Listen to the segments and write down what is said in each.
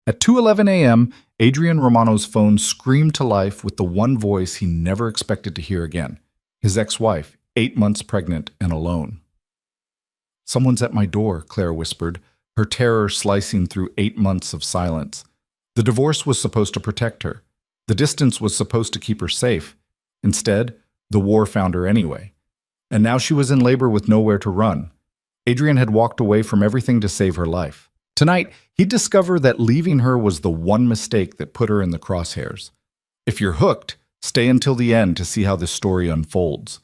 At 2:11 a.m., Adrian Romano's phone screamed to life with the one voice he never expected to hear again. His ex-wife, 8 months pregnant and alone. "Someone's at my door," Claire whispered, her terror slicing through 8 months of silence. The divorce was supposed to protect her. The distance was supposed to keep her safe. Instead, the war found her anyway. And now she was in labor with nowhere to run. Adrian had walked away from everything to save her life. Tonight, he'd discover that leaving her was the one mistake that put her in the crosshairs. If you're hooked, stay until the end to see how this story unfolds.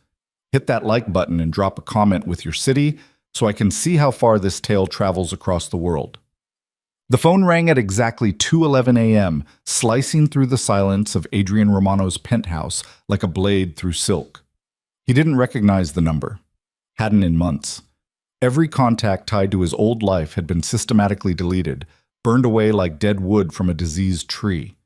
Hit that like button and drop a comment with your city so I can see how far this tale travels across the world. The phone rang at exactly 2:11 a.m., slicing through the silence of Adrian Romano's penthouse like a blade through silk. He didn't recognize the number. Hadn't in months. Every contact tied to his old life had been systematically deleted, burned away like dead wood from a diseased tree.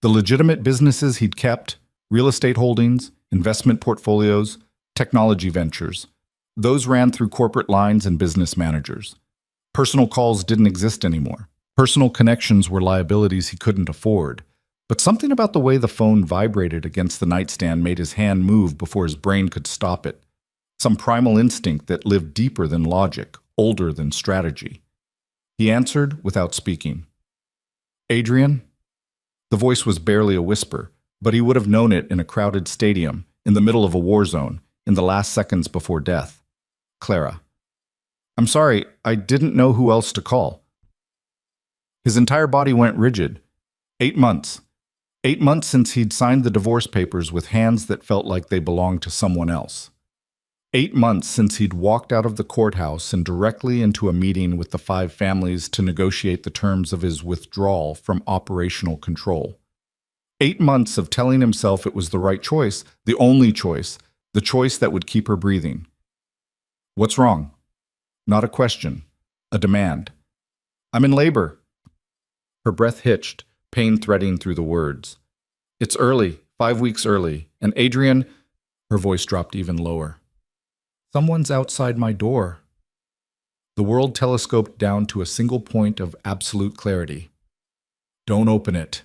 The legitimate businesses he'd kept, real estate holdings, investment portfolios, technology ventures, those ran through corporate lines and business managers. Personal calls didn't exist anymore. Personal connections were liabilities he couldn't afford. But something about the way the phone vibrated against the nightstand made his hand move before his brain could stop it. Some primal instinct that lived deeper than logic, older than strategy. He answered without speaking. "Adrian?" The voice was barely a whisper, but he would have known it in a crowded stadium, in the middle of a war zone, in the last seconds before death. "Clara." "I'm sorry, I didn't know who else to call." His entire body went rigid. 8 months. 8 months since he'd signed the divorce papers with hands that felt like they belonged to someone else. 8 months since he'd walked out of the courthouse and directly into a meeting with the 5 families to negotiate the terms of his withdrawal from operational control. 8 months of telling himself it was the right choice, the only choice, the choice that would keep her breathing. "What's wrong?" Not a question, a demand. "I'm in labor." Her breath hitched, pain threading through the words. "It's early, 5 weeks early, and Adrian," her voice dropped even lower. "Someone's outside my door." The world telescoped down to a single point of absolute clarity. "Don't open it."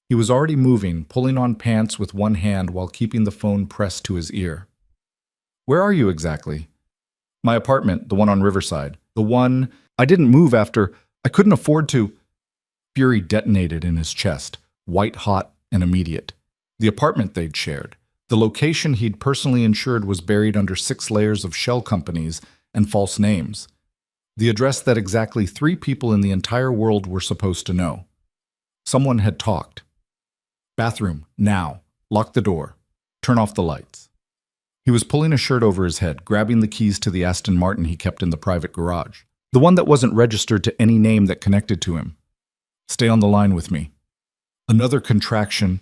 He was already moving, pulling on pants with one hand while keeping the phone pressed to his ear. "Where are you exactly?" "My apartment, the one on Riverside. The one I didn't move after. I couldn't afford to." Fury detonated in his chest, white hot and immediate. The apartment they'd shared, the location he'd personally insured, was buried under 6 layers of shell companies and false names. The address that exactly 3 people in the entire world were supposed to know. Someone had talked. "Bathroom, now. Lock the door. Turn off the lights." He was pulling a shirt over his head, grabbing the keys to the Aston Martin he kept in the private garage. The one that wasn't registered to any name that connected to him. "Stay on the line with me." Another contraction.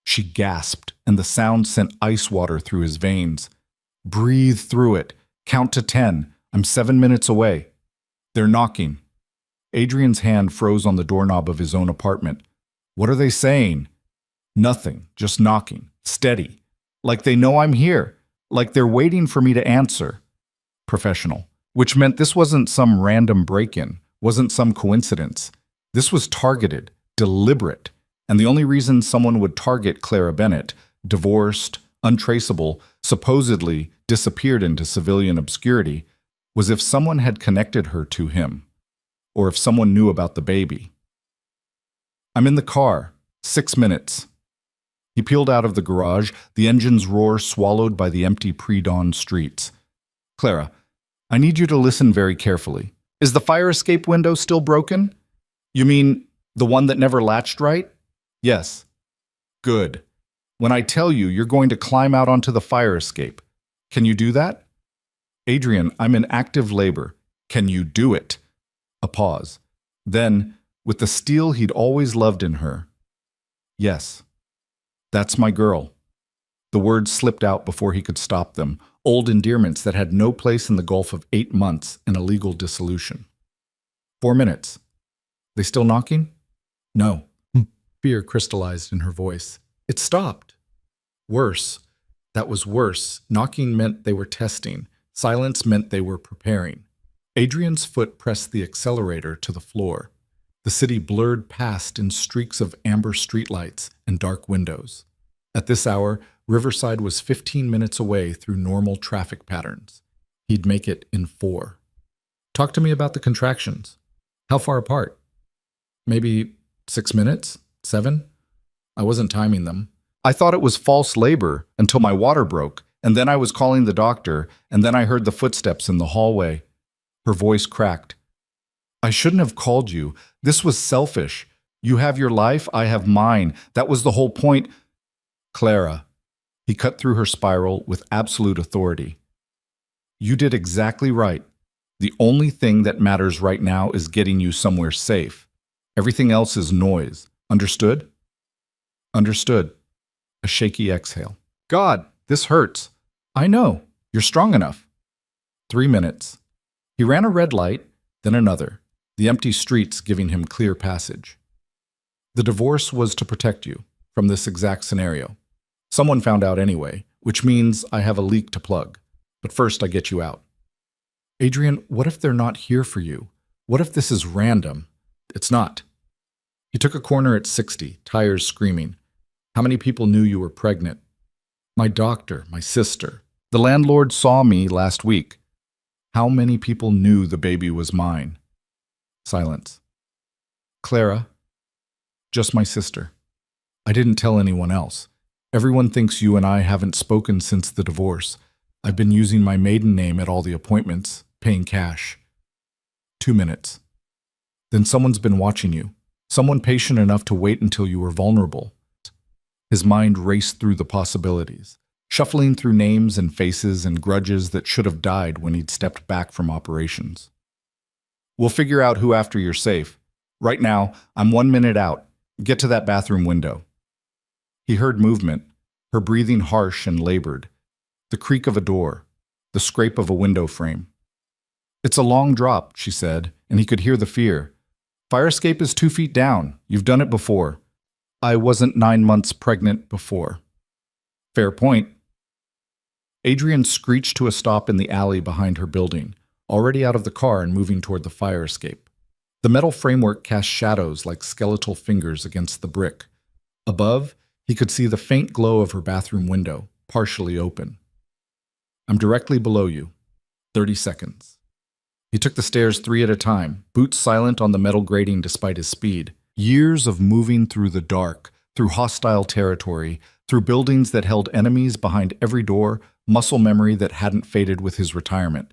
She gasped, and the sound sent ice water through his veins. "Breathe through it. Count to 10. I'm 7 minutes away." "They're knocking." Adrian's hand froze on the doorknob of his own apartment. "What are they saying?" "Nothing. Just knocking. Steady. Like they know I'm here. Like they're waiting for me to answer." Professional. Which meant this wasn't some random break-in, wasn't some coincidence. This was targeted, deliberate, and the only reason someone would target Clara Bennett, divorced, untraceable, supposedly disappeared into civilian obscurity, was if someone had connected her to him, or if someone knew about the baby. "I'm in the car. 6 minutes." He peeled out of the garage, the engine's roar swallowed by the empty pre-dawn streets. "Clara, I need you to listen very carefully. Is the fire escape window still broken?" "You mean the one that never latched right?" "Yes." "Good. When I tell you, you're going to climb out onto the fire escape. Can you do that?" "Adrian, I'm in active labor. Can you do it?" A pause. Then, with the steel he'd always loved in her, "Yes. That's my girl." The words slipped out before he could stop them, old endearments that had no place in the gulf of 8 months and a legal dissolution. 4 minutes. "They still knocking?" "No." Fear crystallized in her voice. "It stopped." Worse. That was worse. Knocking meant they were testing. Silence meant they were preparing. Adrian's foot pressed the accelerator to the floor. The city blurred past in streaks of amber streetlights and dark windows. At this hour, Riverside was 15 minutes away through normal traffic patterns. He'd make it in 4. Talk to me about the contractions. How far apart? Maybe 6 minutes? 7? I wasn't timing them. I thought it was false labor until my water broke, and then I was calling the doctor, and then I heard the footsteps in the hallway. Her voice cracked. I shouldn't have called you. This was selfish. You have your life, I have mine. That was the whole point. Clara. He cut through her spiral with absolute authority. You did exactly right. The only thing that matters right now is getting you somewhere safe. Everything else is noise. Understood? Understood. A shaky exhale. God, this hurts. I know. You're strong enough. 3 minutes. He ran a red light, then another, the empty streets giving him clear passage. The divorce was to protect you from this exact scenario. Someone found out anyway, which means I have a leak to plug. But first I get you out. Adrian, what if they're not here for you? What if this is random? It's not. He took a corner at 60, tires screaming. How many people knew you were pregnant? My doctor, my sister. The landlord saw me last week. How many people knew the baby was mine? Silence. Clara, just my sister. I didn't tell anyone else. Everyone thinks you and I haven't spoken since the divorce. I've been using my maiden name at all the appointments, paying cash. 2 minutes. Then someone's been watching you. Someone patient enough to wait until you were vulnerable. His mind raced through the possibilities, shuffling through names and faces and grudges that should have died when he'd stepped back from operations. We'll figure out who after you're safe. Right now, I'm 1 minute out. Get to that bathroom window. He heard movement, her breathing harsh and labored, the creak of a door, the scrape of a window frame. It's a long drop, she said, and he could hear the fear. Fire escape is 2 feet down. You've done it before. I wasn't 9 months pregnant before. Fair point. Adrian screeched to a stop in the alley behind her building, already out of the car and moving toward the fire escape. The metal framework cast shadows like skeletal fingers against the brick. Above, he could see the faint glow of her bathroom window, partially open. I'm directly below you. 30 seconds. He took the stairs 3 at a time, boots silent on the metal grating despite his speed. Years of moving through the dark, through hostile territory, through buildings that held enemies behind every door, muscle memory that hadn't faded with his retirement.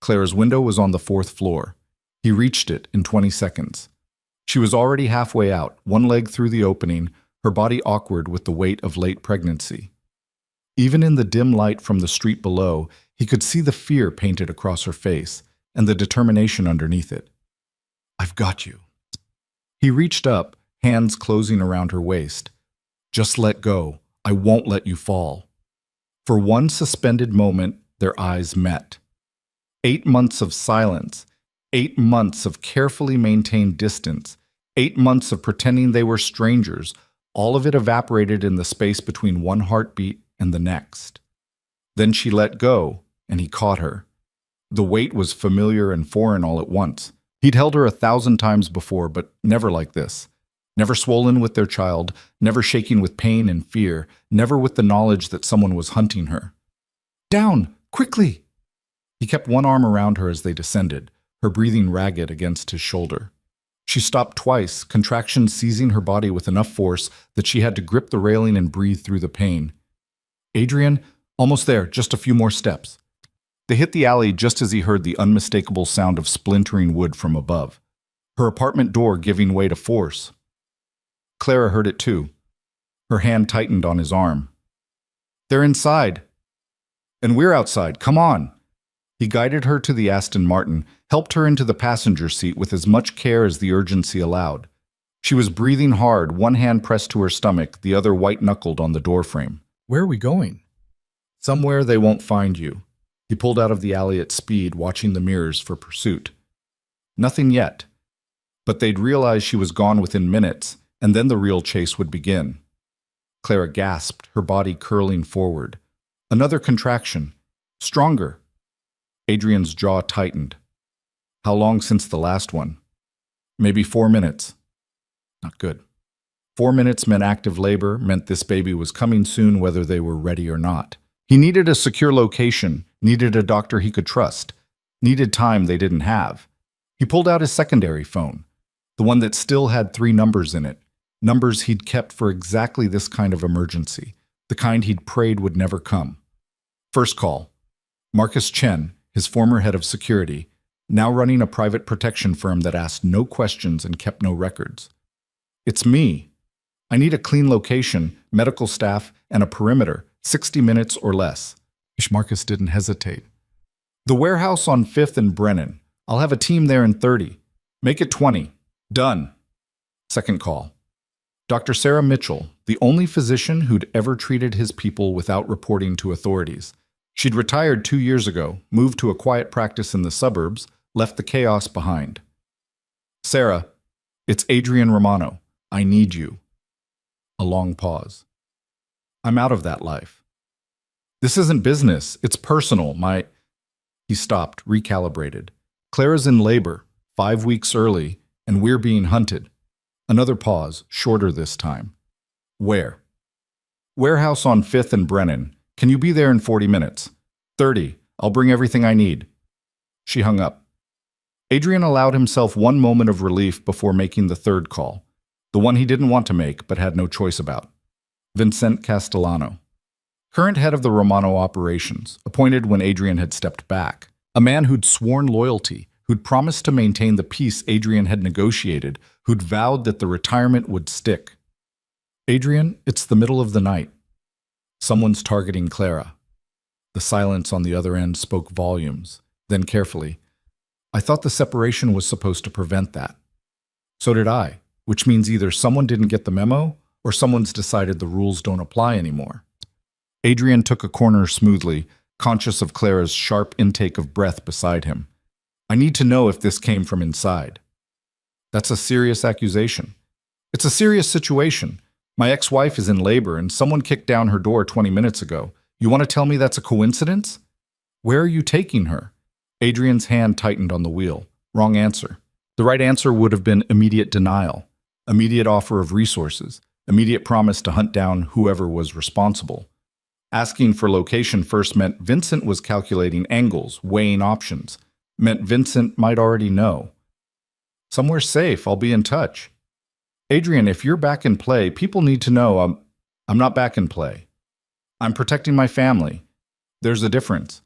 Clara's window was on the 4th floor. He reached it in 20 seconds. She was already halfway out, one leg through the opening, her body awkward with the weight of late pregnancy. Even in the dim light from the street below, he could see the fear painted across her face and the determination underneath it. I've got you. He reached up, hands closing around her waist. Just let go. I won't let you fall. For one suspended moment, their eyes met. 8 months of silence, 8 months of carefully maintained distance, 8 months of pretending they were strangers, all of it evaporated in the space between one heartbeat and the next. Then she let go, and he caught her. The weight was familiar and foreign all at once. He'd held her 1,000 times before, but never like this. Never swollen with their child, never shaking with pain and fear, never with the knowledge that someone was hunting her. Down! Quickly! He kept one arm around her as they descended, her breathing ragged against his shoulder. She stopped twice, contractions seizing her body with enough force that she had to grip the railing and breathe through the pain. Adrian, almost there, just a few more steps. They hit the alley just as he heard the unmistakable sound of splintering wood from above, her apartment door giving way to force. Clara heard it too. Her hand tightened on his arm. They're inside. And we're outside, come on. He guided her to the Aston Martin, helped her into the passenger seat with as much care as the urgency allowed. She was breathing hard, one hand pressed to her stomach, the other white-knuckled on the doorframe. Where are we going? Somewhere they won't find you. He pulled out of the alley at speed, watching the mirrors for pursuit. Nothing yet. But they'd realize she was gone within minutes, and then the real chase would begin. Clara gasped, her body curling forward. Another contraction. Stronger. Adrian's jaw tightened. How long since the last one? Maybe 4 minutes. Not good. 4 minutes meant active labor, meant this baby was coming soon whether they were ready or not. He needed a secure location, needed a doctor he could trust, needed time they didn't have. He pulled out his secondary phone, the one that still had 3 numbers in it, numbers he'd kept for exactly this kind of emergency, the kind he'd prayed would never come. First call. Marcus Chen, his former head of security, now running a private protection firm that asked no questions and kept no records. It's me. I need a clean location, medical staff, and a perimeter, 60 minutes or less. Marcus didn't hesitate. The warehouse on 5th and Brennan. I'll have a team there in 30. Make it 20. Done. Second call. Dr. Sarah Mitchell, the only physician who'd ever treated his people without reporting to authorities. She'd retired 2 years ago, moved to a quiet practice in the suburbs, left the chaos behind. Sarah, it's Adrian Romano. I need you. A long pause. I'm out of that life. This isn't business. It's personal. He stopped, recalibrated. Clara's in labor, 5 weeks early, and we're being hunted. Another pause, shorter this time. Where? Warehouse on 5th and Brennan. Can you be there in 40 minutes? 30. I'll bring everything I need. She hung up. Adrian allowed himself one moment of relief before making the third call, the one he didn't want to make but had no choice about. Vincent Castellano, current head of the Romano operations, appointed when Adrian had stepped back. A man who'd sworn loyalty, who'd promised to maintain the peace Adrian had negotiated, who'd vowed that the retirement would stick. Adrian, it's the middle of the night. Someone's targeting Clara. The silence on the other end spoke volumes. Then carefully, I thought the separation was supposed to prevent that. So did I, which means either someone didn't get the memo or someone's decided the rules don't apply anymore. Adrian took a corner smoothly, conscious of Clara's sharp intake of breath beside him. I need to know if this came from inside. That's a serious accusation. It's a serious situation. My ex-wife is in labor and someone kicked down her door 20 minutes ago. You want to tell me that's a coincidence? Where are you taking her? Adrian's hand tightened on the wheel. Wrong answer. The right answer would have been immediate denial, immediate offer of resources, immediate promise to hunt down whoever was responsible. Asking for location first meant Vincent was calculating angles, weighing options. Meant Vincent might already know. Somewhere safe, I'll be in touch. Adrian, if you're back in play, people need to know I'm not back in play. I'm protecting my family. There's a difference.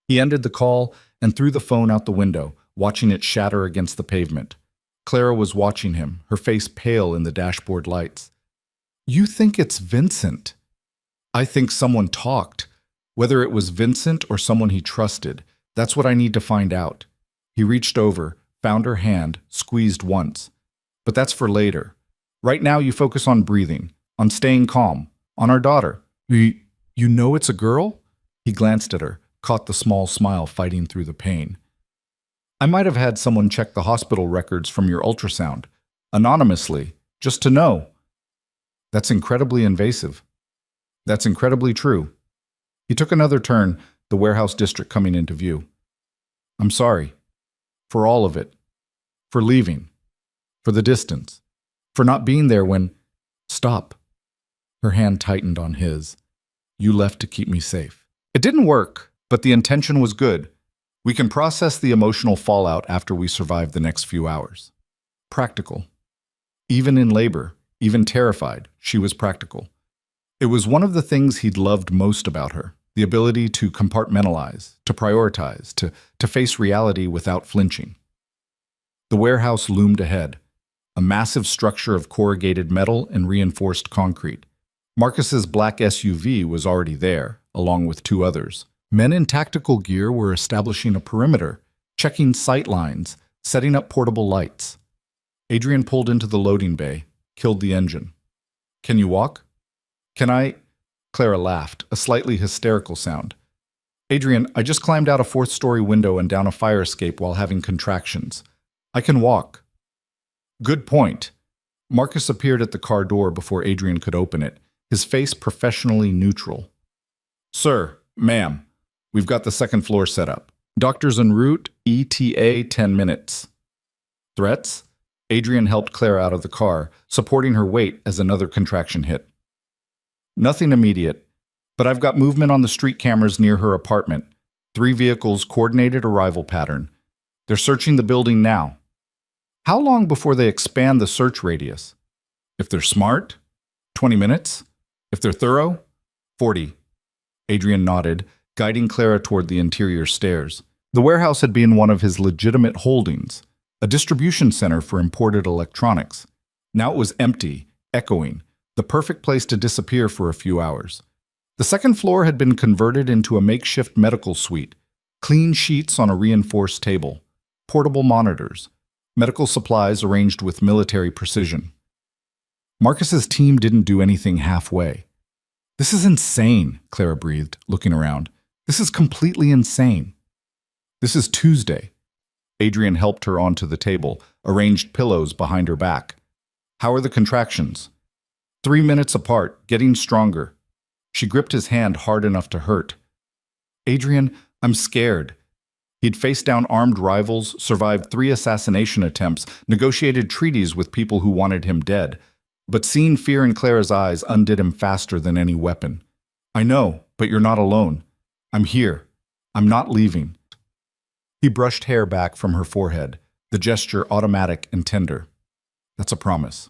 He ended the call and threw the phone out the window, watching it shatter against the pavement. Clara was watching him, her face pale in the dashboard lights. You think it's Vincent? I think someone talked. Whether it was Vincent or someone he trusted, that's what I need to find out. He reached over, found her hand, squeezed once. But that's for later. Right now you focus on breathing, on staying calm, on our daughter. You know it's a girl? He glanced at her, caught the small smile fighting through the pain. I might have had someone check the hospital records from your ultrasound, anonymously, just to know. That's incredibly invasive. That's incredibly true. He took another turn, the warehouse district coming into view. I'm sorry. For all of it. For leaving. For the distance. For not being there when... Stop. Her hand tightened on his. You left to keep me safe. It didn't work, but the intention was good. We can process the emotional fallout after we survive the next few hours. Practical. Even in labor, even terrified, she was practical. It was one of the things he'd loved most about her, the ability to compartmentalize, to prioritize, to face reality without flinching. The warehouse loomed ahead, a massive structure of corrugated metal and reinforced concrete. Marcus's black SUV was already there, along with 2 others. Men in tactical gear were establishing a perimeter, checking sight lines, setting up portable lights. Adrian pulled into the loading bay, killed the engine. Can you walk? Can I? Clara laughed, a slightly hysterical sound. Adrian, I just climbed out a 4th-story window and down a fire escape while having contractions. I can walk. Good point. Marcus appeared at the car door before Adrian could open it, his face professionally neutral. Sir, ma'am, we've got the 2nd floor set up. Doctors en route, ETA 10 minutes. Threats? Adrian helped Clara out of the car, supporting her weight as another contraction hit. Nothing immediate, but I've got movement on the street cameras near her apartment. 3 vehicles, coordinated arrival pattern. They're searching the building now. How long before they expand the search radius? If they're smart, 20 minutes. If they're thorough, 40. Adrian nodded, guiding Clara toward the interior stairs. The warehouse had been one of his legitimate holdings, a distribution center for imported electronics. Now it was empty, echoing, the perfect place to disappear for a few hours. The second floor had been converted into a makeshift medical suite, clean sheets on a reinforced table, portable monitors, medical supplies arranged with military precision. Marcus's team didn't do anything halfway. This is insane, Clara breathed, looking around. This is completely insane. This is Tuesday. Adrian helped her onto the table, arranged pillows behind her back. How are the contractions? 3 minutes apart, getting stronger. She gripped his hand hard enough to hurt. Adrian, I'm scared. He'd faced down armed rivals, survived 3 assassination attempts, negotiated treaties with people who wanted him dead. But seeing fear in Clara's eyes undid him faster than any weapon. I know, but you're not alone. I'm here. I'm not leaving. He brushed hair back from her forehead, the gesture automatic and tender. That's a promise.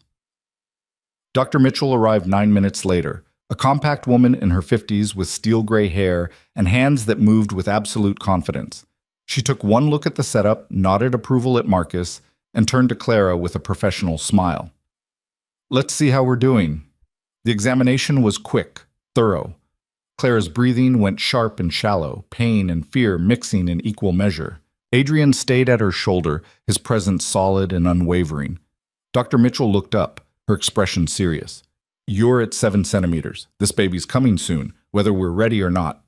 Dr. Mitchell arrived 9 minutes later, a compact woman in her 50s with steel-gray hair and hands that moved with absolute confidence. She took one look at the setup, nodded approval at Marcus, and turned to Clara with a professional smile. Let's see how we're doing. The examination was quick, thorough. Clara's breathing went sharp and shallow, pain and fear mixing in equal measure. Adrian stayed at her shoulder, his presence solid and unwavering. Dr. Mitchell looked up, her expression serious. You're at 7 centimeters. This baby's coming soon, whether we're ready or not.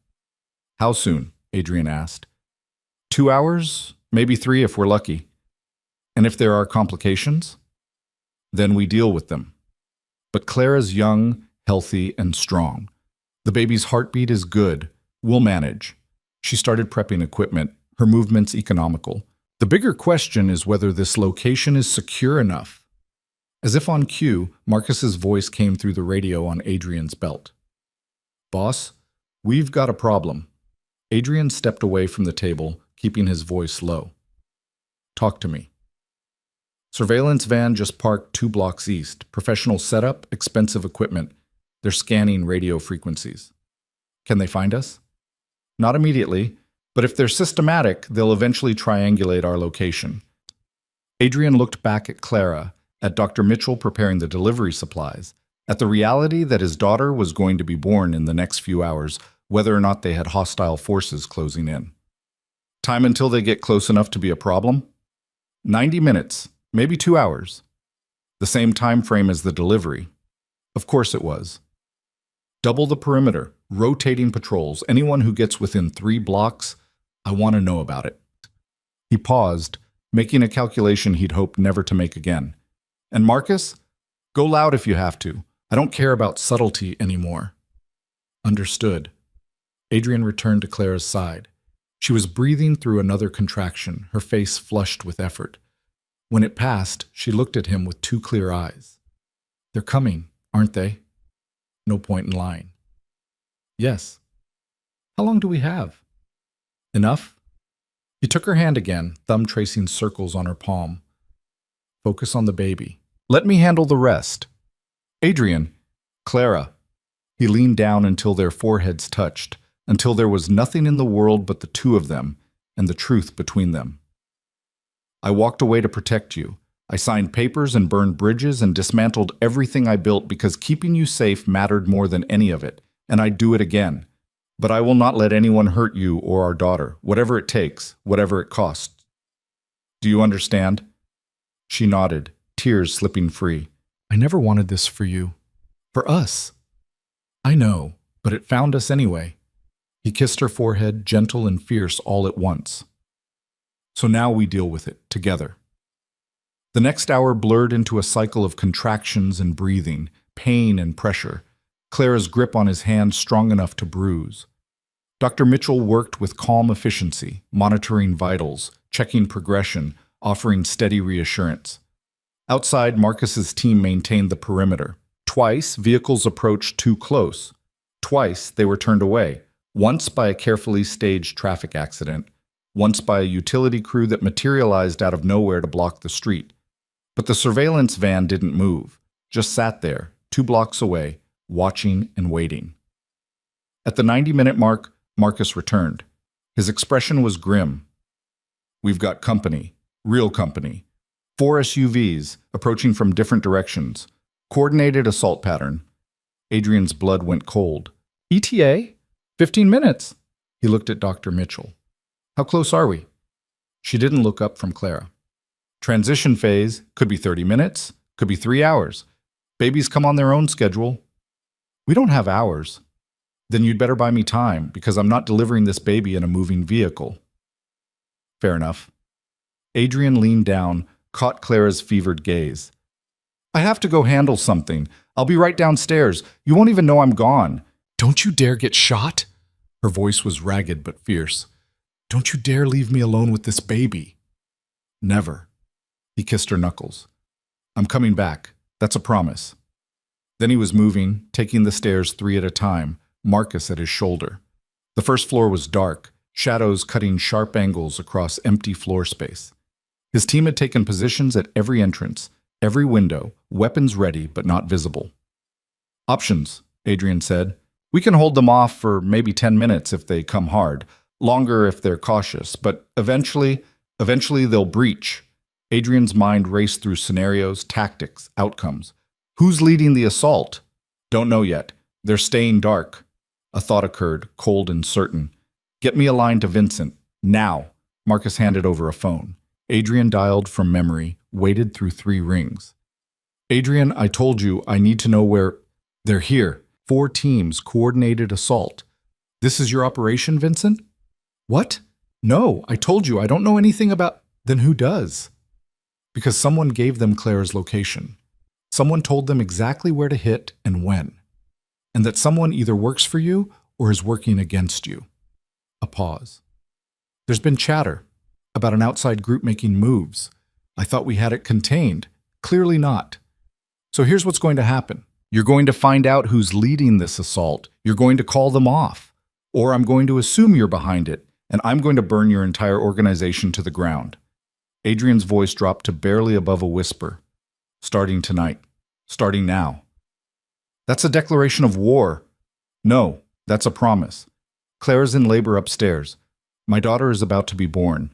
How soon? Adrian asked. 2 hours, maybe 3 if we're lucky. And if there are complications? Then we deal with them. But Clara's young, healthy, and strong. The baby's heartbeat is good. We'll manage. She started prepping equipment, her movements economical. The bigger question is whether this location is secure enough. As if on cue, Marcus's voice came through the radio on Adrian's belt. Boss, we've got a problem. Adrian stepped away from the table, keeping his voice low. Talk to me. Surveillance van just parked 2 blocks east. Professional setup, expensive equipment. They're scanning radio frequencies. Can they find us? Not immediately, but if they're systematic, they'll eventually triangulate our location. Adrian looked back at Clara, at Dr. Mitchell preparing the delivery supplies, at the reality that his daughter was going to be born in the next few hours, whether or not they had hostile forces closing in. Time until they get close enough to be a problem? 90 minutes. Maybe 2 hours. The same time frame as the delivery. Of course it was. Double the perimeter, rotating patrols. Anyone who gets within 3 blocks, I want to know about it. He paused, making a calculation he'd hoped never to make again. And Marcus? Go loud if you have to. I don't care about subtlety anymore. Understood. Adrian returned to Clara's side. She was breathing through another contraction, her face flushed with effort. When it passed, she looked at him with 2 clear eyes. They're coming, aren't they? No point in lying. Yes. How long do we have? Enough? He took her hand again, thumb tracing circles on her palm. Focus on the baby. Let me handle the rest. Adrian, Clara. He leaned down until their foreheads touched, until there was nothing in the world but the 2 of them and the truth between them. I walked away to protect you. I signed papers and burned bridges and dismantled everything I built because keeping you safe mattered more than any of it, and I'd do it again. But I will not let anyone hurt you or our daughter, whatever it takes, whatever it costs. Do you understand? She nodded, tears slipping free. I never wanted this for you. For us. I know, but it found us anyway. He kissed her forehead, gentle and fierce all at once. So now we deal with it, together. The next hour blurred into a cycle of contractions and breathing, pain and pressure, Clara's grip on his hand strong enough to bruise. Dr. Mitchell worked with calm efficiency, monitoring vitals, checking progression, offering steady reassurance. Outside, Marcus's team maintained the perimeter. Twice, vehicles approached too close. Twice, they were turned away. Once by a carefully staged traffic accident. Once by a utility crew that materialized out of nowhere to block the street. But the surveillance van didn't move, just sat there, 2 blocks away, watching and waiting. At the 90-minute mark, Marcus returned. His expression was grim. "We've got company, real company. 4 SUVs, approaching from different directions. Coordinated assault pattern." Adrian's blood went cold. "ETA? 15 minutes." He looked at Dr. Mitchell. "How close are we?" She didn't look up from Clara. "Transition phase, could be 30 minutes, could be 3 hours. Babies come on their own schedule." "We don't have hours." "Then you'd better buy me time, because I'm not delivering this baby in a moving vehicle." "Fair enough." Adrian leaned down, caught Clara's fevered gaze. "I have to go handle something. I'll be right downstairs. You won't even know I'm gone." "Don't you dare get shot?" Her voice was ragged but fierce. "Don't you dare leave me alone with this baby." "Never." He kissed her knuckles. "I'm coming back. That's a promise." Then he was moving, taking the stairs 3 at a time, Marcus at his shoulder. The first floor was dark, shadows cutting sharp angles across empty floor space. His team had taken positions at every entrance, every window, weapons ready but not visible. "Options," Adrian said. "We can hold them off for maybe 10 minutes if they come hard, longer if they're cautious, but eventually they'll breach." Adrian's mind raced through scenarios, tactics, outcomes. Who's leading the assault? Don't know yet. They're staying dark. A thought occurred, cold and certain. "Get me a line to Vincent. Now." Marcus handed over a phone. Adrian dialed from memory, waited through 3 rings. "Adrian, I told you I need to know where—" "They're here. 4 teams, coordinated assault." "This is your operation, Vincent?" "What? No, I told you I don't know anything about—" "Then who does?" "Because someone gave them Claire's location. Someone told them exactly where to hit and when. And that someone either works for you or is working against you." A pause. "There's been chatter about an outside group making moves. I thought we had it contained. Clearly not. So here's what's going to happen. You're going to find out who's leading this assault. You're going to call them off. Or I'm going to assume you're behind it, and I'm going to burn your entire organization to the ground." Adrian's voice dropped to barely above a whisper. "Starting tonight. Starting now." "That's a declaration of war." "No, that's a promise. Claire's in labor upstairs. My daughter is about to be born.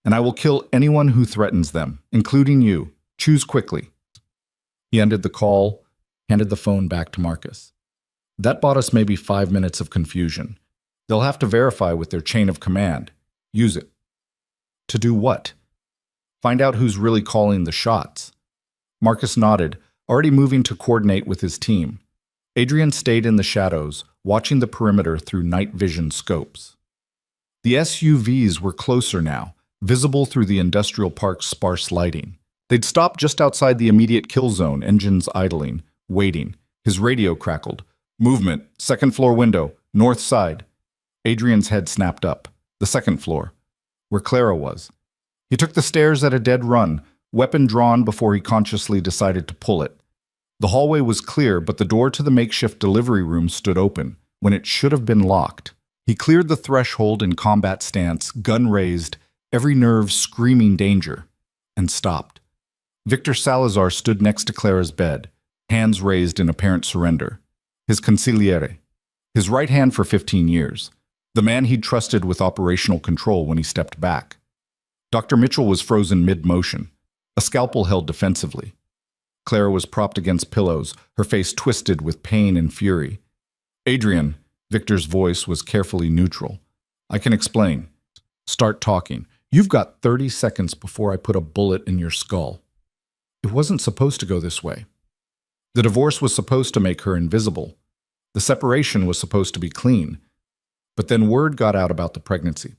And I will kill anyone who threatens them, including you. Choose quickly." He ended the call, handed the phone back to Marcus. "That bought us maybe 5 minutes of confusion. They'll have to verify with their chain of command. Use it." "To do what?" "Find out who's really calling the shots." Marcus nodded, already moving to coordinate with his team. Adrian stayed in the shadows, watching the perimeter through night vision scopes. The SUVs were closer now, visible through the industrial park's sparse lighting. They'd stopped just outside the immediate kill zone, engines idling, waiting. His radio crackled. "Movement, 2nd floor window, north side." Adrian's head snapped up. The 2nd floor, where Clara was. He took the stairs at a dead run, weapon drawn before he consciously decided to pull it. The hallway was clear, but the door to the makeshift delivery room stood open, when it should have been locked. He cleared the threshold in combat stance, gun raised, every nerve screaming danger, and stopped. Victor Salazar stood next to Clara's bed, hands raised in apparent surrender. His consigliere. His right hand for 15 years. The man he'd trusted with operational control when he stepped back. Dr. Mitchell was frozen mid-motion, a scalpel held defensively. Clara was propped against pillows, her face twisted with pain and fury. "Adrian," Victor's voice was carefully neutral. "I can explain. Start talking. You've got 30 seconds before I put a bullet in your skull." It wasn't supposed to go this way. The divorce was supposed to make her invisible. The separation was supposed to be clean. But then word got out about the pregnancy.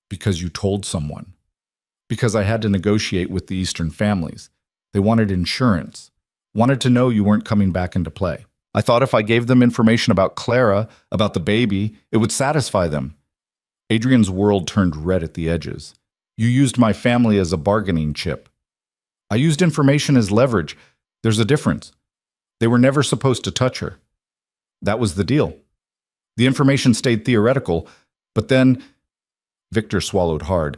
"Because you told someone." "Because I had to negotiate with the Eastern families. They wanted insurance. Wanted to know you weren't coming back into play. I thought if I gave them information about Clara, about the baby, it would satisfy them." Adrian's world turned red at the edges. "You used my family as a bargaining chip." I used information as leverage. There's a difference. They were never supposed to touch her. That was the deal. The information stayed theoretical, but then Victor swallowed hard.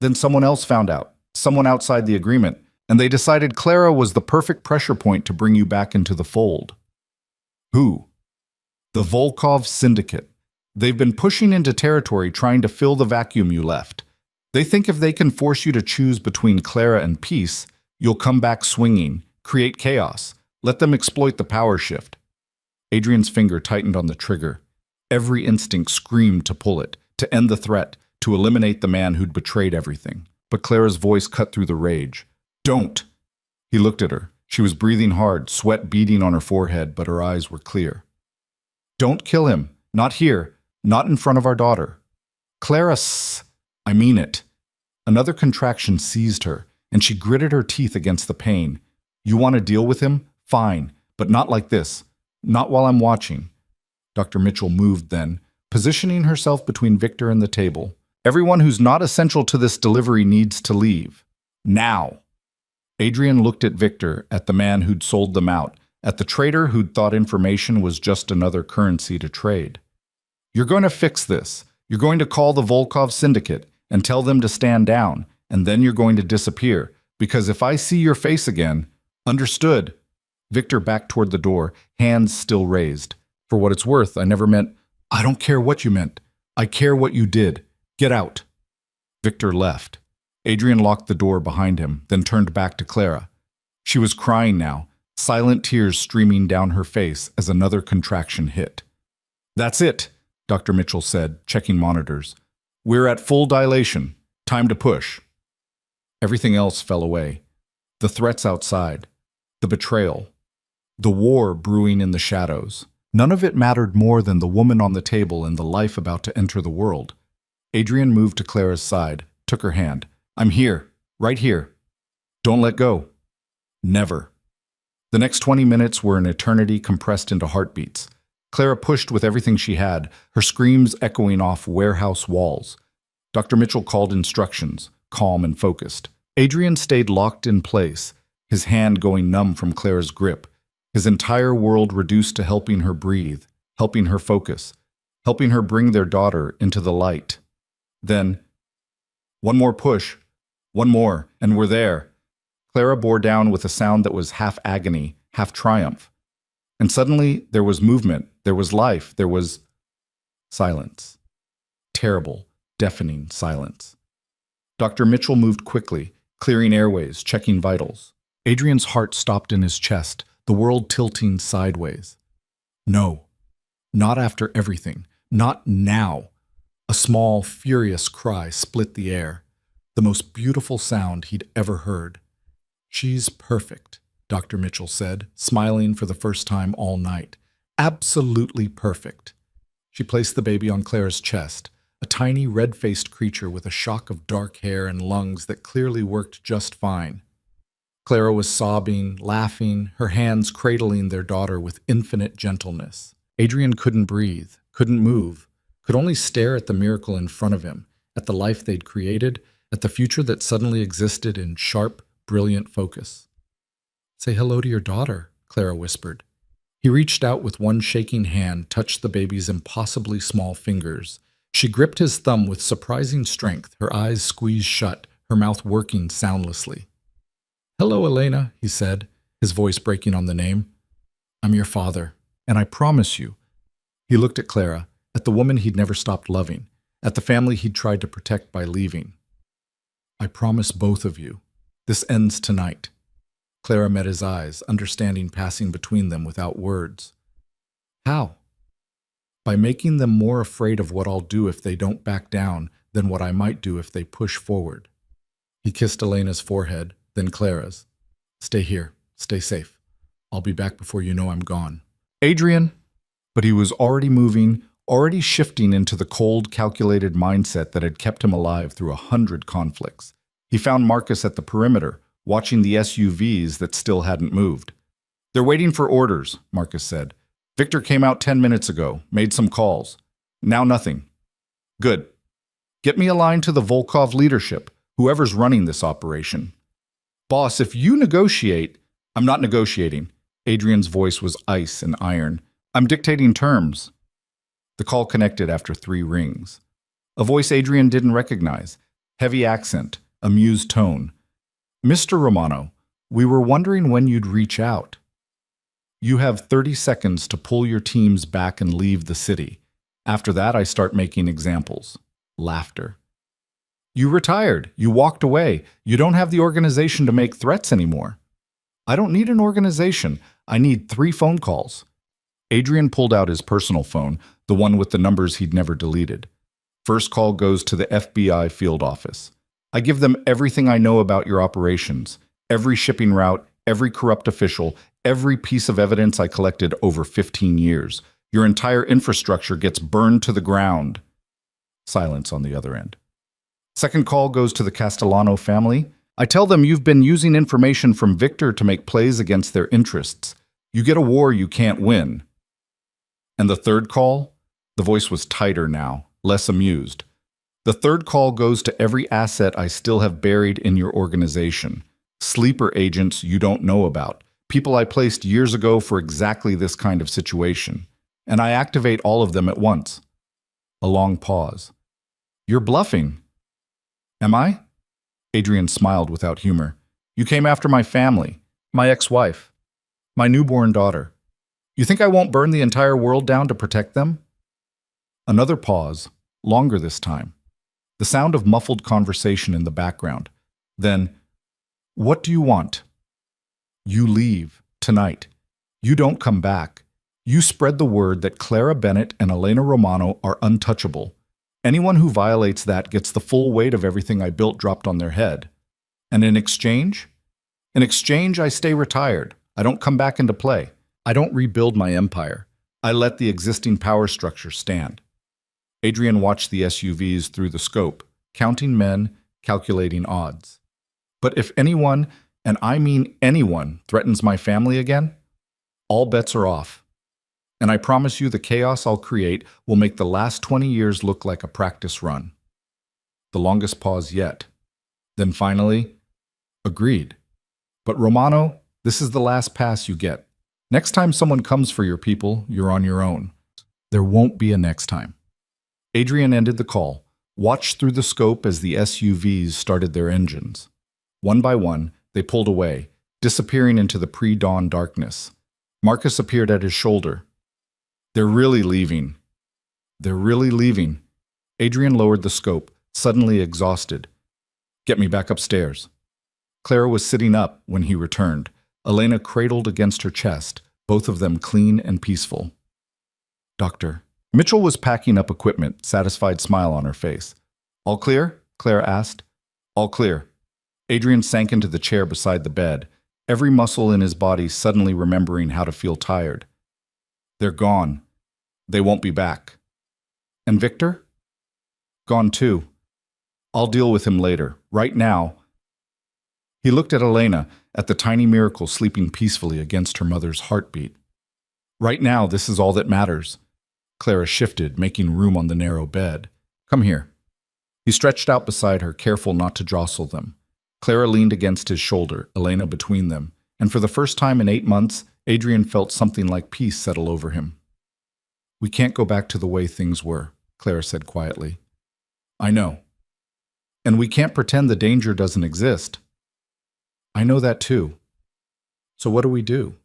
Then someone else found out, someone outside the agreement, and they decided Clara was the perfect pressure point to bring you back into the fold. Who? The Volkov Syndicate. They've been pushing into territory trying to fill the vacuum you left. They think if they can force you to choose between Clara and peace, you'll come back swinging, create chaos, let them exploit the power shift. Adrian's finger tightened on the trigger. Every instinct screamed to pull it, to end the threat, to eliminate the man who'd betrayed everything. But Clara's voice cut through the rage. Don't! He looked at her. She was breathing hard, sweat beading on her forehead, but her eyes were clear. Don't kill him. Not here. Not in front of our daughter. Clara, I mean it. Another contraction seized her, and she gritted her teeth against the pain. You want to deal with him? Fine, but not like this. Not while I'm watching. Dr. Mitchell moved then, positioning herself between Victor and the table. Everyone who's not essential to this delivery needs to leave. Now. Adrian looked at Victor, at the man who'd sold them out, at the trader who'd thought information was just another currency to trade. You're going to fix this. You're going to call the Volkov Syndicate and tell them to stand down, and then you're going to disappear, because if I see your face again, understood. Victor backed toward the door, hands still raised. For what it's worth, I never meant, I don't care what you meant. I care what you did. Get out. Victor left. Adrian locked the door behind him, then turned back to Clara. She was crying now, silent tears streaming down her face as another contraction hit. That's it, Dr. Mitchell said, checking monitors. We're at full dilation. Time to push. Everything else fell away. The threats outside. The betrayal. The war brewing in the shadows. None of it mattered more than the woman on the table and the life about to enter the world. Adrian moved to Clara's side, took her hand. I'm here, right here. Don't let go. Never. The next 20 minutes were an eternity compressed into heartbeats. Clara pushed with everything she had, her screams echoing off warehouse walls. Dr. Mitchell called instructions, calm and focused. Adrian stayed locked in place, his hand going numb from Clara's grip, his entire world reduced to helping her breathe, helping her focus, helping her bring their daughter into the light. Then, one more push, one more, and we're there. Clara bore down with a sound that was half agony, half triumph. And suddenly there was movement, there was life, there was silence. Terrible, deafening silence. Dr. Mitchell moved quickly, clearing airways, checking vitals. Adrian's heart stopped in his chest, the world tilting sideways. No, not after everything, not now. A small, furious cry split the air, the most beautiful sound he'd ever heard. She's perfect, Dr. Mitchell said, smiling for the first time all night. Absolutely perfect. She placed the baby on Clara's chest, a tiny red-faced creature with a shock of dark hair and lungs that clearly worked just fine. Clara was sobbing, laughing, her hands cradling their daughter with infinite gentleness. Adrian couldn't breathe, couldn't move, could only stare at the miracle in front of him, at the life they'd created, at the future that suddenly existed in sharp, brilliant focus. Say hello to your daughter, Clara whispered. He reached out with one shaking hand, touched the baby's impossibly small fingers. She gripped his thumb with surprising strength, her eyes squeezed shut, her mouth working soundlessly. Hello, Elena, he said, his voice breaking on the name. I'm your father, and I promise you. He looked at Clara, at the woman he'd never stopped loving, at the family he'd tried to protect by leaving. I promise both of you. This ends tonight. Clara met his eyes, understanding passing between them without words. How? By making them more afraid of what I'll do if they don't back down than what I might do if they push forward. He kissed Elena's forehead, then Clara's. Stay here. Stay safe. I'll be back before you know I'm gone. Adrian! But he was already moving, already shifting into the cold, calculated mindset that had kept him alive through 100 conflicts. He found Marcus at the perimeter, watching the SUVs that still hadn't moved. They're waiting for orders, Marcus said. Victor came out 10 minutes ago, made some calls. Now nothing. Good. Get me aligned to the Volkov leadership, whoever's running this operation. Boss, if you negotiate, I'm not negotiating. Adrian's voice was ice and iron. I'm dictating terms. The call connected after 3 rings. A voice Adrian didn't recognize. Heavy accent, amused tone. Mr. Romano, we were wondering when you'd reach out. You have 30 seconds to pull your teams back and leave the city. After that, I start making examples. Laughter. You retired. You walked away. You don't have the organization to make threats anymore. I don't need an organization. I need 3 phone calls. Adrian pulled out his personal phone, the one with the numbers he'd never deleted. First call goes to the FBI field office. I give them everything I know about your operations, every shipping route, every corrupt official, every piece of evidence I collected over 15 years. Your entire infrastructure gets burned to the ground. Silence on the other end. Second call goes to the Castellano family. I tell them you've been using information from Victor to make plays against their interests. You get a war you can't win. And the third call? The voice was tighter now, less amused. The third call goes to every asset I still have buried in your organization. Sleeper agents you don't know about. People I placed years ago for exactly this kind of situation. And I activate all of them at once. A long pause. You're bluffing. Am I? Adrian smiled without humor. You came after my family, my ex-wife, my newborn daughter. You think I won't burn the entire world down to protect them? Another pause, longer this time. The sound of muffled conversation in the background. Then, what do you want? You leave, tonight. You don't come back. You spread the word that Clara Bennett and Elena Romano are untouchable. Anyone who violates that gets the full weight of everything I built dropped on their head. And in exchange? In exchange, I stay retired. I don't come back into play. I don't rebuild my empire. I let the existing power structure stand. Adrian watched the SUVs through the scope, counting men, calculating odds. But if anyone, and I mean anyone, threatens my family again, all bets are off. And I promise you the chaos I'll create will make the last 20 years look like a practice run. The longest pause yet. Then finally, agreed. But Romano, this is the last pass you get. Next time someone comes for your people, you're on your own. There won't be a next time. Adrian ended the call, watched through the scope as the SUVs started their engines. One by one, they pulled away, disappearing into the pre-dawn darkness. Marcus appeared at his shoulder. They're really leaving. They're really leaving. Adrian lowered the scope, suddenly exhausted. Get me back upstairs. Clara was sitting up when he returned, Elena cradled against her chest, both of them clean and peaceful. Doctor. Mitchell was packing up equipment, satisfied smile on her face. All clear? Clara asked. All clear. Adrian sank into the chair beside the bed, every muscle in his body suddenly remembering how to feel tired. They're gone. They won't be back. And Victor? Gone too. I'll deal with him later. Right now. He looked at Elena, at the tiny miracle sleeping peacefully against her mother's heartbeat. Right now, this is all that matters. Clara shifted, making room on the narrow bed. Come here. He stretched out beside her, careful not to jostle them. Clara leaned against his shoulder, Elena between them, and for the first time in 8 months, Adrian felt something like peace settle over him. We can't go back to the way things were, Clara said quietly. I know. And we can't pretend the danger doesn't exist. I know that too. So what do we do?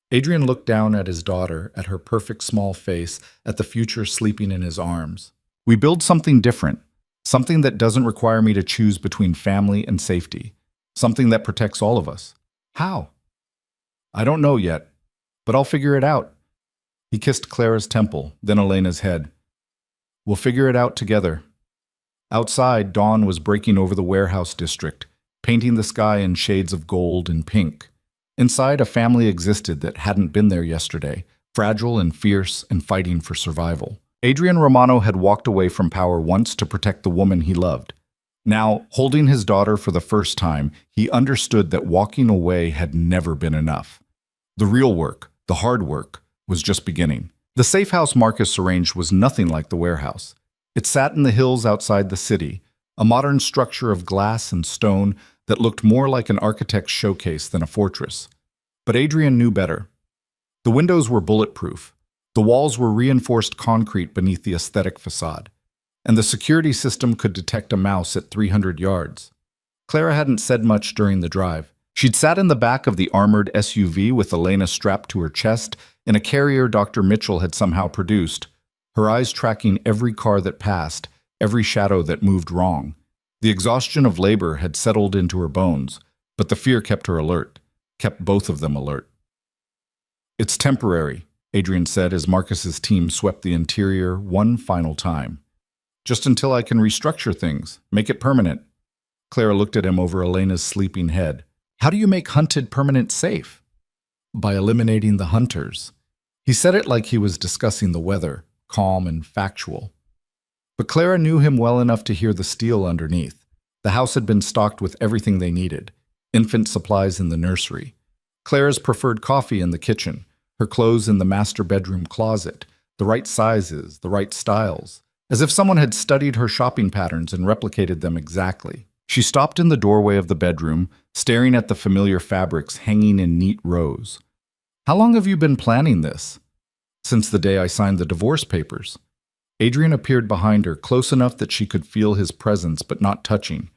Adrian looked down at his daughter, at her perfect small face, at the future sleeping in his arms. We build something different, something that doesn't require me to choose between family and safety, something that protects all of us. How? I don't know yet, but I'll figure it out. He kissed Clara's temple, then Elena's head. We'll figure it out together. Outside, dawn was breaking over the warehouse district, painting the sky in shades of gold and pink. Inside, a family existed that hadn't been there yesterday, fragile and fierce and fighting for survival. Adrian Romano had walked away from power once to protect the woman he loved. Now, holding his daughter for the first time, he understood that walking away had never been enough. The real work, the hard work, was just beginning. The safe house Marcus arranged was nothing like the warehouse. It sat in the hills outside the city, a modern structure of glass and stone that looked more like an architect's showcase than a fortress. But Adrian knew better. The windows were bulletproof, the walls were reinforced concrete beneath the aesthetic facade, and the security system could detect a mouse at 300 yards. Clara hadn't said much during the drive. She'd sat in the back of the armored SUV with Elena strapped to her chest in a carrier Dr. Mitchell had somehow produced, her eyes tracking every car that passed, every shadow that moved wrong. The exhaustion of labor had settled into her bones, but the fear kept her alert, kept both of them alert. "It's temporary," Adrian said as Marcus's team swept the interior one final time. "Just until I can restructure things, make it permanent." Clara looked at him over Elena's sleeping head. "How do you make hunted permanent safe?" "By eliminating the hunters." He said it like he was discussing the weather, calm and factual. But Clara knew him well enough to hear the steel underneath. The house had been stocked with everything they needed. Infant supplies in the nursery. Clara's preferred coffee in the kitchen. Her clothes in the master bedroom closet. The right sizes, the right styles. As if someone had studied her shopping patterns and replicated them exactly. She stopped in the doorway of the bedroom, staring at the familiar fabrics hanging in neat rows. "How long have you been planning this?" "Since the day I signed the divorce papers." Adrian appeared behind her, close enough that she could feel his presence but not touching.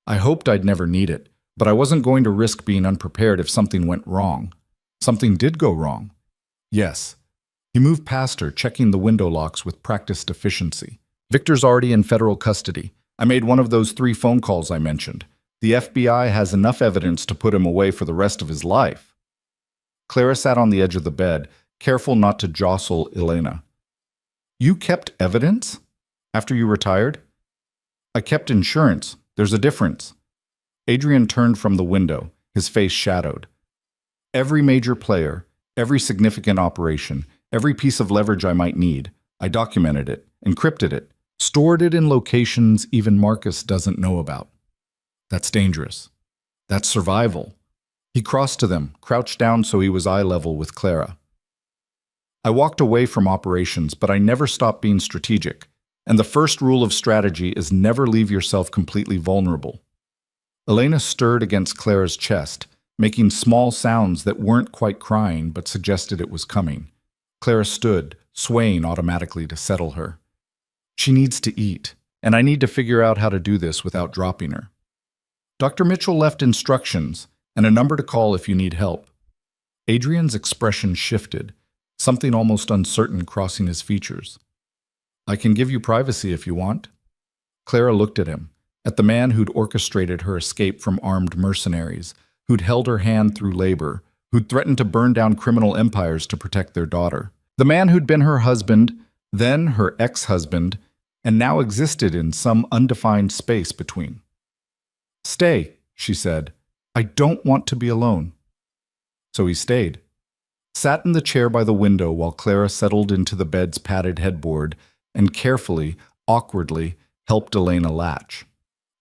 "I hoped I'd never need it, but I wasn't going to risk being unprepared if something went wrong." "Something did go wrong." "Yes." He moved past her, checking the window locks with practiced efficiency. "Victor's already in federal custody. I made one of those 3 phone calls I mentioned. The FBI has enough evidence to put him away for the rest of his life." Clara sat on the edge of the bed, careful not to jostle Elena. "You kept evidence? After you retired?" "I kept insurance. There's a difference." Adrian turned from the window, his face shadowed. "Every major player, every significant operation, every piece of leverage I might need, I documented it, encrypted it, stored it in locations even Marcus doesn't know about. That's dangerous. That's survival." He crossed to them, crouched down so he was eye level with Clara. "I walked away from operations, but I never stopped being strategic. And the first rule of strategy is never leave yourself completely vulnerable." Elena stirred against Clara's chest, making small sounds that weren't quite crying but suggested it was coming. Clara stood, swaying automatically to settle her. "She needs to eat, and I need to figure out how to do this without dropping her." Dr. Mitchell left instructions and a number to call if you need help. Adrian's expression shifted, something almost uncertain crossing his features. "I can give you privacy if you want." Clara looked at him, at the man who'd orchestrated her escape from armed mercenaries, who'd held her hand through labor, who'd threatened to burn down criminal empires to protect their daughter. The man who'd been her husband, then her ex-husband, and now existed in some undefined space between. "Stay," she said. "I don't want to be alone." So he stayed. Sat in the chair by the window while Clara settled into the bed's padded headboard and carefully, awkwardly, helped Elena latch.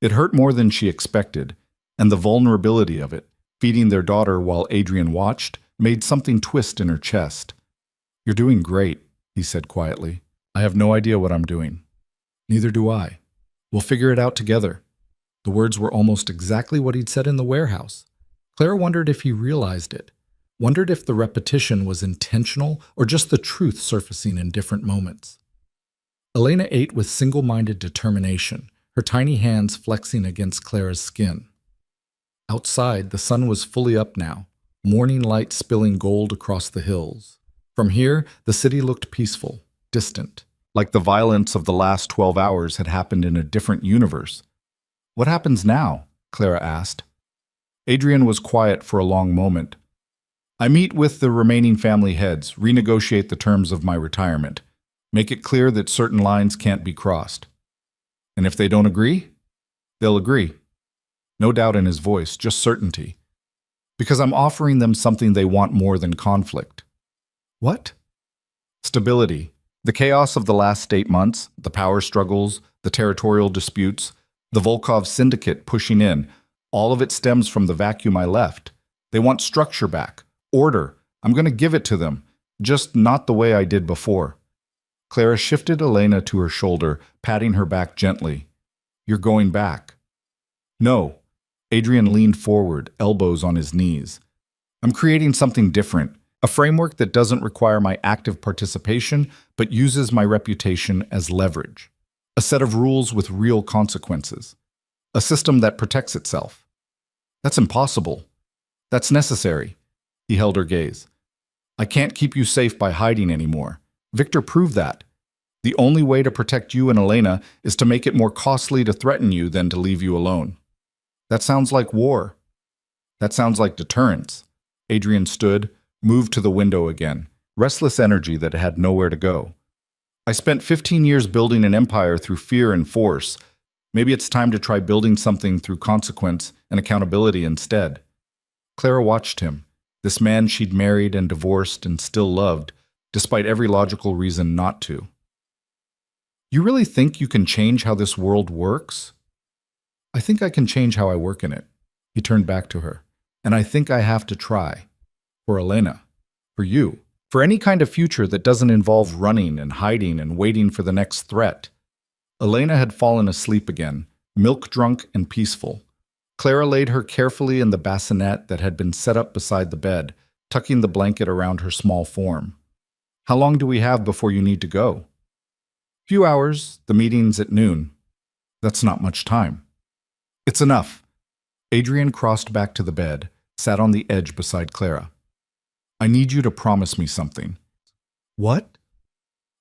It hurt more than she expected, and the vulnerability of it, feeding their daughter while Adrian watched, made something twist in her chest. "You're doing great," he said quietly. "I have no idea what I'm doing." "Neither do I. We'll figure it out together." The words were almost exactly what he'd said in the warehouse. Clara wondered if he realized it. Wondered if the repetition was intentional or just the truth surfacing in different moments. Elena ate with single-minded determination, her tiny hands flexing against Clara's skin. Outside, the sun was fully up now, morning light spilling gold across the hills. From here, the city looked peaceful, distant, like the violence of the last 12 hours had happened in a different universe. "What happens now?" Clara asked. Adrian was quiet for a long moment. "I meet with the remaining family heads, renegotiate the terms of my retirement, make it clear that certain lines can't be crossed. And if they don't agree, they'll agree." No doubt in his voice, just certainty. "Because I'm offering them something they want more than conflict." "What?" "Stability. The chaos of the last 8 months, the power struggles, the territorial disputes, the Volkov syndicate pushing in, all of it stems from the vacuum I left. They want structure back. Order. I'm going to give it to them, just not the way I did before." Clara shifted Elena to her shoulder, patting her back gently. You're going back. No. Adrian leaned forward, elbows on his knees. I'm creating something different, a framework that doesn't require my active participation, but uses my reputation as leverage. A set of rules with real consequences. A system that protects itself. That's impossible. That's necessary. He held her gaze. I can't keep you safe by hiding anymore. Victor proved that. The only way to protect you and Elena is to make it more costly to threaten you than to leave you alone. That sounds like war. That sounds like deterrence. Adrian stood, moved to the window again, restless energy that had nowhere to go. I spent 15 years building an empire through fear and force. Maybe it's time to try building something through consequence and accountability instead. Clara watched him, this man she'd married and divorced and still loved, despite every logical reason not to. You really think you can change how this world works? I think I can change how I work in it. He turned back to her. And I think I have to try. For Elena. For you. For any kind of future that doesn't involve running and hiding and waiting for the next threat. Elena had fallen asleep again, milk-drunk and peaceful. Clara laid her carefully in the bassinet that had been set up beside the bed, tucking the blanket around her small form. How long do we have before you need to go? Few hours. The meeting's at noon. That's not much time. It's enough. Adrian crossed back to the bed, sat on the edge beside Clara. I need you to promise me something. What?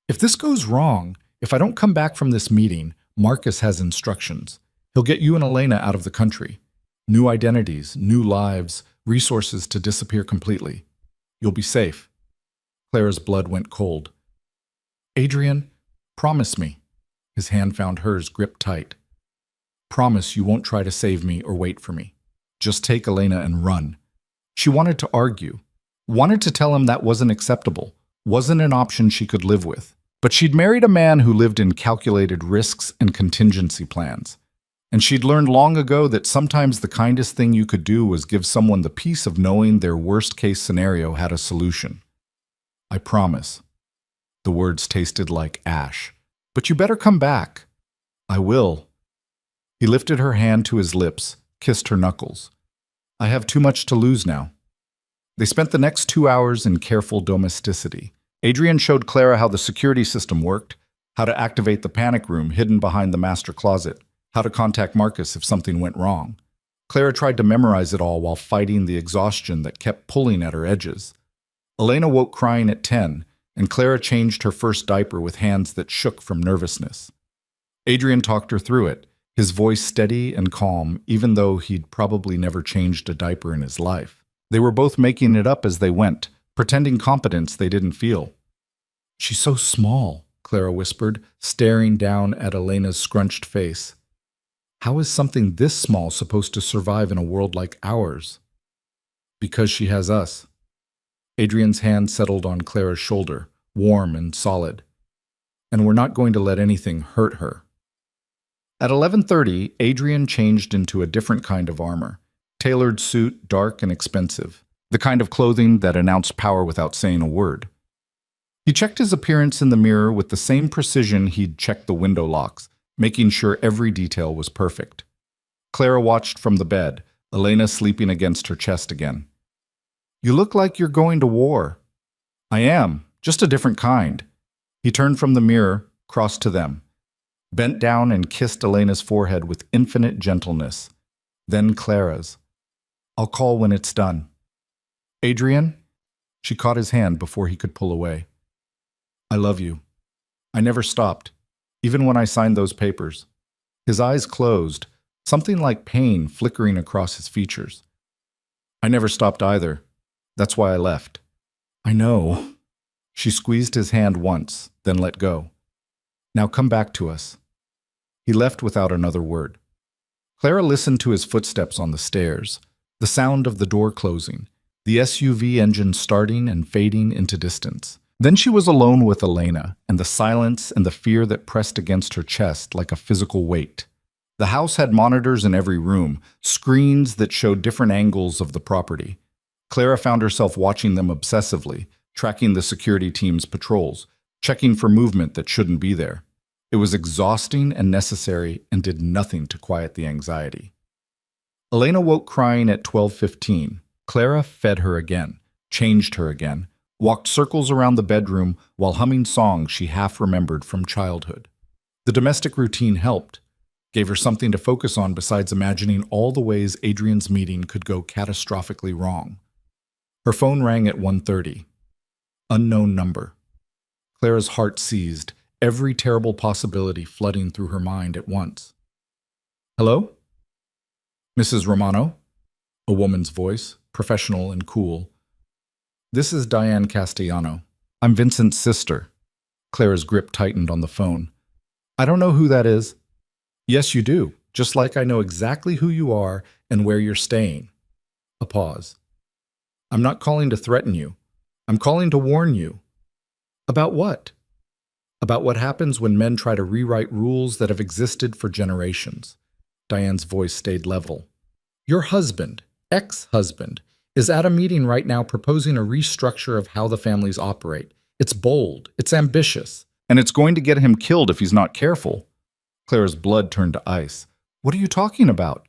If this goes wrong, if I don't come back from this meeting, Marcus has instructions. He'll get you and Elena out of the country. New identities, new lives, resources to disappear completely. You'll be safe. Clara's blood went cold. Adrian, promise me. His hand found hers gripped tight. Promise you won't try to save me or wait for me. Just take Elena and run. She wanted to argue, wanted to tell him that wasn't acceptable, wasn't an option she could live with. But she'd married a man who lived in calculated risks and contingency plans. And she'd learned long ago that sometimes the kindest thing you could do was give someone the peace of knowing their worst-case scenario had a solution. I promise. The words tasted like ash. But you better come back. I will. He lifted her hand to his lips, kissed her knuckles. I have too much to lose now. They spent the next 2 hours in careful domesticity. Adrian showed Clara how the security system worked, how to activate the panic room hidden behind the master closet, how to contact Marcus if something went wrong. Clara tried to memorize it all while fighting the exhaustion that kept pulling at her edges. Elena woke crying at 10, and Clara changed her first diaper with hands that shook from nervousness. Adrian talked her through it, his voice steady and calm, even though he'd probably never changed a diaper in his life. They were both making it up as they went, pretending competence they didn't feel. She's so small, Clara whispered, staring down at Elena's scrunched face. How is something this small supposed to survive in a world like ours? Because she has us. Adrian's hand settled on Clara's shoulder, warm and solid. And we're not going to let anything hurt her. At 11:30, Adrian changed into a different kind of armor. Tailored suit, dark and expensive. The kind of clothing that announced power without saying a word. He checked his appearance in the mirror with the same precision he'd checked the window locks, making sure every detail was perfect. Clara watched from the bed, Elena sleeping against her chest again. You look like you're going to war. I am, just a different kind. He turned from the mirror, crossed to them. Bent down and kissed Elena's forehead with infinite gentleness. Then Clara's. I'll call when it's done. Adrian? She caught his hand before he could pull away. I love you. I never stopped, even when I signed those papers. His eyes closed, something like pain flickering across his features. I never stopped either. That's why I left. I know. She squeezed his hand once, then let go. Now come back to us. He left without another word. Clara listened to his footsteps on the stairs, the sound of the door closing, the SUV engine starting and fading into distance. Then she was alone with Elena, and the silence and the fear that pressed against her chest like a physical weight. The house had monitors in every room, screens that showed different angles of the property. Clara found herself watching them obsessively, tracking the security team's patrols, checking for movement that shouldn't be there. It was exhausting and necessary and did nothing to quiet the anxiety. Elena woke crying at 12:15. Clara fed her again, changed her again, walked circles around the bedroom while humming songs she half remembered from childhood. The domestic routine helped, gave her something to focus on besides imagining all the ways Adrian's meeting could go catastrophically wrong. Her phone rang at 1:30. Unknown number. Clara's heart seized, every terrible possibility flooding through her mind at once. Hello? Mrs. Romano? A woman's voice, professional and cool. This is Diane Castellano. I'm Vincent's sister. Clara's grip tightened on the phone. I don't know who that is. Yes, you do, just like I know exactly who you are and where you're staying. A pause. I'm not calling to threaten you. I'm calling to warn you. About what? About what happens when men try to rewrite rules that have existed for generations. Diane's voice stayed level. Your husband, ex-husband, is at a meeting right now proposing a restructure of how the families operate. It's bold, it's ambitious, and it's going to get him killed if he's not careful. Clara's blood turned to ice. What are you talking about?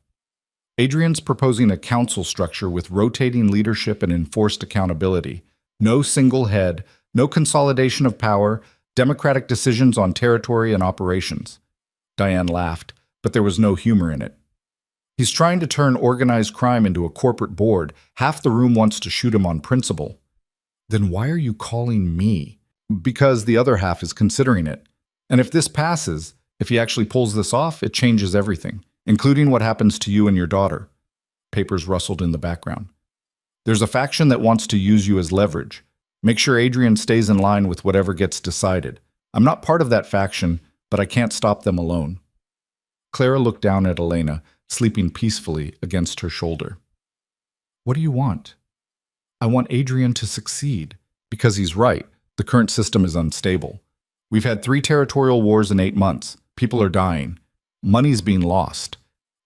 Adrian's proposing a council structure with rotating leadership and enforced accountability. No single head, no consolidation of power, democratic decisions on territory and operations. Diane laughed, but there was no humor in it. He's trying to turn organized crime into a corporate board. Half the room wants to shoot him on principle. Then why are you calling me? Because the other half is considering it. And if this passes, if he actually pulls this off, it changes everything, including what happens to you and your daughter. Papers rustled in the background. There's a faction that wants to use you as leverage. Make sure Adrian stays in line with whatever gets decided. I'm not part of that faction, but I can't stop them alone. Clara looked down at Elena, sleeping peacefully against her shoulder. What do you want? I want Adrian to succeed. Because he's right, the current system is unstable. We've had 3 territorial wars in 8 months. People are dying. Money's being lost.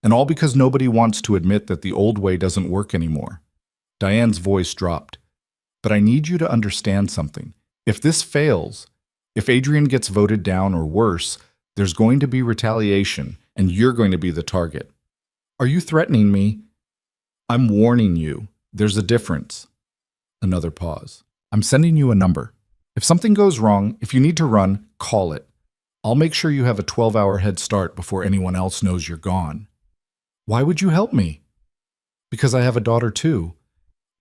And all because nobody wants to admit that the old way doesn't work anymore. Diane's voice dropped. But I need you to understand something. If this fails, if Adrian gets voted down or worse, there's going to be retaliation, and you're going to be the target. Are you threatening me? I'm warning you. There's a difference. Another pause. I'm sending you a number. If something goes wrong, if you need to run, call it. I'll make sure you have a 12-hour head start before anyone else knows you're gone. Why would you help me? Because I have a daughter too,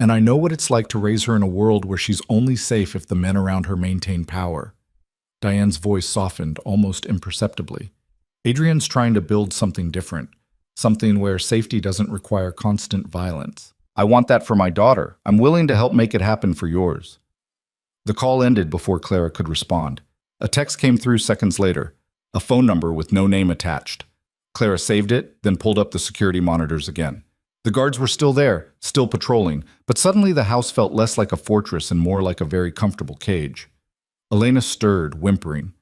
and I know what it's like to raise her in a world where she's only safe if the men around her maintain power. Diane's voice softened almost imperceptibly. Adrian's trying to build something different, something where safety doesn't require constant violence. I want that for my daughter. I'm willing to help make it happen for yours. The call ended before Clara could respond. A text came through seconds later, a phone number with no name attached. Clara saved it, then pulled up the security monitors again. The guards were still there, still patrolling, but suddenly the house felt less like a fortress and more like a very comfortable cage. Elena stirred, whimpering.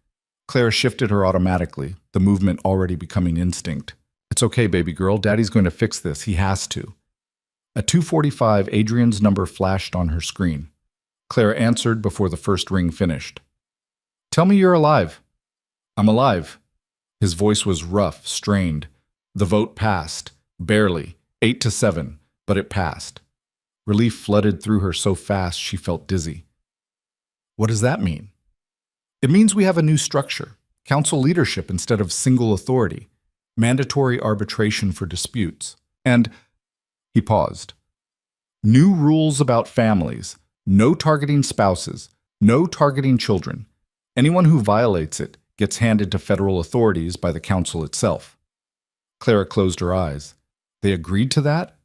Clara shifted her automatically, the movement already becoming instinct. It's okay, baby girl. Daddy's going to fix this. He has to. At 2:45, Adrian's number flashed on her screen. Clara answered before the first ring finished. Tell me you're alive. I'm alive. His voice was rough, strained. The vote passed. Barely. 8-7, but it passed. Relief flooded through her so fast she felt dizzy. What does that mean? It means we have a new structure. Council leadership instead of single authority. Mandatory arbitration for disputes. And he paused. New rules about families. No targeting spouses. No targeting children. Anyone who violates it gets handed to federal authorities by the council itself. Clara closed her eyes. They agreed to that?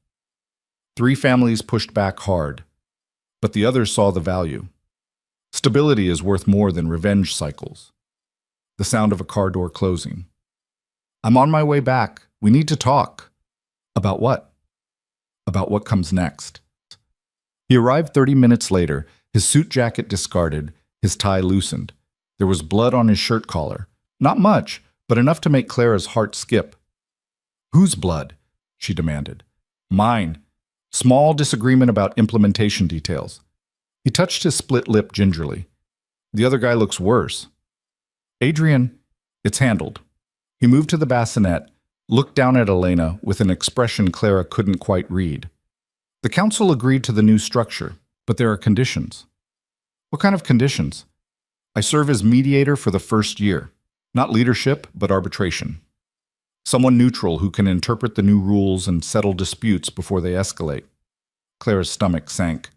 3 families pushed back hard, but the others saw the value. Stability is worth more than revenge cycles. The sound of a car door closing. I'm on my way back. We need to talk. About what? About what comes next. He arrived 30 minutes later, his suit jacket discarded, his tie loosened. There was blood on his shirt collar. Not much, but enough to make Clara's heart skip. Whose blood? She demanded. Mine. Small disagreement about implementation details. He touched his split lip gingerly. The other guy looks worse. Adrian, It's handled. He moved to the bassinet, looked down at Elena with an expression Clara couldn't quite read. The council agreed to the new structure, but there are conditions. What kind of conditions? I serve as mediator for the first year. Not leadership, but arbitration. Someone neutral who can interpret the new rules and settle disputes before they escalate. Clara's stomach sank.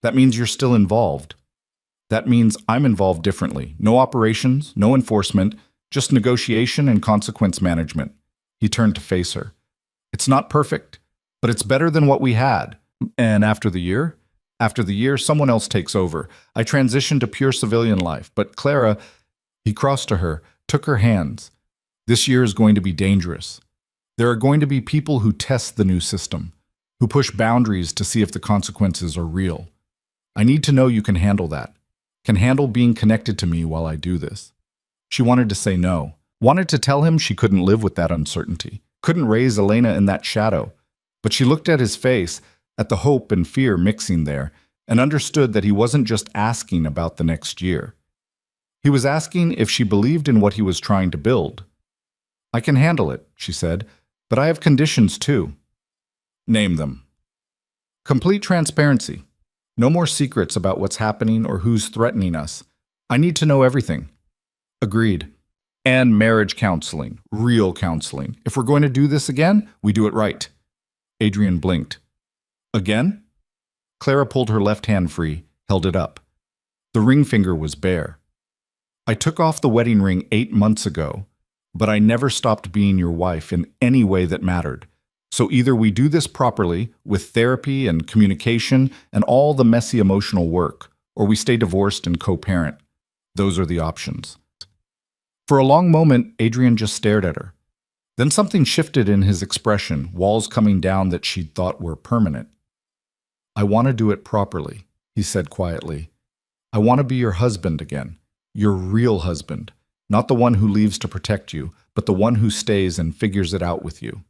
That means you're still involved. That means I'm involved differently. No operations, no enforcement, just negotiation and consequence management. He turned to face her. It's not perfect, but it's better than what we had. And after the year? After the year, someone else takes over. I transition to pure civilian life. But Clara, he crossed to her, took her hands. This year is going to be dangerous. There are going to be people who test the new system, who push boundaries to see if the consequences are real. I need to know you can handle that, can handle being connected to me while I do this. She wanted to say no, wanted to tell him she couldn't live with that uncertainty, couldn't raise Elena in that shadow. But she looked at his face, at the hope and fear mixing there, and understood that he wasn't just asking about the next year. He was asking if she believed in what he was trying to build. I can handle it, she said, but I have conditions too. Name them. Complete transparency. No more secrets about what's happening or who's threatening us. I need to know everything. Agreed. And marriage counseling, real counseling. If we're going to do this again, we do it right. Adrian blinked. Again? Clara pulled her left hand free, held it up. The ring finger was bare. I took off the wedding ring 8 months ago, but I never stopped being your wife in any way that mattered. So either we do this properly, with therapy and communication and all the messy emotional work, or we stay divorced and co-parent. Those are the options. For a long moment, Adrian just stared at her. Then something shifted in his expression, walls coming down that she'd thought were permanent. I want to do it properly, he said quietly. I want to be your husband again. Your real husband, not the one who leaves to protect you, but the one who stays and figures it out with you.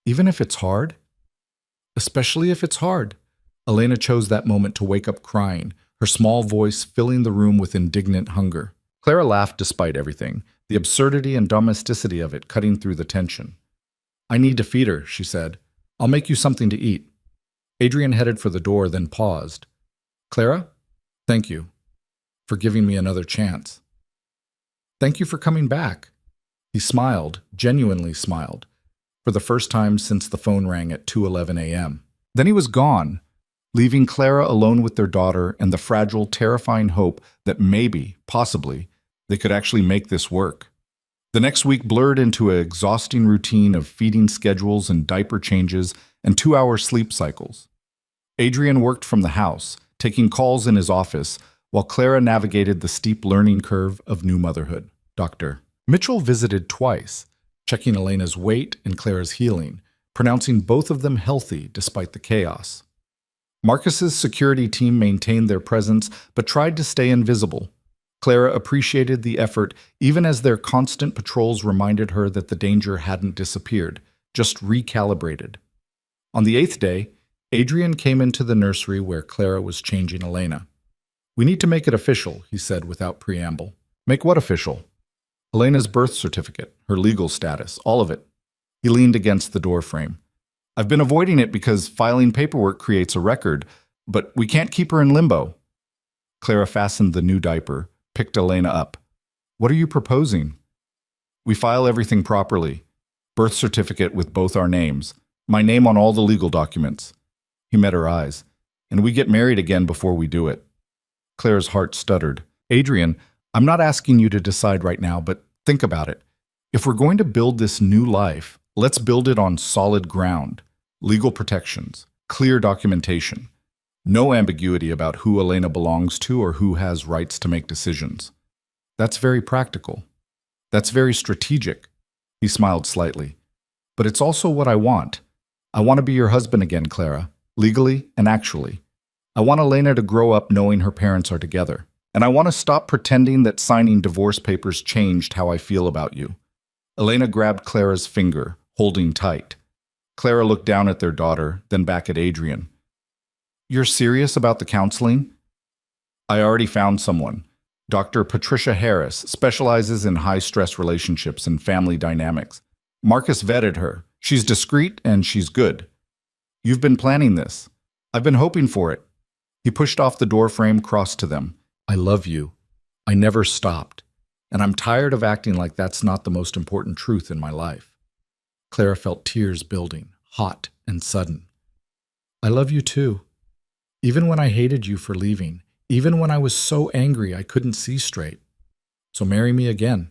Even if it's hard? Especially if it's hard. Elena chose that moment to wake up crying, her small voice filling the room with indignant hunger. Clara laughed despite everything, the absurdity and domesticity of it cutting through the tension. I need to feed her, she said. I'll make you something to eat. Adrian headed for the door, then paused. Clara, thank you for giving me another chance. Thank you for coming back. He smiled, genuinely smiled, for the first time since the phone rang at 2:11 a.m. Then he was gone, leaving Clara alone with their daughter and the fragile, terrifying hope that maybe, possibly, they could actually make this work. The next week blurred into an exhausting routine of feeding schedules and diaper changes and 2-hour sleep cycles. Adrian worked from the house, taking calls in his office, while Clara navigated the steep learning curve of new motherhood. Dr. Mitchell visited twice, checking Elena's weight and Clara's healing, pronouncing both of them healthy despite the chaos. Marcus's security team maintained their presence but tried to stay invisible. Clara appreciated the effort even as their constant patrols reminded her that the danger hadn't disappeared, just recalibrated. On the 8th day, Adrian came into the nursery where Clara was changing Elena. We need to make it official, he said without preamble. Make what official? Elena's birth certificate, her legal status, all of it. He leaned against the doorframe. I've been avoiding it because filing paperwork creates a record, but we can't keep her in limbo. Clara fastened the new diaper, picked Elena up. What are you proposing? We file everything properly. Birth certificate with both our names. My name on all the legal documents. He met her eyes. And we get married again before we do it. Clara's heart stuttered. Adrian, I'm not asking you to decide right now, but think about it. If we're going to build this new life, let's build it on solid ground. Legal protections, clear documentation. No ambiguity about who Elena belongs to or who has rights to make decisions. That's very practical. That's very strategic. He smiled slightly. But it's also what I want. I want to be your husband again, Clara, legally and actually. I want Elena to grow up knowing her parents are together. And I want to stop pretending that signing divorce papers changed how I feel about you. Elena grabbed Clara's finger, holding tight. Clara looked down at their daughter, then back at Adrian. You're serious about the counseling? I already found someone. Dr. Patricia Harris specializes in high-stress relationships and family dynamics. Marcus vetted her. She's discreet and she's good. You've been planning this. I've been hoping for it. He pushed off the doorframe, crossed to them. I love you. I never stopped. And I'm tired of acting like that's not the most important truth in my life. Clara felt tears building, hot and sudden. I love you too. Even when I hated you for leaving, even when I was so angry I couldn't see straight. So marry me again.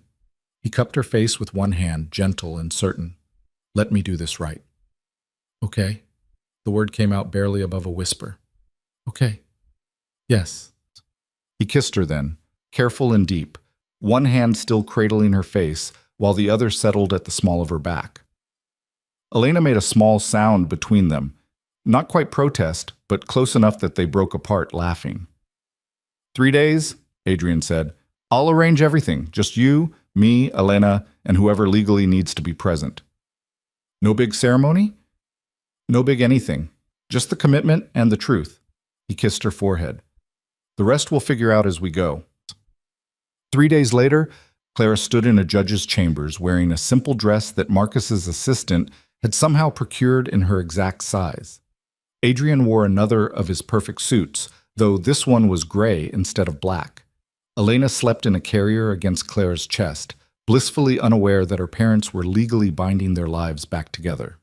He cupped her face with one hand, gentle and certain. Let me do this right. Okay. The word came out barely above a whisper. Okay. Yes. He kissed her then, careful and deep, one hand still cradling her face while the other settled at the small of her back. Elena made a small sound between them, not quite protest, but close enough that they broke apart laughing. 3 days, Adrian said. I'll arrange everything, just you, me, Elena, and whoever legally needs to be present. No big ceremony? No big anything, just the commitment and the truth. He kissed her forehead. The rest we'll figure out as we go. 3 days later, Clara stood in a judge's chambers wearing a simple dress that Marcus's assistant had somehow procured in her exact size. Adrian wore another of his perfect suits, though this one was gray instead of black. Elena slept in a carrier against Clara's chest, blissfully unaware that her parents were legally binding their lives back together.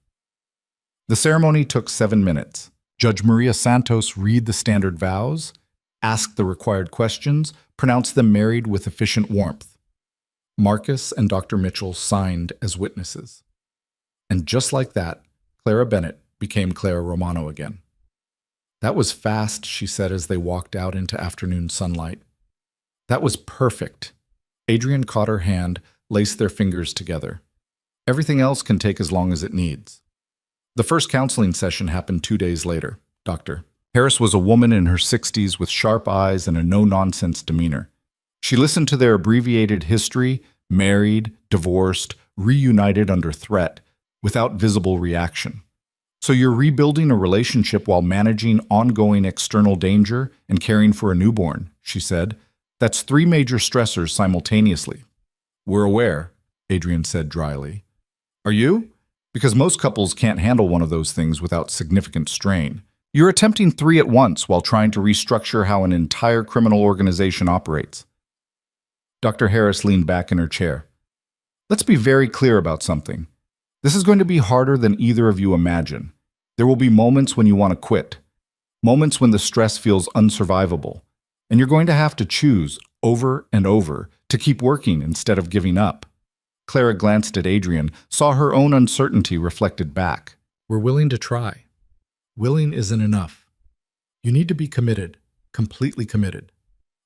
The ceremony took 7 minutes. Judge Maria Santos read the standard vows, ask the required questions, pronounce them married with efficient warmth. Marcus and Dr. Mitchell signed as witnesses. And just like that, Clara Bennett became Clara Romano again. That was fast, she said as they walked out into afternoon sunlight. That was perfect. Adrian caught her hand, laced their fingers together. Everything else can take as long as it needs. The first counseling session happened 2 days later. Dr. Harris was a woman in her 60s with sharp eyes and a no-nonsense demeanor. She listened to their abbreviated history, married, divorced, reunited under threat, without visible reaction. So you're rebuilding a relationship while managing ongoing external danger and caring for a newborn, she said. That's 3 major stressors simultaneously. We're aware, Adrian said dryly. Are you? Because most couples can't handle one of those things without significant strain. You're attempting 3 at once while trying to restructure how an entire criminal organization operates. Dr. Harris leaned back in her chair. Let's be very clear about something. This is going to be harder than either of you imagine. There will be moments when you want to quit, moments when the stress feels unsurvivable, and you're going to have to choose over and over to keep working instead of giving up. Clara glanced at Adrian, saw her own uncertainty reflected back. We're willing to try. Willing isn't enough. You need to be committed, completely committed.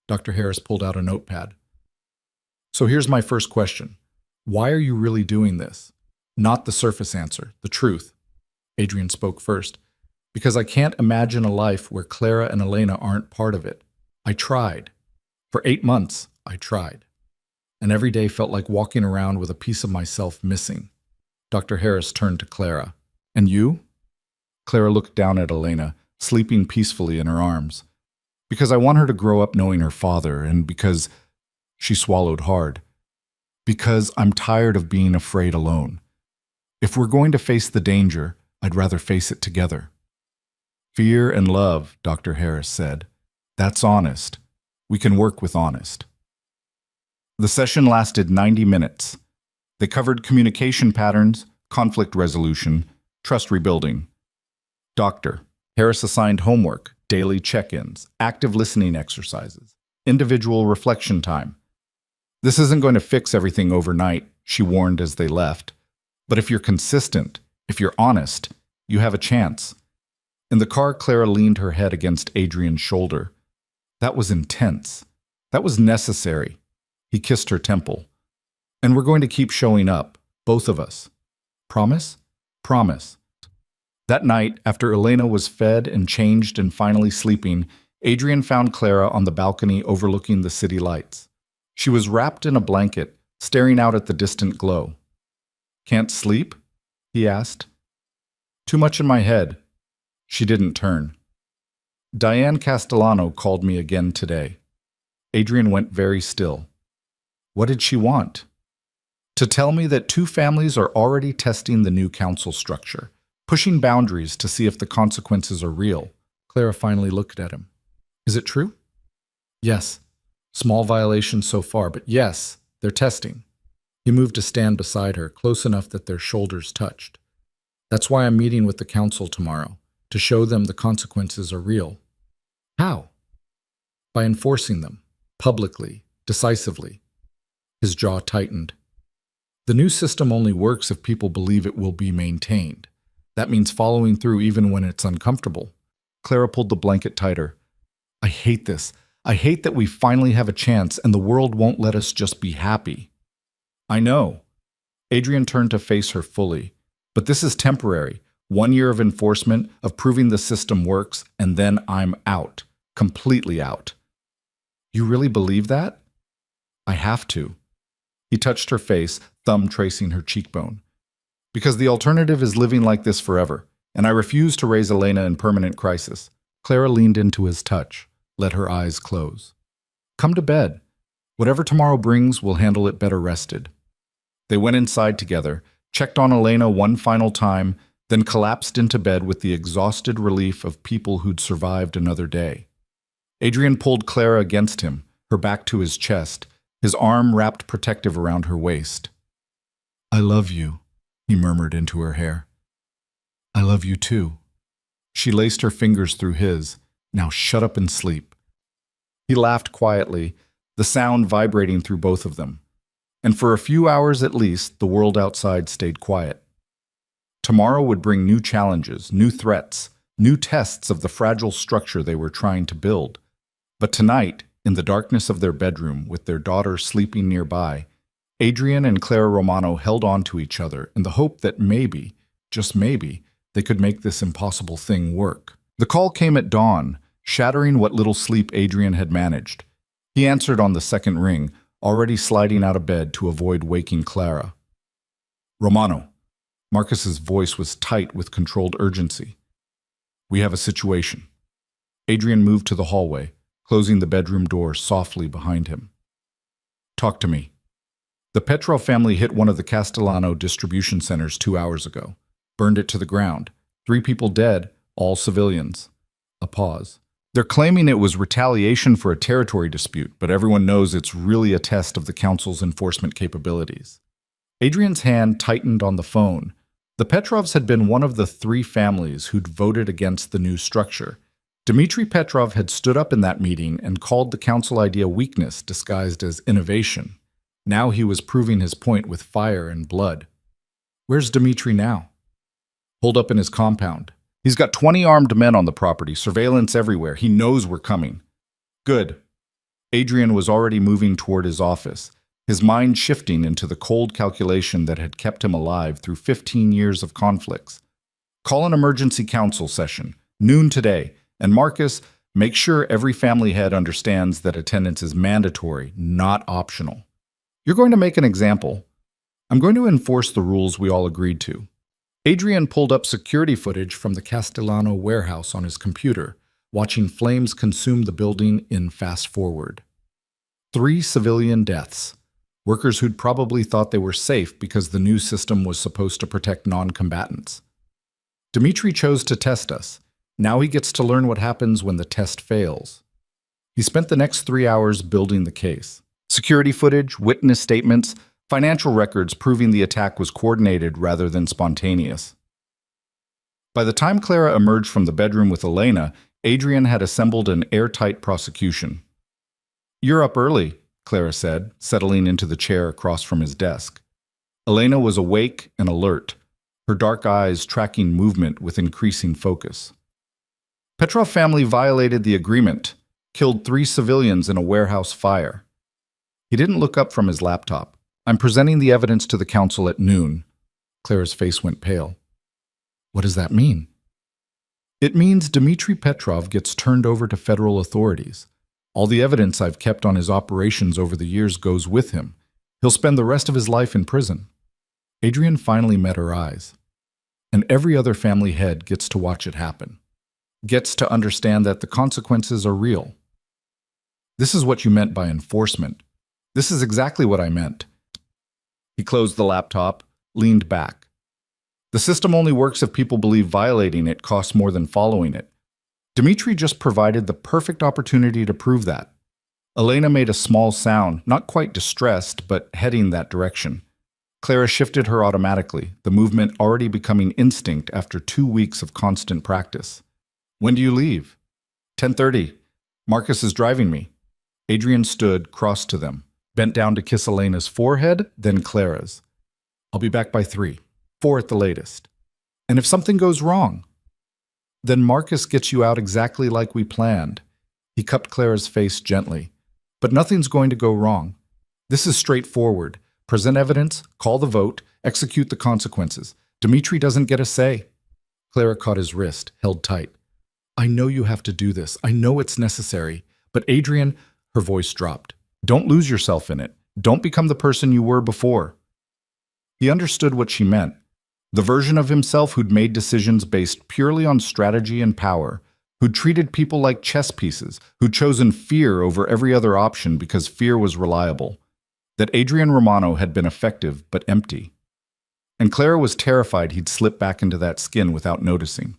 Dr. Harris pulled out a notepad. So here's my first question. Why are you really doing this? Not the surface answer, the truth. Adrian spoke first. Because I can't imagine a life where Clara and Elena aren't part of it. I tried. For 8 months, I tried. And every day felt like walking around with a piece of myself missing. Dr. Harris turned to Clara. And you? Clara looked down at Elena, sleeping peacefully in her arms. Because I want her to grow up knowing her father, and because... She swallowed hard. Because I'm tired of being afraid alone. If we're going to face the danger, I'd rather face it together. Fear and love, Dr. Harris said. That's honest. We can work with honest. The session lasted 90 minutes. They covered communication patterns, conflict resolution, trust rebuilding. Dr. Harris assigned homework, daily check-ins, active listening exercises, individual reflection time. This isn't going to fix everything overnight, she warned as they left. But if you're consistent, if you're honest, you have a chance. In the car, Clara leaned her head against Adrian's shoulder. That was intense. That was necessary. He kissed her temple. And we're going to keep showing up, both of us. Promise? Promise. That night, after Elena was fed and changed and finally sleeping, Adrian found Clara on the balcony overlooking the city lights. She was wrapped in a blanket, staring out at the distant glow. Can't sleep? He asked. Too much in my head. She didn't turn. Diane Castellano called me again today. Adrian went very still. What did she want? To tell me that two families are already testing the new council structure, pushing boundaries to see if the consequences are real. Clara finally looked at him. Is it true? Yes. Small violations so far, but yes, they're testing. He moved to stand beside her, close enough that their shoulders touched. That's why I'm meeting with the council tomorrow, to show them the consequences are real. How? By enforcing them, publicly, decisively. His jaw tightened. The new system only works if people believe it will be maintained. That means following through even when it's uncomfortable. Clara pulled the blanket tighter. I hate this. I hate that we finally have a chance and the world won't let us just be happy. I know. Adrian turned to face her fully. But this is temporary. 1 year of enforcement, of proving the system works, and then I'm out. Completely out. You really believe that? I have to. He touched her face, thumb tracing her cheekbone. Because the alternative is living like this forever, and I refuse to raise Elena in permanent crisis. Clara leaned into his touch, let her eyes close. Come to bed. Whatever tomorrow brings, we'll handle it better rested. They went inside together, checked on Elena one final time, then collapsed into bed with the exhausted relief of people who'd survived another day. Adrian pulled Clara against him, her back to his chest, his arm wrapped protective around her waist. I love you, he murmured into her hair. I love you too. She laced her fingers through his. Now shut up and sleep. He laughed quietly, the sound vibrating through both of them. And for a few hours at least, the world outside stayed quiet. Tomorrow would bring new challenges, new threats, new tests of the fragile structure they were trying to build. But tonight, in the darkness of their bedroom, with their daughter sleeping nearby, Adrian and Clara Romano held on to each other in the hope that maybe, just maybe, they could make this impossible thing work. The call came at dawn, shattering what little sleep Adrian had managed. He answered on the second ring, already sliding out of bed to avoid waking Clara. Romano. Marcus's voice was tight with controlled urgency. We have a situation. Adrian moved to the hallway, closing the bedroom door softly behind him. Talk to me. The Petrov family hit one of the Castellano distribution centers 2 hours ago, burned it to the ground. 3 people dead, all civilians. A pause. They're claiming it was retaliation for a territory dispute, but everyone knows it's really a test of the council's enforcement capabilities. Adrian's hand tightened on the phone. The Petrovs had been one of the 3 families who'd voted against the new structure. Dmitry Petrov had stood up in that meeting and called the council idea weakness disguised as innovation. Now he was proving his point with fire and blood. Where's Dmitry now? Holed up in his compound. He's got 20 armed men on the property, surveillance everywhere. He knows we're coming. Good. Adrian was already moving toward his office, his mind shifting into the cold calculation that had kept him alive through 15 years of conflicts. Call an emergency council session, noon today, and Marcus, make sure every family head understands that attendance is mandatory, not optional. You're going to make an example. I'm going to enforce the rules we all agreed to. Adrian pulled up security footage from the Castellano warehouse on his computer, watching flames consume the building in fast forward. 3 civilian deaths. Workers who'd probably thought they were safe because the new system was supposed to protect non-combatants. Dmitry chose to test us. Now he gets to learn what happens when the test fails. He spent the next 3 hours building the case. Security footage, witness statements, financial records proving the attack was coordinated rather than spontaneous. By the time Clara emerged from the bedroom with Elena, Adrian had assembled an airtight prosecution. You're up early, Clara said, settling into the chair across from his desk. Elena was awake and alert, her dark eyes tracking movement with increasing focus. Petrov family violated the agreement, killed 3 civilians in a warehouse fire. He didn't look up from his laptop. I'm presenting the evidence to the council at noon. Clara's face went pale. What does that mean? It means Dmitry Petrov gets turned over to federal authorities. All the evidence I've kept on his operations over the years goes with him. He'll spend the rest of his life in prison. Adrian finally met her eyes. And every other family head gets to watch it happen. Gets to understand that the consequences are real. This is what you meant by enforcement. This is exactly what I meant. He closed the laptop, leaned back. The system only works if people believe violating it costs more than following it. Dmitri just provided the perfect opportunity to prove that. Elena made a small sound, not quite distressed, but heading that direction. Clara shifted her automatically, the movement already becoming instinct after 2 weeks of constant practice. When do you leave? 10:30. Marcus is driving me. Adrian stood, crossed to them, bent down to kiss Elena's forehead, then Clara's. I'll be back by 3, 4 at the latest. And if something goes wrong? Then Marcus gets you out exactly like we planned. He cupped Clara's face gently. But nothing's going to go wrong. This is straightforward. Present evidence, call the vote, execute the consequences. Dmitri doesn't get a say. Clara caught his wrist, held tight. I know you have to do this. I know it's necessary. But Adrian, her voice dropped. Don't lose yourself in it. Don't become the person you were before. He understood what she meant. The version of himself who'd made decisions based purely on strategy and power, who'd treated people like chess pieces, who'd chosen fear over every other option because fear was reliable. That Adrian Romano had been effective but empty. And Clara was terrified he'd slip back into that skin without noticing.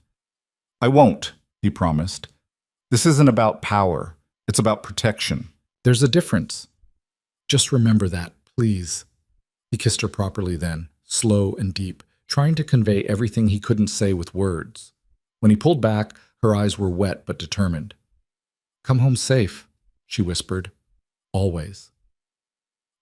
I won't, he promised. This isn't about power. It's about protection. There's a difference. Just remember that, please. He kissed her properly then, slow and deep, trying to convey everything he couldn't say with words. When he pulled back, her eyes were wet but determined. Come home safe, she whispered. Always.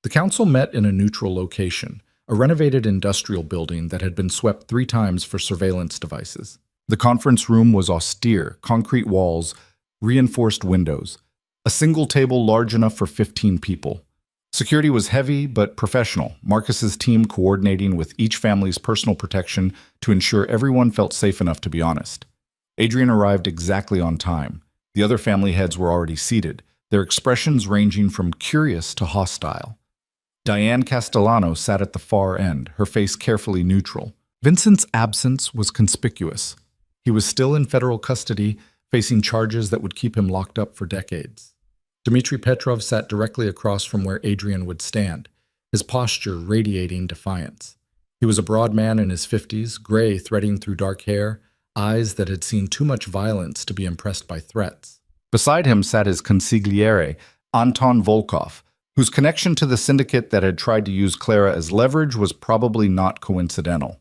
The council met in a neutral location, a renovated industrial building that had been swept 3 times for surveillance devices. The conference room was austere, concrete walls, reinforced windows, a single table large enough for 15 people. Security was heavy but professional, Marcus's team coordinating with each family's personal protection to ensure everyone felt safe enough to be honest. Adrian arrived exactly on time. The other family heads were already seated, their expressions ranging from curious to hostile. Diane Castellano sat at the far end, her face carefully neutral. Vincent's absence was conspicuous. He was still in federal custody, facing charges that would keep him locked up for decades. Dmitry Petrov sat directly across from where Adrian would stand, his posture radiating defiance. He was a broad man in his 50s, gray threading through dark hair, eyes that had seen too much violence to be impressed by threats. Beside him sat his consigliere, Anton Volkov, whose connection to the syndicate that had tried to use Clara as leverage was probably not coincidental.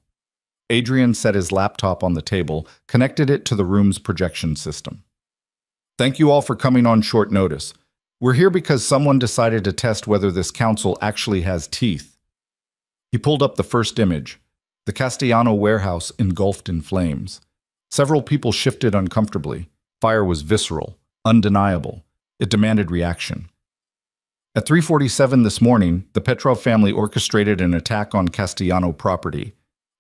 Adrian set his laptop on the table, connected it to the room's projection system. Thank you all for coming on short notice. We're here because someone decided to test whether this council actually has teeth. He pulled up the first image, the Castellano warehouse engulfed in flames. Several people shifted uncomfortably. Fire was visceral, undeniable. It demanded reaction. At 3:47 this morning, the Petrov family orchestrated an attack on Castellano property.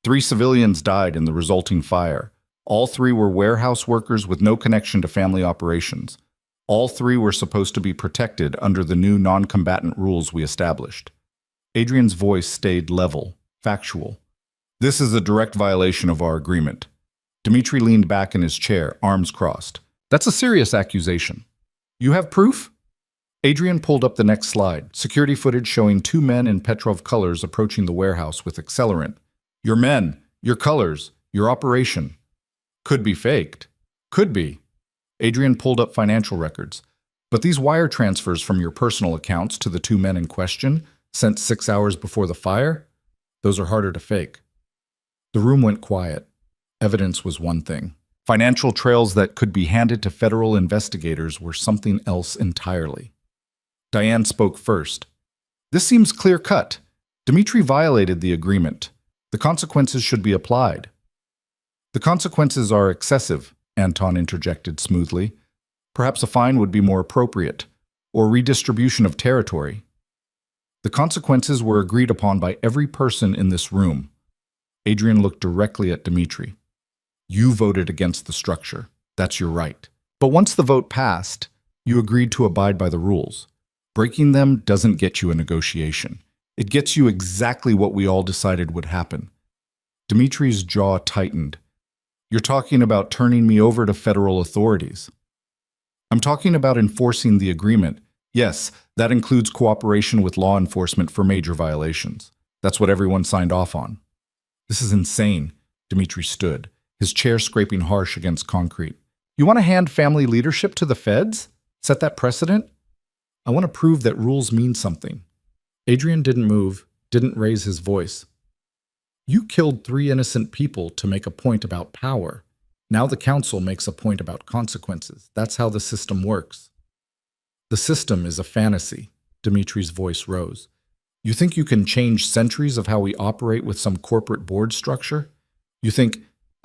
3 civilians died in the resulting fire. All 3 were warehouse workers with no connection to family operations. All 3 were supposed to be protected under the new non-combatant rules we established. Adrian's voice stayed level, factual. This is a direct violation of our agreement. Dmitri leaned back in his chair, arms crossed. That's a serious accusation. You have proof? Adrian pulled up the next slide, security footage showing 2 men in Petrov colors approaching the warehouse with accelerant. Your men, your colors, your operation. Could be faked. Could be. Adrian pulled up financial records. But these wire transfers from your personal accounts to the 2 men in question, sent 6 hours before the fire, those are harder to fake. The room went quiet. Evidence was one thing. Financial trails that could be handed to federal investigators were something else entirely. Diane spoke first. This seems clear-cut. Dmitri violated the agreement. The consequences should be applied. The consequences are excessive, Anton interjected smoothly. Perhaps a fine would be more appropriate, or redistribution of territory. The consequences were agreed upon by every person in this room. Adrian looked directly at Dmitri. You voted against the structure. That's your right. But once the vote passed, you agreed to abide by the rules. Breaking them doesn't get you a negotiation. It gets you exactly what we all decided would happen. Dmitri's jaw tightened. You're talking about turning me over to federal authorities. I'm talking about enforcing the agreement, Yes, that includes cooperation with law enforcement for major violations. That's what everyone signed off on. This is insane. Dmitri stood, his chair scraping harsh against concrete. You want to hand family leadership to the feds? Set that precedent? I want to prove that rules mean something. Adrian didn't move, didn't raise his voice. You killed 3 innocent people to make a point about power. Now the council makes a point about consequences. That's how the system works. The system is a fantasy. Dmitri's voice rose. You think you can change centuries of how we operate with some corporate board structure?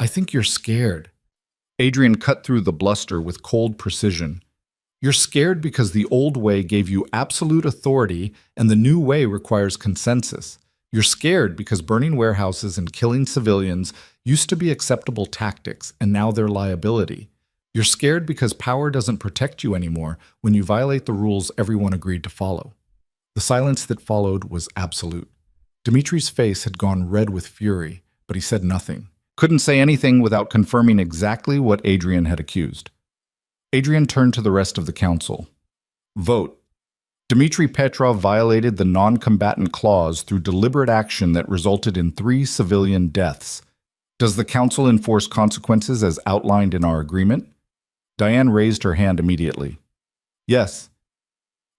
I think you're scared. Adrian cut through the bluster with cold precision. You're scared because the old way gave you absolute authority and the new way requires consensus. You're scared because burning warehouses and killing civilians used to be acceptable tactics and now they're liability. You're scared because power doesn't protect you anymore when you violate the rules everyone agreed to follow. The silence that followed was absolute. Dmitri's face had gone red with fury, but he said nothing. Couldn't say anything without confirming exactly what Adrian had accused. Adrian turned to the rest of the council. Vote. Dmitry Petrov violated the non-combatant clause through deliberate action that resulted in 3 civilian deaths. Does the council enforce consequences as outlined in our agreement? Diane raised her hand immediately. Yes.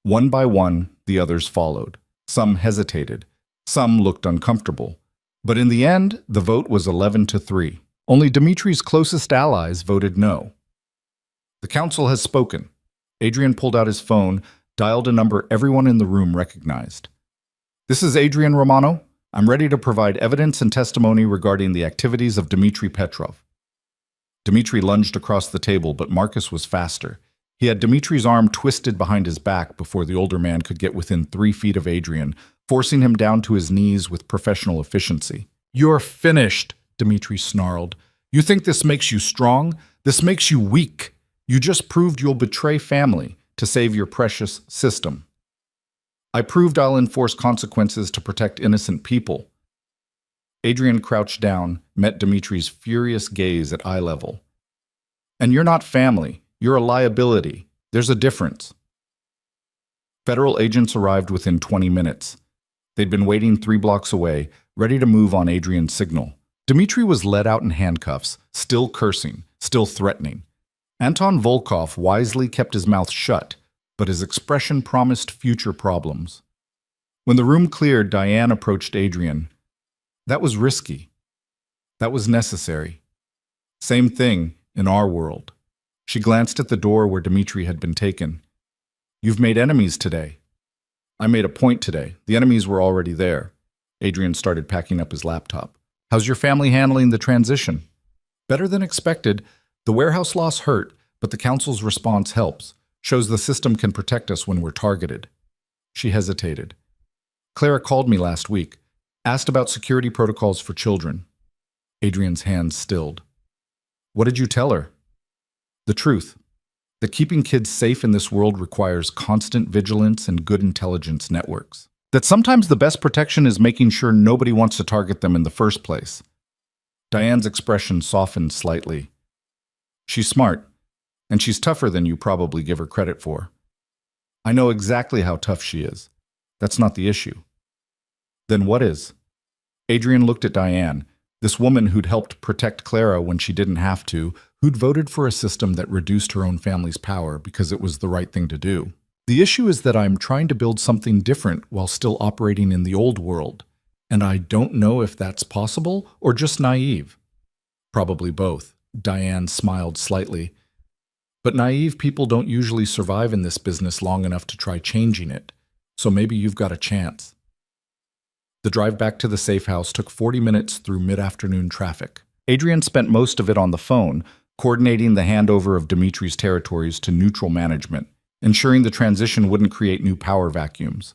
One by one, the others followed. Some hesitated. Some looked uncomfortable. But in the end, the vote was 11-3. Only Dmitri's closest allies voted no. The council has spoken. Adrian pulled out his phone, dialed a number everyone in the room recognized. This is Adrian Romano. I'm ready to provide evidence and testimony regarding the activities of Dmitry Petrov. Dmitry lunged across the table, but Marcus was faster. He had Dmitri's arm twisted behind his back before the older man could get within 3 feet of Adrian, forcing him down to his knees with professional efficiency. You're finished, Dmitry snarled. You think this makes you strong? This makes you weak. You just proved you'll betray family to save your precious system. I proved I'll enforce consequences to protect innocent people. Adrian crouched down, met Dmitri's furious gaze at eye level. And you're not family. You're a liability. There's a difference. Federal agents arrived within 20 minutes. They'd been waiting 3 blocks away, ready to move on Adrian's signal. Dmitri was led out in handcuffs, still cursing, still threatening. Anton Volkov wisely kept his mouth shut, but his expression promised future problems. When the room cleared, Diane approached Adrian. That was risky. That was necessary. Same thing in our world. She glanced at the door where Dmitri had been taken. You've made enemies today. I made a point today. The enemies were already there. Adrian started packing up his laptop. How's your family handling the transition? Better than expected. The warehouse loss hurt, but the council's response helps, shows the system can protect us when we're targeted. She hesitated. Clara called me last week, asked about security protocols for children. Adrian's hands stilled. What did you tell her? The truth, that keeping kids safe in this world requires constant vigilance and good intelligence networks. That sometimes the best protection is making sure nobody wants to target them in the first place. Diane's expression softened slightly. She's smart, and she's tougher than you probably give her credit for. I know exactly how tough she is. That's not the issue. Then what is? Adrian looked at Diane, this woman who'd helped protect Clara when she didn't have to, who'd voted for a system that reduced her own family's power because it was the right thing to do. The issue is that I'm trying to build something different while still operating in the old world, and I don't know if that's possible or just naive. Probably both. Diane smiled slightly. But naive people don't usually survive in this business long enough to try changing it, so maybe you've got a chance. The drive back to the safe house took 40 minutes through mid-afternoon traffic. Adrian spent most of it on the phone, coordinating the handover of Dmitri's territories to neutral management, ensuring the transition wouldn't create new power vacuums.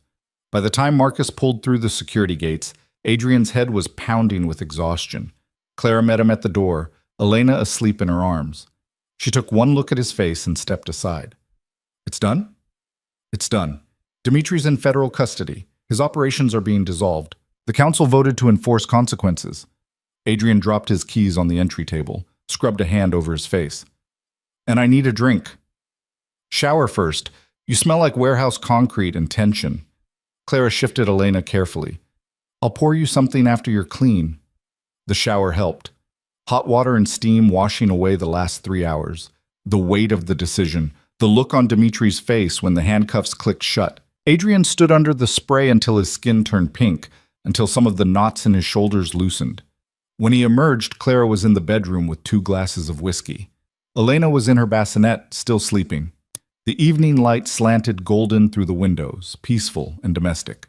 By the time Marcus pulled through the security gates, Adrian's head was pounding with exhaustion. Clara met him at the door, Elena asleep in her arms. She took one look at his face and stepped aside. It's done? It's done. Dmitri's in federal custody. His operations are being dissolved. The council voted to enforce consequences. Adrian dropped his keys on the entry table, scrubbed a hand over his face. And I need a drink. Shower first. You smell like warehouse concrete and tension. Clara shifted Elena carefully. I'll pour you something after you're clean. The shower helped. Hot water and steam washing away the last 3 hours. The weight of the decision. The look on Dimitri's face when the handcuffs clicked shut. Adrian stood under the spray until his skin turned pink, until some of the knots in his shoulders loosened. When he emerged, Clara was in the bedroom with 2 glasses of whiskey. Elena was in her bassinet, still sleeping. The evening light slanted golden through the windows, peaceful and domestic.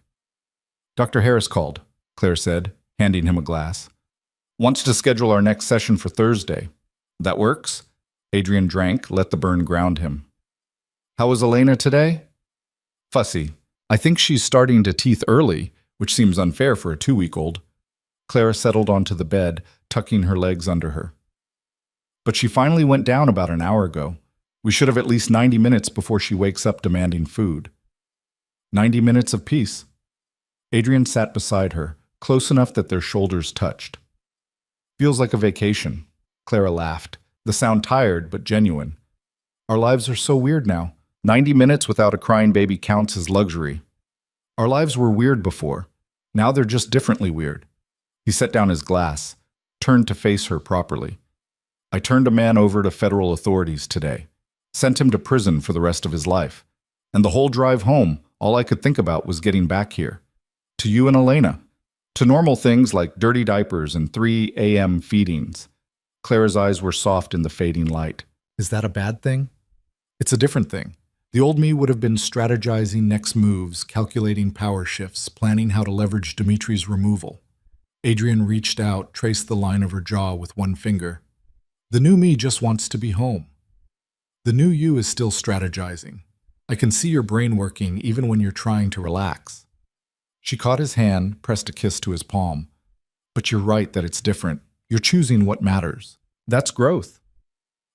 Dr. Harris called, Claire said, handing him a glass. Wants to schedule our next session for Thursday. That works? Adrian drank, let the burn ground him. How was Elena today? Fussy. I think she's starting to teeth early, which seems unfair for a 2-week-old. Clara settled onto the bed, tucking her legs under her. But she finally went down about an hour ago. We should have at least 90 minutes before she wakes up demanding food. 90 minutes of peace. Adrian sat beside her, close enough that their shoulders touched. Feels like a vacation. Clara laughed, the sound tired but genuine. Our lives are so weird now. 90 minutes without a crying baby counts as luxury. Our lives were weird before. Now they're just differently weird. He set down his glass, turned to face her properly. I turned a man over to federal authorities today. Sent him to prison for the rest of his life. And the whole drive home, all I could think about was getting back here. To you and Elena. To normal things like dirty diapers and 3 a.m. feedings. Clara's eyes were soft in the fading light. Is that a bad thing? It's a different thing. The old me would have been strategizing next moves, calculating power shifts, planning how to leverage Dimitri's removal. Adrian reached out, traced the line of her jaw with one finger. The new me just wants to be home. The new you is still strategizing. I can see your brain working even when you're trying to relax. She caught his hand, pressed a kiss to his palm. But you're right that it's different. You're choosing what matters. That's growth.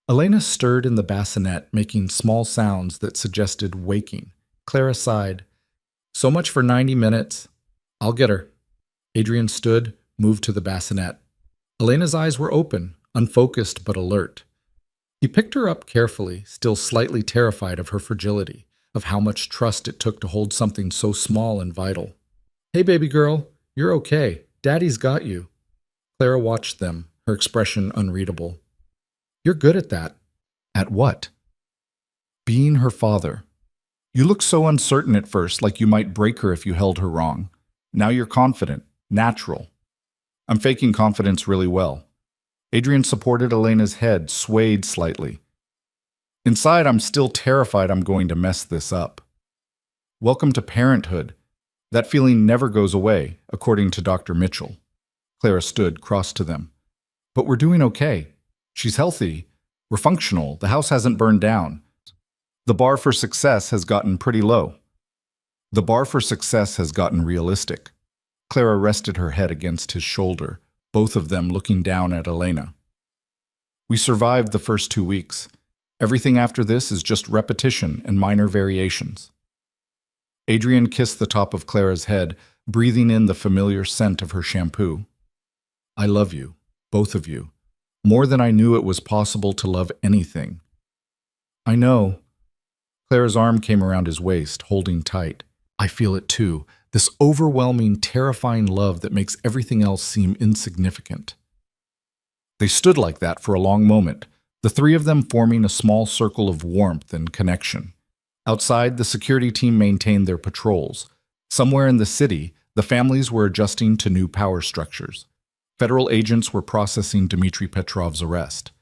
Elena stirred in the bassinet, making small sounds that suggested waking. Clara sighed. So much for 90 minutes. I'll get her. Adrian stood, moved to the bassinet. Elena's eyes were open, unfocused but alert. He picked her up carefully, still slightly terrified of her fragility, of how much trust it took to hold something so small and vital. Hey, baby girl, you're okay. Daddy's got you. Clara watched them, her expression unreadable. You're good at that. At what? Being her father. You looked so uncertain at first, like you might break her if you held her wrong. Now you're confident, natural. I'm faking confidence really well. Adrian supported Elena's head, swayed slightly. Inside, I'm still terrified I'm going to mess this up. Welcome to parenthood. That feeling never goes away, according to Dr. Mitchell. Clara stood, crossed to them. But we're doing okay. She's healthy. We're functional. The house hasn't burned down. The bar for success has gotten pretty low. The bar for success has gotten realistic. Clara rested her head against his shoulder, both of them looking down at Elena. We survived the first 2 weeks. Everything after this is just repetition and minor variations. Adrian kissed the top of Clara's head, breathing in the familiar scent of her shampoo. I love you, both of you, more than I knew it was possible to love anything. I know. Clara's arm came around his waist, holding tight. I feel it too. This overwhelming, terrifying love that makes everything else seem insignificant. They stood like that for a long moment, the 3 of them forming a small circle of warmth and connection. Outside, the security team maintained their patrols. Somewhere in the city, the families were adjusting to new power structures. Federal agents were processing Dmitry Petrov's arrest.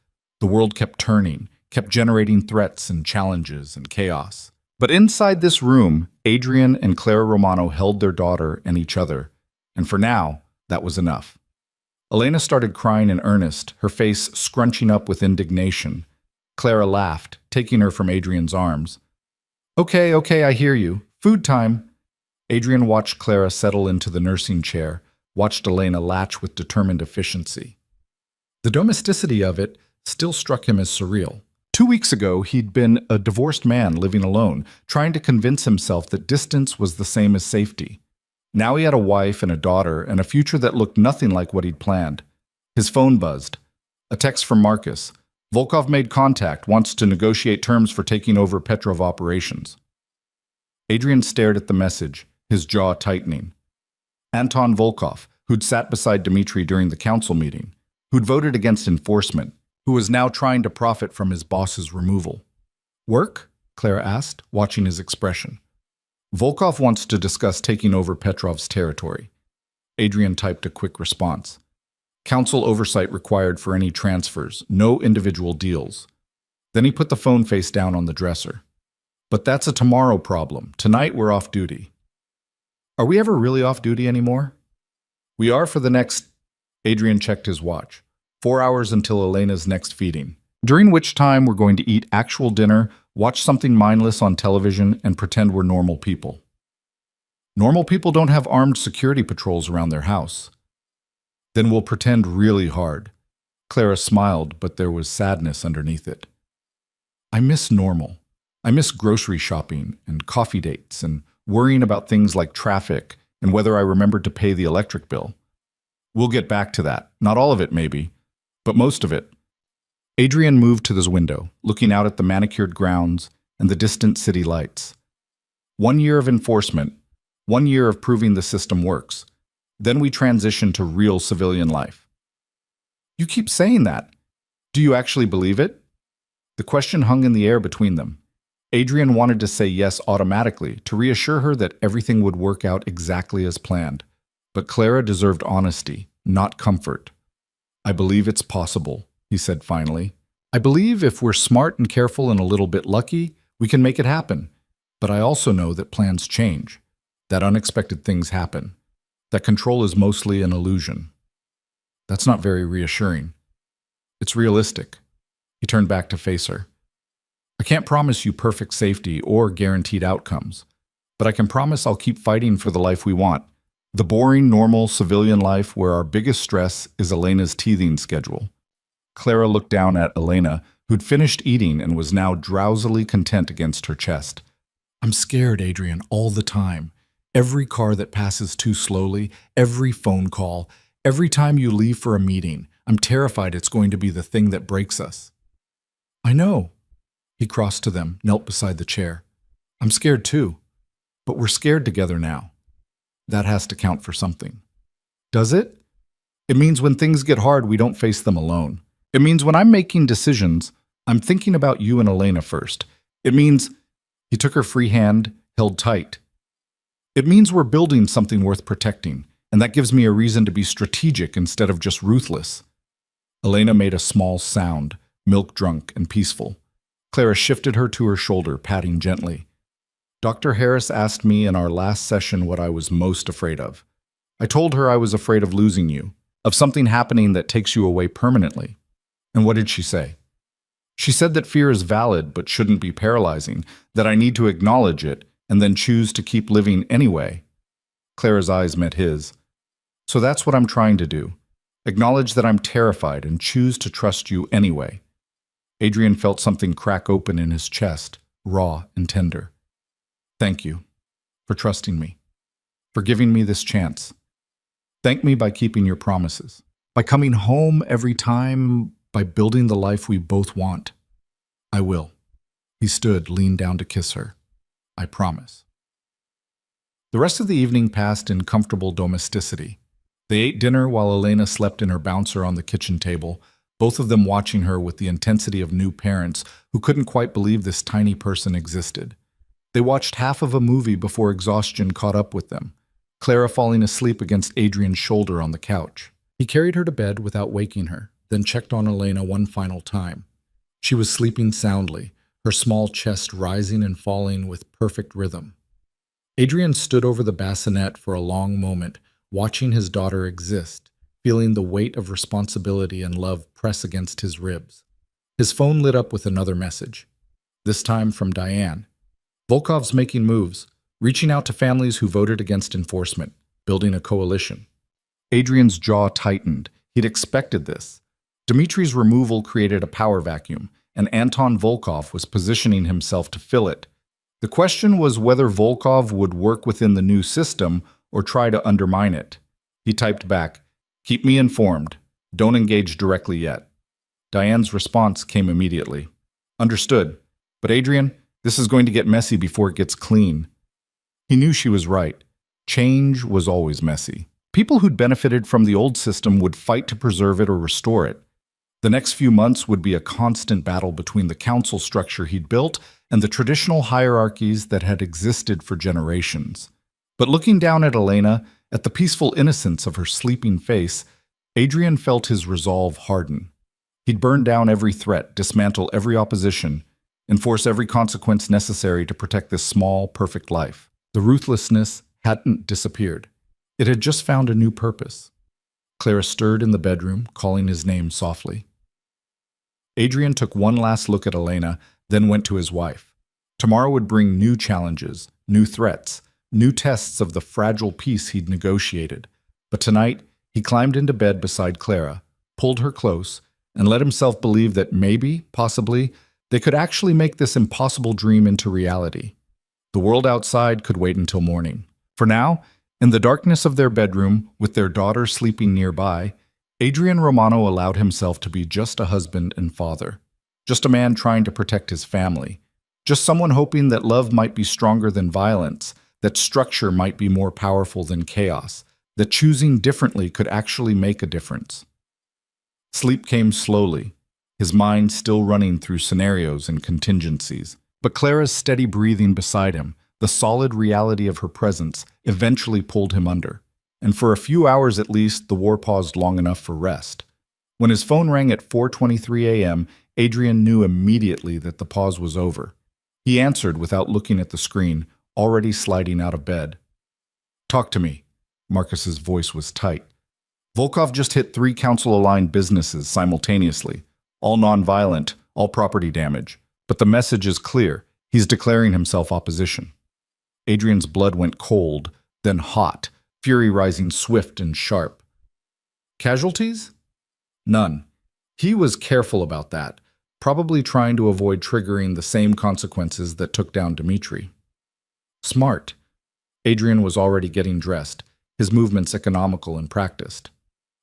The world kept turning, kept generating threats and challenges and chaos. But inside this room, Adrian and Clara Romano held their daughter and each other, and for now, that was enough. Elena started crying in earnest, her face scrunching up with indignation. Clara laughed, taking her from Adrian's arms. Okay, I hear you. Food time. Adrian watched Clara settle into the nursing chair, watched Elena latch with determined efficiency. The domesticity of it still struck him as surreal. 2 weeks ago, he'd been a divorced man living alone, trying to convince himself that distance was the same as safety. Now he had a wife and a daughter and a future that looked nothing like what he'd planned. His phone buzzed. A text from Marcus. Volkov made contact, wants to negotiate terms for taking over Petrov operations. Adrian stared at the message, his jaw tightening. Anton Volkov, who'd sat beside Dmitri during the council meeting, who'd voted against enforcement, who was now trying to profit from his boss's removal. Work? Clara asked, watching his expression. Volkov wants to discuss taking over Petrov's territory. Adrian typed a quick response. Council oversight required for any transfers, no individual deals. Then he put the phone face down on the dresser. But that's a tomorrow problem. Tonight we're off duty. Are we ever really off duty anymore? We are for the next... Adrian checked his watch. 4 hours until Elena's next feeding, during which time we're going to eat actual dinner, watch something mindless on television, and pretend we're normal people. Normal people don't have armed security patrols around their house. Then we'll pretend really hard. Clara smiled, but there was sadness underneath it. I miss normal. I miss grocery shopping and coffee dates and worrying about things like traffic and whether I remembered to pay the electric bill. We'll get back to that. Not all of it, maybe, but most of it. Adrian moved to this window, looking out at the manicured grounds and the distant city lights. 1 year of enforcement, 1 year of proving the system works. Then we transition to real civilian life. You keep saying that. Do you actually believe it? The question hung in the air between them. Adrian wanted to say yes automatically, to reassure her that everything would work out exactly as planned. But Clara deserved honesty, not comfort. I believe it's possible, he said finally. I believe if we're smart and careful and a little bit lucky, we can make it happen. But I also know that plans change, that unexpected things happen, that control is mostly an illusion. That's not very reassuring. It's realistic. He turned back to face her. I can't promise you perfect safety or guaranteed outcomes, but I can promise I'll keep fighting for the life we want. The boring, normal, civilian life where our biggest stress is Elena's teething schedule. Clara looked down at Elena, who'd finished eating and was now drowsily content against her chest. I'm scared, Adrian, all the time. Every car that passes too slowly, every phone call, every time you leave for a meeting, I'm terrified it's going to be the thing that breaks us. I know. He crossed to them, knelt beside the chair. I'm scared too, but we're scared together now. That has to count for something. Does it? It means when things get hard, we don't face them alone. It means when I'm making decisions, I'm thinking about you and Elena first. It means... He took her free hand, held tight. It means we're building something worth protecting, and that gives me a reason to be strategic instead of just ruthless. Elena made a small sound, milk-drunk and peaceful. Clara shifted her to her shoulder, patting gently. Dr. Harris asked me in our last session what I was most afraid of. I told her I was afraid of losing you, of something happening that takes you away permanently. And what did she say? She said that fear is valid but shouldn't be paralyzing, that I need to acknowledge it and then choose to keep living anyway. Clara's eyes met his. So that's what I'm trying to do. Acknowledge that I'm terrified and choose to trust you anyway. Adrian felt something crack open in his chest, raw and tender. Thank you for trusting me, for giving me this chance. Thank me by keeping your promises, by coming home every time, by building the life we both want. I will. He stood, leaned down to kiss her. I promise. The rest of the evening passed in comfortable domesticity. They ate dinner while Elena slept in her bouncer on the kitchen table, both of them watching her with the intensity of new parents who couldn't quite believe this tiny person existed. They watched half of a movie before exhaustion caught up with them, Clara falling asleep against Adrian's shoulder on the couch. He carried her to bed without waking her, then checked on Elena one final time. She was sleeping soundly, her small chest rising and falling with perfect rhythm. Adrian stood over the bassinet for a long moment, watching his daughter exist, feeling the weight of responsibility and love press against his ribs. His phone lit up with another message, this time from Diane. Volkov's making moves, reaching out to families who voted against enforcement, building a coalition. Adrian's jaw tightened. He'd expected this. Dmitri's removal created a power vacuum, and Anton Volkov was positioning himself to fill it. The question was whether Volkov would work within the new system or try to undermine it. He typed back, "Keep me informed. Don't engage directly yet." Diane's response came immediately. "Understood. But Adrian, this is going to get messy before it gets clean. He knew she was right. Change was always messy. People who'd benefited from the old system would fight to preserve it or restore it. The next few months would be a constant battle between the council structure he'd built and the traditional hierarchies that had existed for generations. But looking down at Elena, at the peaceful innocence of her sleeping face, Adrian felt his resolve harden. He'd burn down every threat, dismantle every opposition, enforce every consequence necessary to protect this small, perfect life. The ruthlessness hadn't disappeared. It had just found a new purpose. Clara stirred in the bedroom, calling his name softly. Adrian took one last look at Elena, then went to his wife. Tomorrow would bring new challenges, new threats, new tests of the fragile peace he'd negotiated. But tonight, he climbed into bed beside Clara, pulled her close, and let himself believe that maybe, possibly, they could actually make this impossible dream into reality. The world outside could wait until morning. For now, in the darkness of their bedroom, with their daughter sleeping nearby, Adrian Romano allowed himself to be just a husband and father, just a man trying to protect his family, just someone hoping that love might be stronger than violence, that structure might be more powerful than chaos, that choosing differently could actually make a difference. Sleep came slowly, his mind still running through scenarios and contingencies. But Clara's steady breathing beside him, the solid reality of her presence, eventually pulled him under. And for a few hours at least, the war paused long enough for rest. When his phone rang at 4:23 a.m., Adrian knew immediately that the pause was over. He answered without looking at the screen, already sliding out of bed. "Talk to me." Marcus's voice was tight. "Volkov just hit 3 council-aligned businesses simultaneously, all non-violent, all property damage. But the message is clear. He's declaring himself opposition." Adrian's blood went cold, then hot, fury rising swift and sharp. Casualties? None. He was careful about that, probably trying to avoid triggering the same consequences that took down Dmitri. Smart. Adrian was already getting dressed, his movements economical and practiced.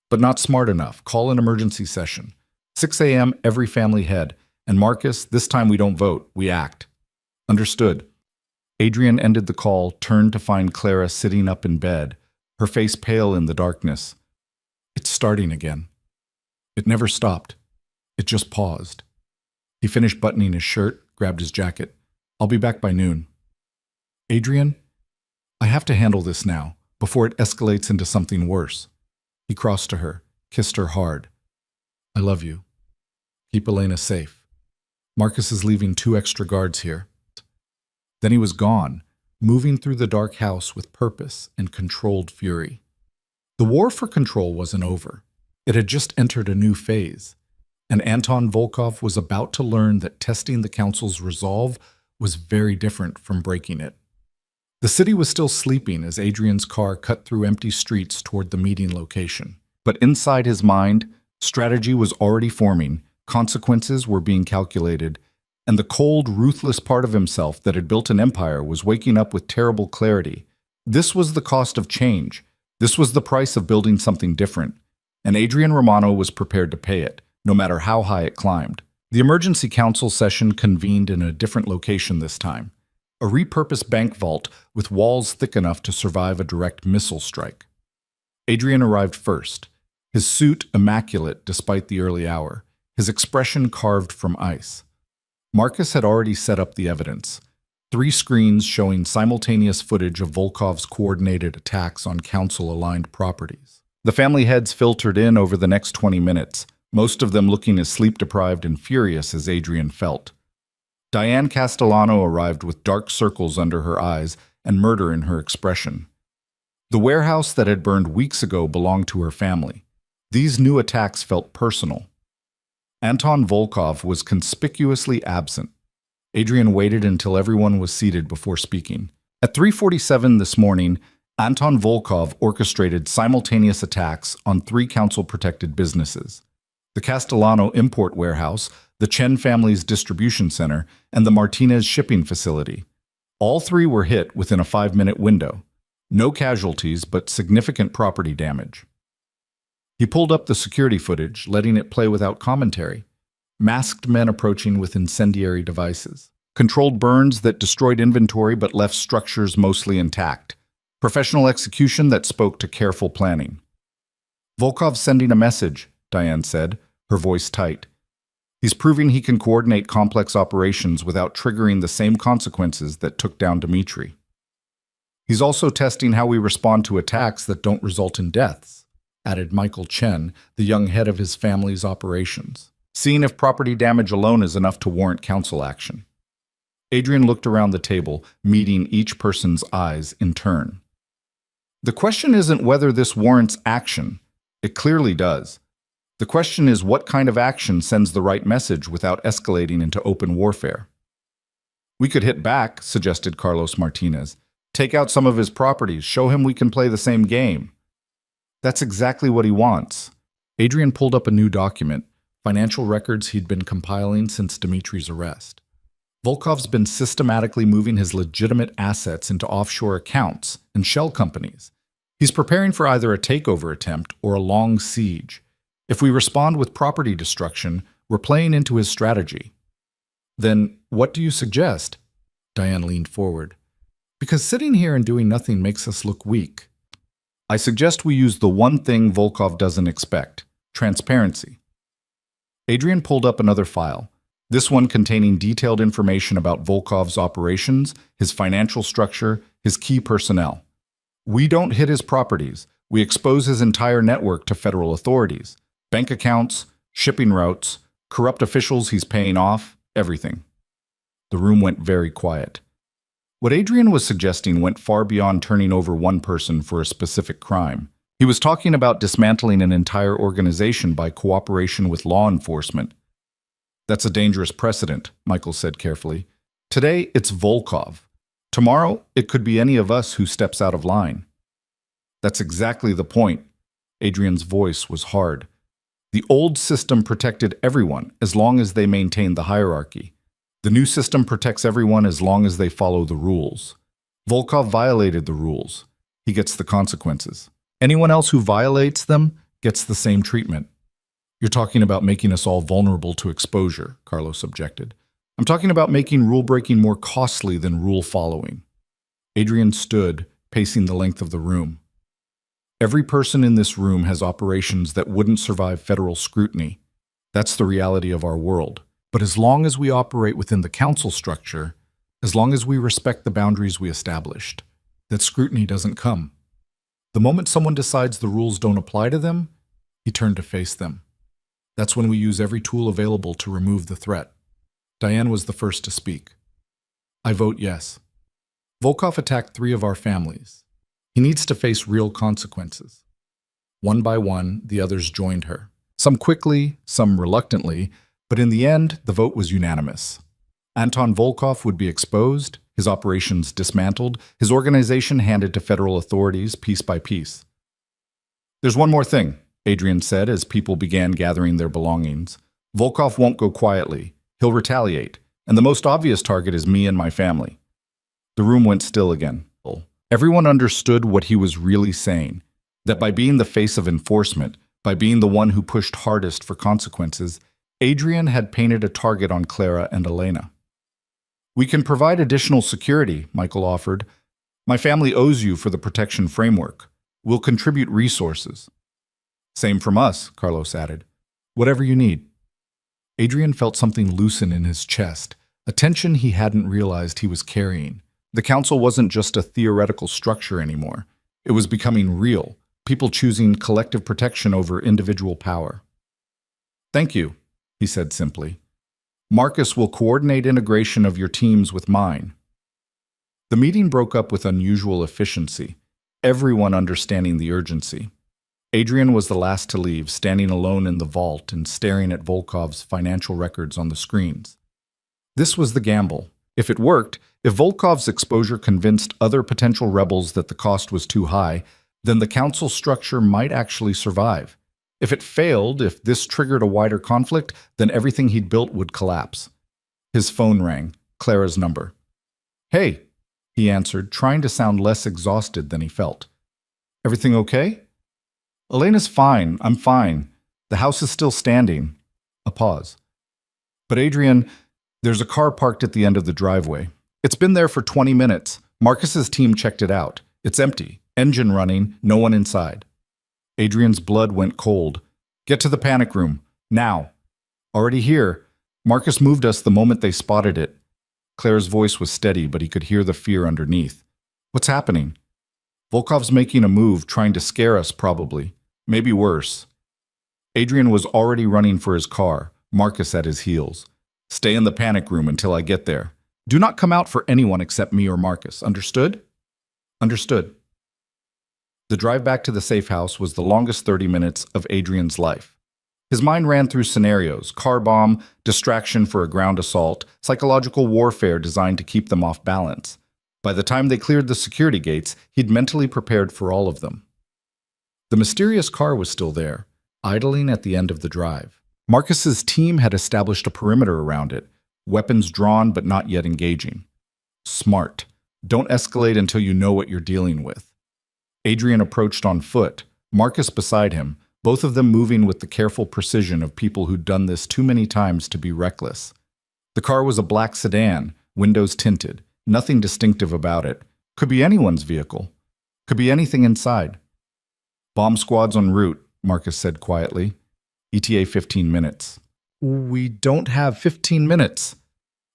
But not smart enough. Call an emergency session. 6 a.m. every family head. And Marcus, this time we don't vote, we act. Understood. Adrian ended the call, turned to find Clara sitting up in bed, her face pale in the darkness. It's starting again. It never stopped. It just paused. He finished buttoning his shirt, grabbed his jacket. "I'll be back by noon." "Adrian, I have to handle this now, before it escalates into something worse." He crossed to her, kissed her hard. "I love you. Keep Elena safe. Marcus is leaving 2 extra guards here." Then he was gone, moving through the dark house with purpose and controlled fury. The war for control wasn't over. It had just entered a new phase, and Anton Volkov was about to learn that testing the council's resolve was very different from breaking it. The city was still sleeping as Adrian's car cut through empty streets toward the meeting location. But inside his mind, strategy was already forming, consequences were being calculated, and the cold, ruthless part of himself that had built an empire was waking up with terrible clarity. This was the cost of change. This was the price of building something different, and Adrian Romano was prepared to pay it, no matter how high it climbed. The emergency council session convened in a different location this time, a repurposed bank vault with walls thick enough to survive a direct missile strike. Adrian arrived first, his suit immaculate despite the early hour, his expression carved from ice. Marcus had already set up the evidence. 3 screens showing simultaneous footage of Volkov's coordinated attacks on council-aligned properties. The family heads filtered in over the next 20 minutes, most of them looking as sleep-deprived and furious as Adrian felt. Diane Castellano arrived with dark circles under her eyes and murder in her expression. The warehouse that had burned weeks ago belonged to her family. These new attacks felt personal. Anton Volkov was conspicuously absent. Adrian waited until everyone was seated before speaking. At 3:47 this morning, Anton Volkov orchestrated simultaneous attacks on 3 council-protected businesses: the Castellano import warehouse, the Chen family's distribution center, and the Martinez shipping facility. All 3 were hit within a 5-minute window. No casualties, but significant property damage. He pulled up the security footage, letting it play without commentary. Masked men approaching with incendiary devices. controlled burns that destroyed inventory but left structures mostly intact, professional execution that spoke to careful planning. Volkov's sending a message, Diane said, her voice tight. He's proving he can coordinate complex operations without triggering the same consequences that took down Dmitri. He's also testing how we respond to attacks that don't result in deaths, added Michael Chen, the young head of his family's operations, seeing if property damage alone is enough to warrant council action. Adrian looked around the table, meeting each person's eyes in turn. The question isn't whether this warrants action. It clearly does. The question is what kind of action sends the right message without escalating into open warfare. We could hit back, suggested Carlos Martinez. Take out some of his properties, show him we can play the same game. That's exactly what he wants. Adrian pulled up a new document, financial records he'd been compiling since Dmitri's arrest. Volkov's been systematically moving his legitimate assets into offshore accounts and shell companies. He's preparing for either a takeover attempt or a long siege. If we respond with property destruction, we're playing into his strategy. Then what do you suggest? Diane leaned forward. Because sitting here and doing nothing makes us look weak. I suggest we use the one thing Volkov doesn't expect, transparency. Adrian pulled up another file, this one containing detailed information about Volkov's operations, his financial structure, his key personnel. We don't hit his properties. We expose his entire network to federal authorities. Bank accounts, shipping routes, corrupt officials he's paying off, everything. The room went very quiet. What Adrian was suggesting went far beyond turning over one person for a specific crime. He was talking about dismantling an entire organization by cooperation with law enforcement. That's a dangerous precedent, Michael said carefully. Today, it's Volkov. Tomorrow, it could be any of us who steps out of line. That's exactly the point. Adrian's voice was hard. The old system protected everyone as long as they maintained the hierarchy. The new system protects everyone as long as they follow the rules. Volkov violated the rules. He gets the consequences. Anyone else who violates them gets the same treatment. You're talking about making us all vulnerable to exposure, Carlos objected. I'm talking about making rule-breaking more costly than rule-following. Adrian stood, pacing the length of the room. Every person in this room has operations that wouldn't survive federal scrutiny. That's the reality of our world. But as long as we operate within the council structure, as long as we respect the boundaries we established, that scrutiny doesn't come. The moment someone decides the rules don't apply to them, he turned to face them. That's when we use every tool available to remove the threat. Diane was the first to speak. I vote yes. Volkov attacked 3 of our families. He needs to face real consequences. One by one, the others joined her. Some quickly, some reluctantly, but in the end, the vote was unanimous. Anton Volkov would be exposed, his operations dismantled, his organization handed to federal authorities piece by piece. There's one more thing, Adrian said as people began gathering their belongings. Volkov won't go quietly. He'll retaliate, and the most obvious target is me and my family. The room went still again. Everyone understood what he was really saying, that by being the face of enforcement, by being the one who pushed hardest for consequences, Adrian had painted a target on Clara and Elena. We can provide additional security, Michael offered. My family owes you for the protection framework. We'll contribute resources. Same from us, Carlos added. Whatever you need. Adrian felt something loosen in his chest, a tension he hadn't realized he was carrying. The council wasn't just a theoretical structure anymore. It was becoming real, people choosing collective protection over individual power. Thank you, he said simply. Marcus will coordinate integration of your teams with mine. The meeting broke up with unusual efficiency, everyone understanding the urgency. Adrian was the last to leave, standing alone in the vault and staring at Volkov's financial records on the screens. This was the gamble. If it worked, if Volkov's exposure convinced other potential rebels that the cost was too high, then the council structure might actually survive. If it failed, if this triggered a wider conflict, then everything he'd built would collapse. His phone rang, Clara's number. Hey, he answered, trying to sound less exhausted than he felt. Everything okay? Elena's fine, I'm fine. The house is still standing. A pause. But Adrian, There's a car parked at the end of the driveway. It's been there for 20 minutes. Marcus's team checked it out. It's empty. Engine running, no one inside. Adrian's blood went cold. Get to the panic room. Now. Already here. Marcus moved us the moment they spotted it. Claire's voice was steady, but he could hear the fear underneath. What's happening? Volkov's making a move, trying to scare us, probably. Maybe worse. Adrian was already running for his car, Marcus at his heels. Stay in the panic room until I get there. Do not come out for anyone except me or Marcus. Understood? Understood. The drive back to the safe house was the longest 30 minutes of Adrian's life. His mind ran through scenarios: car bomb, distraction for a ground assault, psychological warfare designed to keep them off balance. By the time they cleared the security gates, he'd mentally prepared for all of them. The mysterious car was still there, idling at the end of the drive. Marcus's team had established a perimeter around it, weapons drawn but not yet engaging. Smart. Don't escalate until you know what you're dealing with. Adrian approached on foot, Marcus beside him, both of them moving with the careful precision of people who'd done this too many times to be reckless. The car was a black sedan, windows tinted, nothing distinctive about it. Could be anyone's vehicle. Could be anything inside. Bomb squad's en route, Marcus said quietly. ETA 15 minutes. We don't have 15 minutes.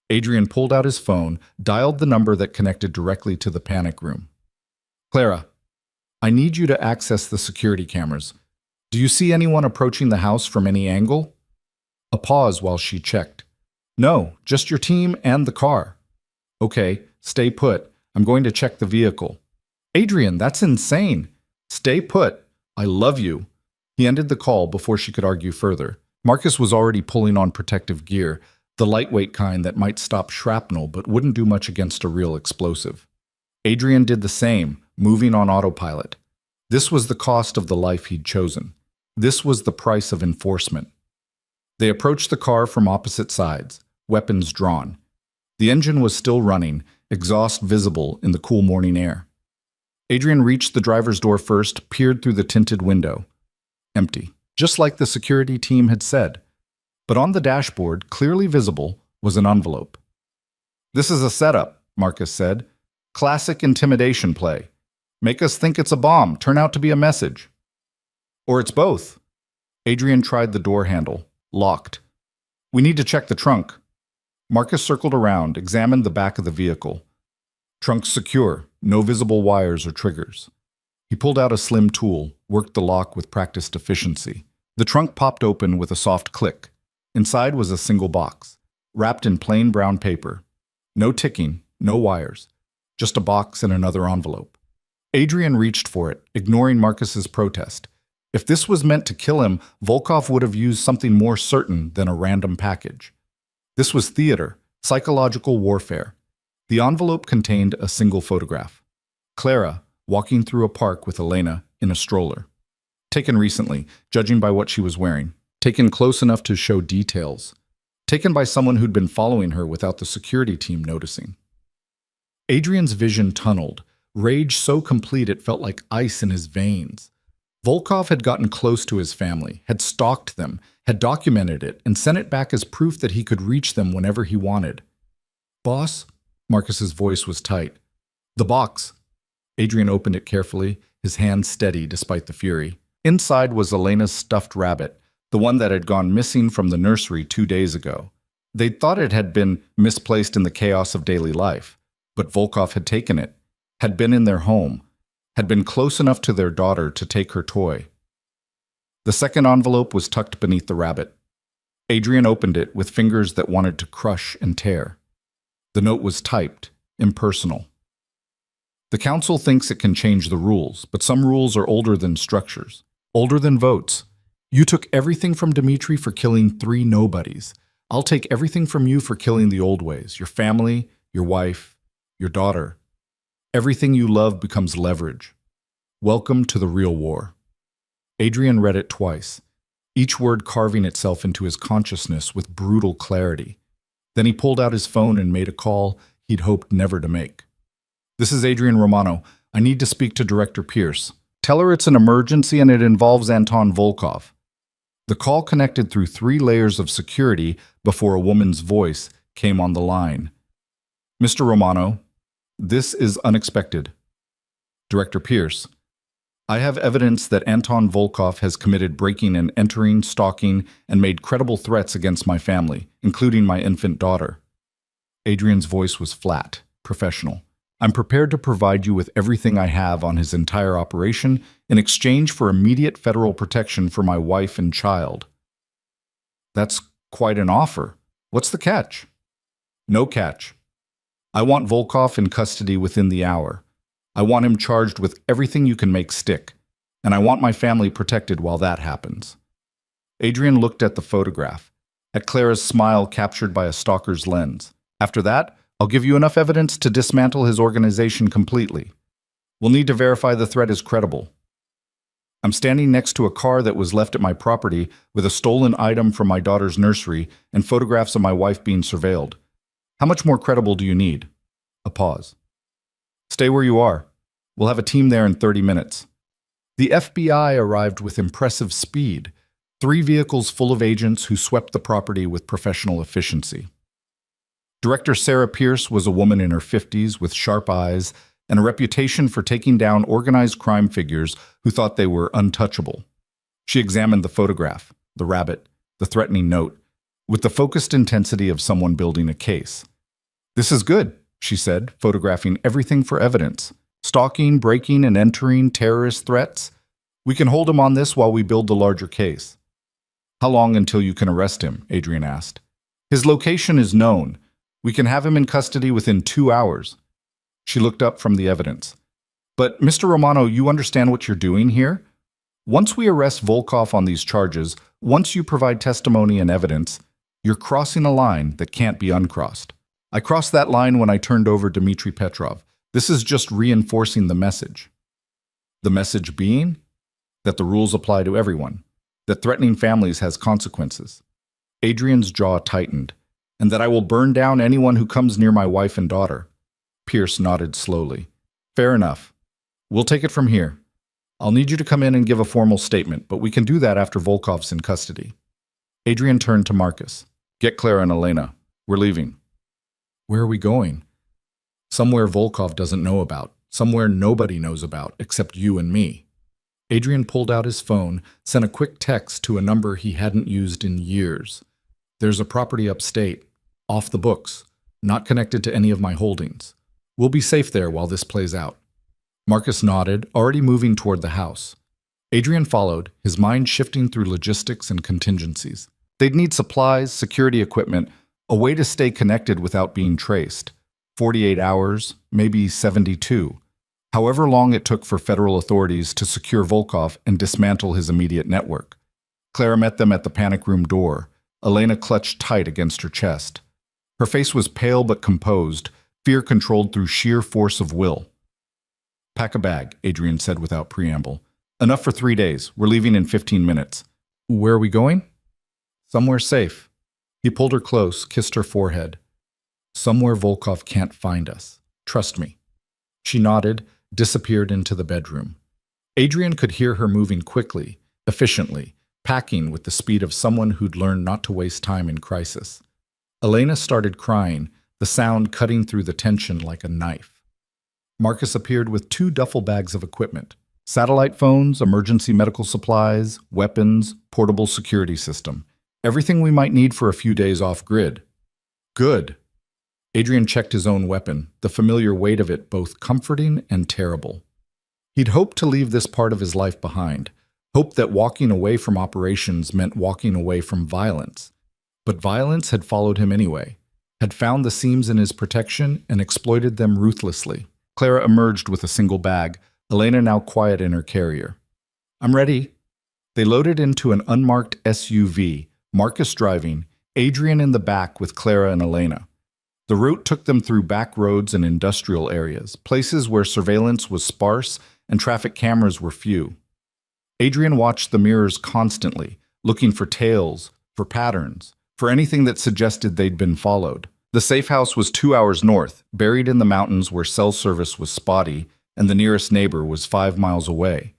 Adrian pulled out his phone, dialed the number that connected directly to the panic room. Clara, I need you to access the security cameras. Do you see anyone approaching the house from any angle? A pause while she checked. No, just your team and the car. Okay, stay put. I'm going to check the vehicle. Adrian, that's insane. Stay put. I love you. He ended the call before she could argue further. Marcus was already pulling on protective gear, the lightweight kind that might stop shrapnel but wouldn't do much against a real explosive. Adrian did the same, moving on autopilot. This was the cost of the life he'd chosen. This was the price of enforcement. They approached the car from opposite sides, weapons drawn. The engine was still running, exhaust visible in the cool morning air. Adrian reached the driver's door first, peered through the tinted window. Empty, just like the security team had said. But on the dashboard, clearly visible, was an envelope. This is a setup, Marcus said. Classic intimidation play. Make us think it's a bomb, turn out to be a message. Or it's both. Adrian tried the door handle. Locked. We need to check the trunk. Marcus circled around, examined the back of the vehicle. Trunk secure, no visible wires or triggers. He pulled out a slim tool, worked the lock with practiced efficiency. The trunk popped open with a soft click. Inside was a single box, wrapped in plain brown paper. No ticking, no wires. Just a box and another envelope. Adrian reached for it, ignoring Marcus's protest. If this was meant to kill him, Volkov would have used something more certain than a random package. This was theater, psychological warfare. The envelope contained a single photograph. Clara, walking through a park with Elena in a stroller. Taken recently, judging by what she was wearing. Taken close enough to show details. Taken by someone who'd been following her without the security team noticing. Adrian's vision tunneled, rage so complete it felt like ice in his veins. Volkov had gotten close to his family, had stalked them, had documented it, and sent it back as proof that he could reach them whenever he wanted. Boss? Marcus's voice was tight. The box. Adrian opened it carefully, his hand steady despite the fury. Inside was Elena's stuffed rabbit, the one that had gone missing from the nursery 2 days ago. They'd thought it had been misplaced in the chaos of daily life, but Volkov had taken it, had been in their home, had been close enough to their daughter to take her toy. The second envelope was tucked beneath the rabbit. Adrian opened it with fingers that wanted to crush and tear. The note was typed, impersonal. The council thinks it can change the rules, but some rules are older than structures, older than votes. You took everything from Dmitri for killing 3 nobodies. I'll take everything from you for killing the old ways, your family, your wife, your daughter. Everything you love becomes leverage. Welcome to the real war. Adrian read it twice, each word carving itself into his consciousness with brutal clarity. Then he pulled out his phone and made a call he'd hoped never to make. This is Adrian Romano. I need to speak to Director Pierce. Tell her it's an emergency and it involves Anton Volkov. The call connected through 3 layers of security before a woman's voice came on the line. Mr. Romano, this is unexpected. Director Pierce, I have evidence that Anton Volkov has committed breaking and entering, stalking, and made credible threats against my family, including my infant daughter. Adrian's voice was flat, professional. I'm prepared to provide you with everything I have on his entire operation in exchange for immediate federal protection for my wife and child. That's quite an offer. What's the catch? No catch. I want Volkov in custody within the hour. I want him charged with everything you can make stick, and I want my family protected while that happens. Adrian looked at the photograph, at Clara's smile captured by a stalker's lens. After that, I'll give you enough evidence to dismantle his organization completely. We'll need to verify the threat is credible. I'm standing next to a car that was left at my property with a stolen item from my daughter's nursery and photographs of my wife being surveilled. How much more credible do you need? A pause. Stay where you are. We'll have a team there in 30 minutes. The FBI arrived with impressive speed, 3 vehicles full of agents who swept the property with professional efficiency. Director Sarah Pierce was a woman in her 50s with sharp eyes and a reputation for taking down organized crime figures who thought they were untouchable. She examined the photograph, the rabbit, the threatening note, with the focused intensity of someone building a case. This is good, she said, photographing everything for evidence. Stalking, breaking, and entering, terrorist threats. We can hold him on this while we build the larger case. How long until you can arrest him? Adrian asked. His location is known. We can have him in custody within 2 hours. She looked up from the evidence. But, Mr. Romano, you understand what you're doing here? Once we arrest Volkov on these charges, once you provide testimony and evidence, you're crossing a line that can't be uncrossed. I crossed that line when I turned over Dmitry Petrov. This is just reinforcing the message. The message being that the rules apply to everyone, that threatening families has consequences. Adrian's jaw tightened, and that I will burn down anyone who comes near my wife and daughter. Pierce nodded slowly. Fair enough. We'll take it from here. I'll need you to come in and give a formal statement, but we can do that after Volkov's in custody. Adrian turned to Marcus. Get Clara and Elena. We're leaving. Where are we going? Somewhere Volkov doesn't know about. Somewhere nobody knows about, except you and me. Adrian pulled out his phone, sent a quick text to a number he hadn't used in years. There's a property upstate, off the books, not connected to any of my holdings. We'll be safe there while this plays out. Marcus nodded, already moving toward the house. Adrian followed, his mind shifting through logistics and contingencies. They'd need supplies, security equipment, a way to stay connected without being traced. 48 hours, maybe 72. However long it took for federal authorities to secure Volkov and dismantle his immediate network. Clara met them at the panic room door. Elena clutched tight against her chest. Her face was pale but composed, fear controlled through sheer force of will. Pack a bag, Adrian said without preamble. Enough for 3 days. We're leaving in 15 minutes. Where are we going? Somewhere safe. He pulled her close, kissed her forehead. Somewhere Volkov can't find us. Trust me. She nodded, disappeared into the bedroom. Adrian could hear her moving quickly, efficiently, packing with the speed of someone who'd learned not to waste time in crisis. Elena started crying, the sound cutting through the tension like a knife. Marcus appeared with 2 duffel bags of equipment. Satellite phones, emergency medical supplies, weapons, portable security system. Everything we might need for a few days off-grid. Good. Adrian checked his own weapon, the familiar weight of it both comforting and terrible. He'd hoped to leave this part of his life behind, hoped that walking away from operations meant walking away from violence. But violence had followed him anyway, had found the seams in his protection and exploited them ruthlessly. Clara emerged with a single bag, Elena now quiet in her carrier. I'm ready. They loaded into an unmarked SUV, Marcus driving, Adrian in the back with Clara and Elena. The route took them through back roads and industrial areas, places where surveillance was sparse and traffic cameras were few. Adrian watched the mirrors constantly, looking for tails, for patterns, for anything that suggested they'd been followed. The safe house was 2 hours north, buried in the mountains where cell service was spotty, and the nearest neighbor was 5 miles away.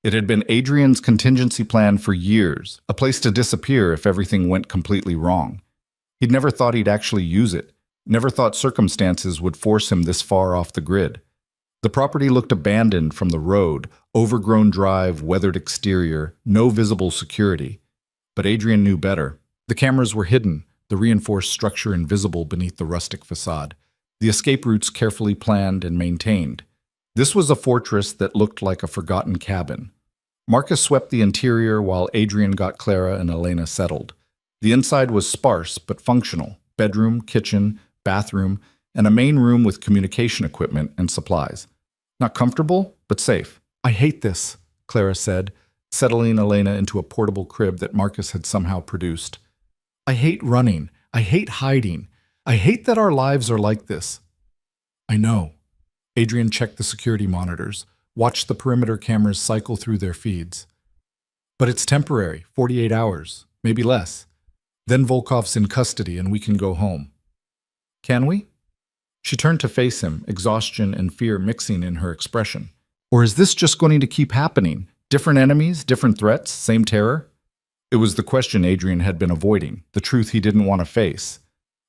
It had been Adrian's contingency plan for years, a place to disappear if everything went completely wrong. He'd never thought he'd actually use it, never thought circumstances would force him this far off the grid. The property looked abandoned from the road, overgrown drive, weathered exterior, no visible security. But Adrian knew better. The cameras were hidden, the reinforced structure invisible beneath the rustic facade, the escape routes carefully planned and maintained. This was a fortress that looked like a forgotten cabin. Marcus swept the interior while Adrian got Clara and Elena settled. The inside was sparse but functional: bedroom, kitchen, bathroom, and a main room with communication equipment and supplies. Not comfortable, but safe. "I hate this," Clara said, settling Elena into a portable crib that Marcus had somehow produced. "I hate running. I hate hiding. I hate that our lives are like this." "I know." Adrian checked the security monitors, watched the perimeter cameras cycle through their feeds. "But it's temporary, 48 hours, maybe less. Then Volkov's in custody and we can go home." "Can we?" She turned to face him, exhaustion and fear mixing in her expression. "Or is this just going to keep happening? Different enemies, different threats, same terror?" It was the question Adrian had been avoiding, the truth he didn't want to face.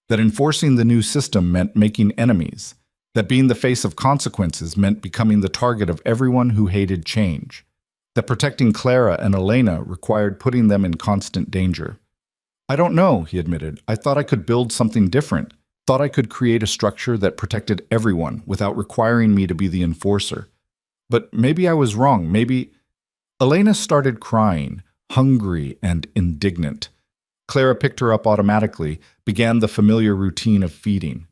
That enforcing the new system meant making enemies. That being the face of consequences meant becoming the target of everyone who hated change. That protecting Clara and Elena required putting them in constant danger. "I don't know," he admitted. "I thought I could build something different. Thought I could create a structure that protected everyone without requiring me to be the enforcer. But maybe I was wrong. Maybe—" Elena started crying, hungry and indignant. Clara picked her up automatically, began the familiar routine of feeding.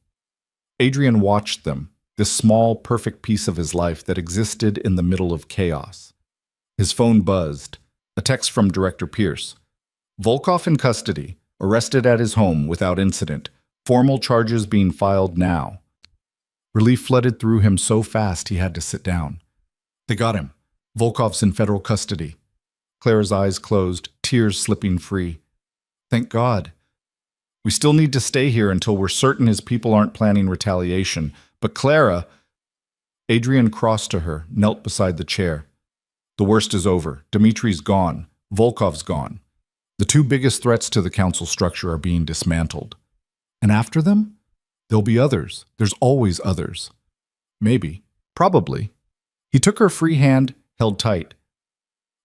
Adrian watched them, this small, perfect piece of his life that existed in the middle of chaos. His phone buzzed. A text from Director Pierce. "Volkov in custody, arrested at his home without incident. Formal charges being filed now." Relief flooded through him so fast he had to sit down. "They got him. Volkov's in federal custody." Clara's eyes closed, tears slipping free. "Thank God. We still need to stay here until we're certain his people aren't planning retaliation. But Clara—" Adrian crossed to her, knelt beside the chair. "The worst is over. Dimitri's gone. Volkov's gone. The two biggest threats to the council structure are being dismantled. And after them? There'll be others. There's always others. Maybe. Probably." He took her free hand, held tight.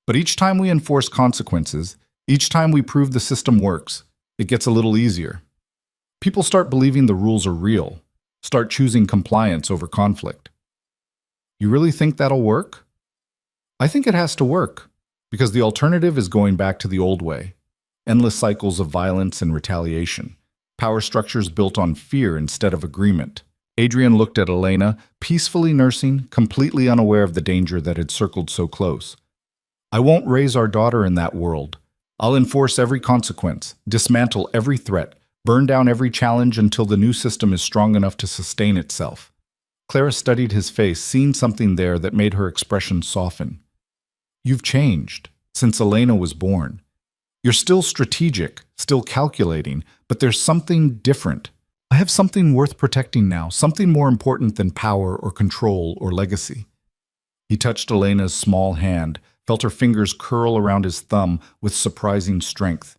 "But each time we enforce consequences, each time we prove the system works, it gets a little easier. People start believing the rules are real, start choosing compliance over conflict." "You really think that'll work?" "I think it has to work, because the alternative is going back to the old way. Endless cycles of violence and retaliation. Power structures built on fear instead of agreement." Adrian looked at Elena, peacefully nursing, completely unaware of the danger that had circled so close. "I won't raise our daughter in that world. I'll enforce every consequence, dismantle every threat, burn down every challenge until the new system is strong enough to sustain itself." Clara studied his face, seeing something there that made her expression soften. "You've changed since Elena was born. You're still strategic, still calculating, but there's something different. I have something worth protecting now, something more important than power or control or legacy." He touched Elena's small hand, felt her fingers curl around his thumb with surprising strength.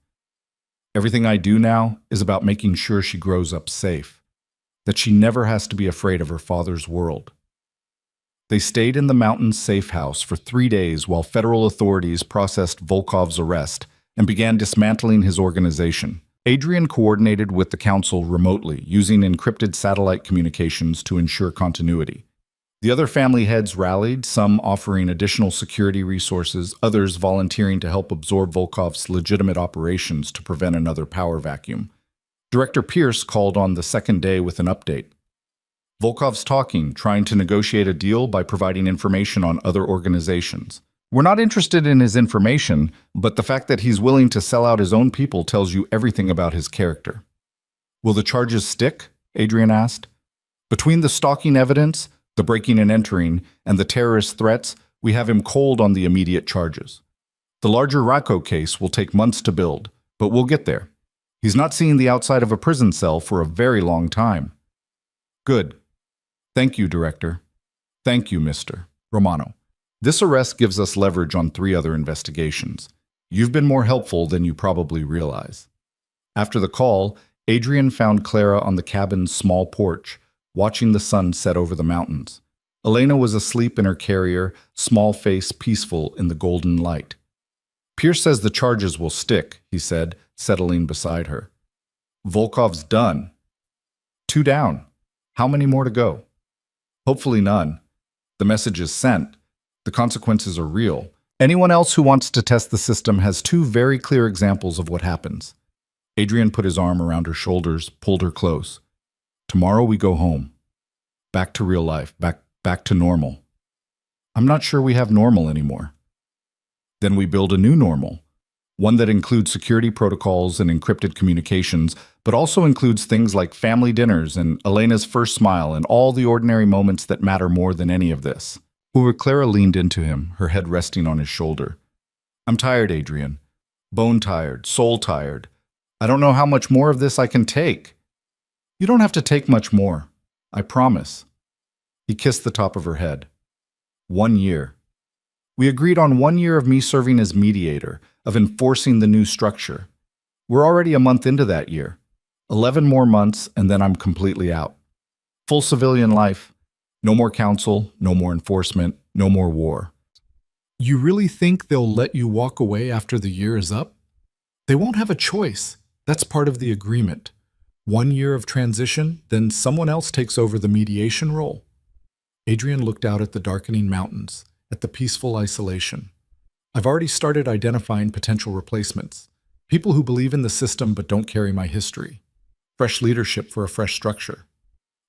"Everything I do now is about making sure she grows up safe, that she never has to be afraid of her father's world." They stayed in the mountain's safe house for 3 days while federal authorities processed Volkov's arrest and began dismantling his organization. Adrian coordinated with the council remotely, using encrypted satellite communications to ensure continuity. The other family heads rallied, some offering additional security resources, others volunteering to help absorb Volkov's legitimate operations to prevent another power vacuum. Director Pierce called on the second day with an update. "Volkov's talking, trying to negotiate a deal by providing information on other organizations. We're not interested in his information, but the fact that he's willing to sell out his own people tells you everything about his character." "Will the charges stick?" Adrian asked. "Between the stalking evidence, the breaking and entering, and the terrorist threats, we have him cold on the immediate charges. The larger Racco case will take months to build, but we'll get there. He's not seeing the outside of a prison cell for a very long time." "Good. Thank you, Director. Thank you, Mr. Romano. This arrest gives us leverage on 3 other investigations. You've been more helpful than you probably realize." After the call, Adrian found Clara on the cabin's small porch, watching the sun set over the mountains. Elena was asleep in her carrier, small face peaceful in the golden light. Pierce says the charges will stick, he said, settling beside her. Volkov's done. 2 down. How many more to go? Hopefully none. The message is sent. The consequences are real. Anyone else who wants to test the system has 2 very clear examples of what happens. Adrian put his arm around her shoulders, pulled her close. Tomorrow we go home. Back to real life, back to normal. I'm not sure we have normal anymore. Then we build a new normal. One that includes security protocols and encrypted communications, but also includes things like family dinners and Elena's first smile and all the ordinary moments that matter more than any of this. Clara leaned into him, her head resting on his shoulder. I'm tired, Adrian. Bone tired, soul tired. I don't know how much more of this I can take. You don't have to take much more. I promise. He kissed the top of her head. 1 year. We agreed on 1 year of me serving as mediator, of enforcing the new structure. We're already a month into that year. 11 more months, and then I'm completely out. Full civilian life. No more counsel, no more enforcement, no more war. You really think they'll let you walk away after the year is up? They won't have a choice. That's part of the agreement. 1 year of transition, then someone else takes over the mediation role. Adrian looked out at the darkening mountains, at the peaceful isolation. I've already started identifying potential replacements. People who believe in the system but don't carry my history. Fresh leadership for a fresh structure.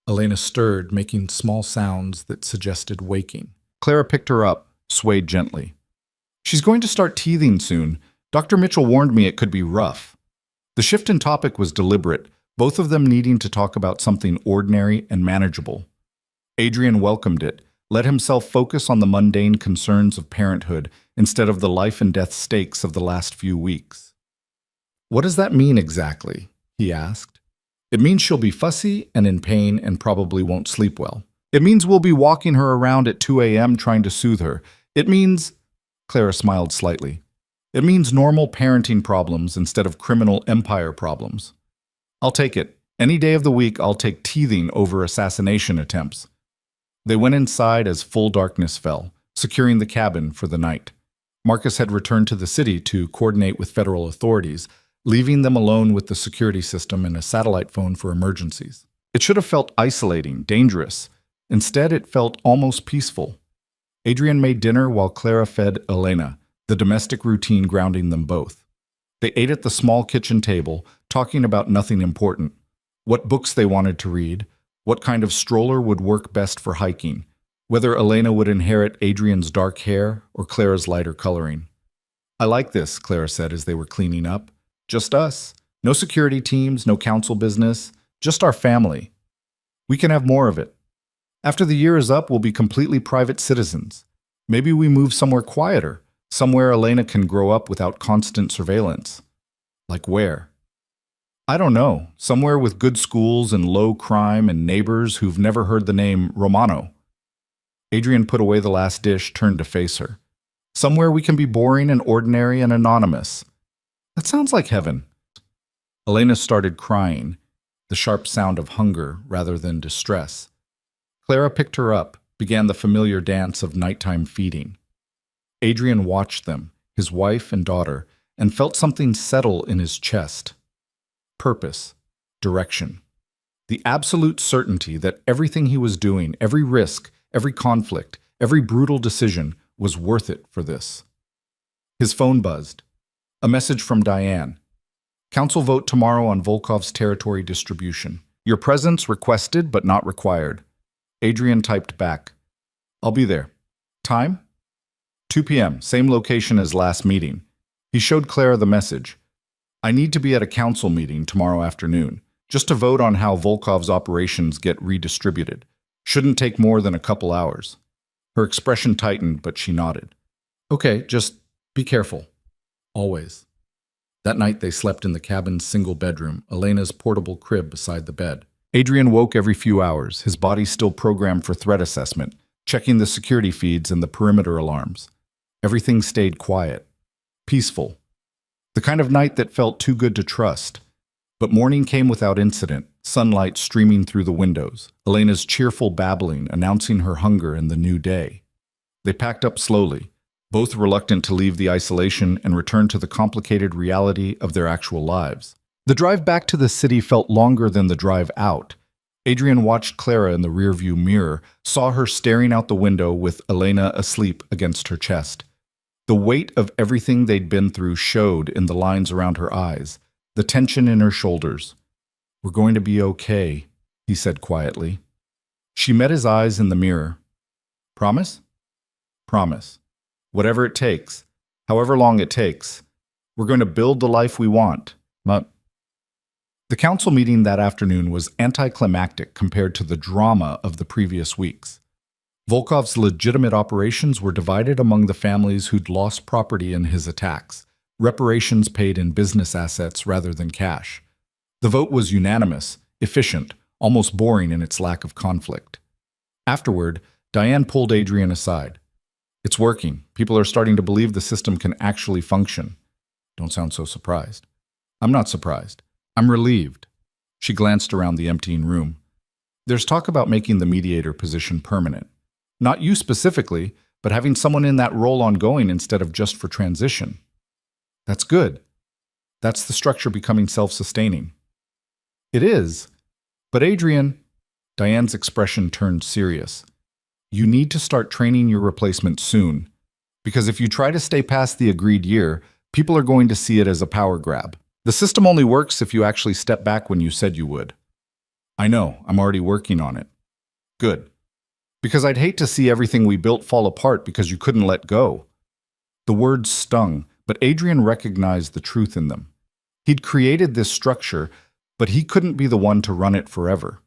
Elena stirred, making small sounds that suggested waking. Clara picked her up, swayed gently. She's going to start teething soon. Dr. Mitchell warned me it could be rough. The shift in topic was deliberate, both of them needing to talk about something ordinary and manageable. Adrian welcomed it, let himself focus on the mundane concerns of parenthood instead of the life and death stakes of the last few weeks. What does that mean exactly? He asked. It means she'll be fussy and in pain and probably won't sleep well. It means we'll be walking her around at 2 a.m. trying to soothe her. It means... Clara smiled slightly. It means normal parenting problems instead of criminal empire problems. I'll take it. Any day of the week, I'll take teething over assassination attempts. They went inside as full darkness fell, securing the cabin for the night. Marcus had returned to the city to coordinate with federal authorities, leaving them alone with the security system and a satellite phone for emergencies. It should have felt isolating, dangerous. Instead, it felt almost peaceful. Adrian made dinner while Clara fed Elena, the domestic routine grounding them both. They ate at the small kitchen table, talking about nothing important. What books they wanted to read, what kind of stroller would work best for hiking, whether Elena would inherit Adrian's dark hair or Clara's lighter coloring. I like this, Clara said as they were cleaning up. Just us. No security teams, no council business, just our family. We can have more of it. After the year is up, we'll be completely private citizens. Maybe we move somewhere quieter, somewhere Elena can grow up without constant surveillance. Like where? I don't know. Somewhere with good schools and low crime and neighbors who've never heard the name Romano. Adrian put away the last dish, turned to face her. Somewhere we can be boring and ordinary and anonymous. That sounds like heaven. Elena started crying, the sharp sound of hunger rather than distress. Clara picked her up, began the familiar dance of nighttime feeding. Adrian watched them, his wife and daughter, and felt something settle in his chest. Purpose, direction. The absolute certainty that everything he was doing, every risk, every conflict, every brutal decision was worth it for this. His phone buzzed. A message from Diane. Council vote tomorrow on Volkov's territory distribution. Your presence requested but not required. Adrian typed back. I'll be there. Time? 2 p.m., same location as last meeting. He showed Clara the message. I need to be at a council meeting tomorrow afternoon, just to vote on how Volkov's operations get redistributed. Shouldn't take more than a couple hours. Her expression tightened, but she nodded. Okay, just be careful. Always. That night they slept in the cabin's single bedroom, Elena's portable crib beside the bed. Adrian woke every few hours, his body still programmed for threat assessment, checking the security feeds and the perimeter alarms. Everything stayed quiet, peaceful. The kind of night that felt too good to trust. But morning came without incident, sunlight streaming through the windows, Elena's cheerful babbling announcing her hunger in the new day. They packed up slowly, both reluctant to leave the isolation and return to the complicated reality of their actual lives. The drive back to the city felt longer than the drive out. Adrian watched Clara in the rearview mirror, saw her staring out the window with Elena asleep against her chest. The weight of everything they'd been through showed in the lines around her eyes, the tension in her shoulders. "We're going to be okay," he said quietly. She met his eyes in the mirror. "Promise?" "Promise. Whatever it takes, however long it takes, we're going to build the life we want." But the council meeting that afternoon was anticlimactic compared to the drama of the previous weeks. Volkov's legitimate operations were divided among the families who'd lost property in his attacks, reparations paid in business assets rather than cash. The vote was unanimous, efficient, almost boring in its lack of conflict. Afterward, Diane pulled Adrian aside. "It's working. People are starting to believe the system can actually function." "Don't sound so surprised." "I'm not surprised. I'm relieved." She glanced around the emptying room. "There's talk about making the mediator position permanent. Not you specifically, but having someone in that role ongoing instead of just for transition." "That's good. That's the structure becoming self-sustaining." "It is. But Adrian," Diane's expression turned serious, "you need to start training your replacement soon. Because if you try to stay past the agreed year, people are going to see it as a power grab. The system only works if you actually step back when you said you would." "I know. I'm already working on it." "Good. Because I'd hate to see everything we built fall apart because you couldn't let go." The words stung, but Adrian recognized the truth in them. He'd created this structure, but he couldn't be the one to run it forever.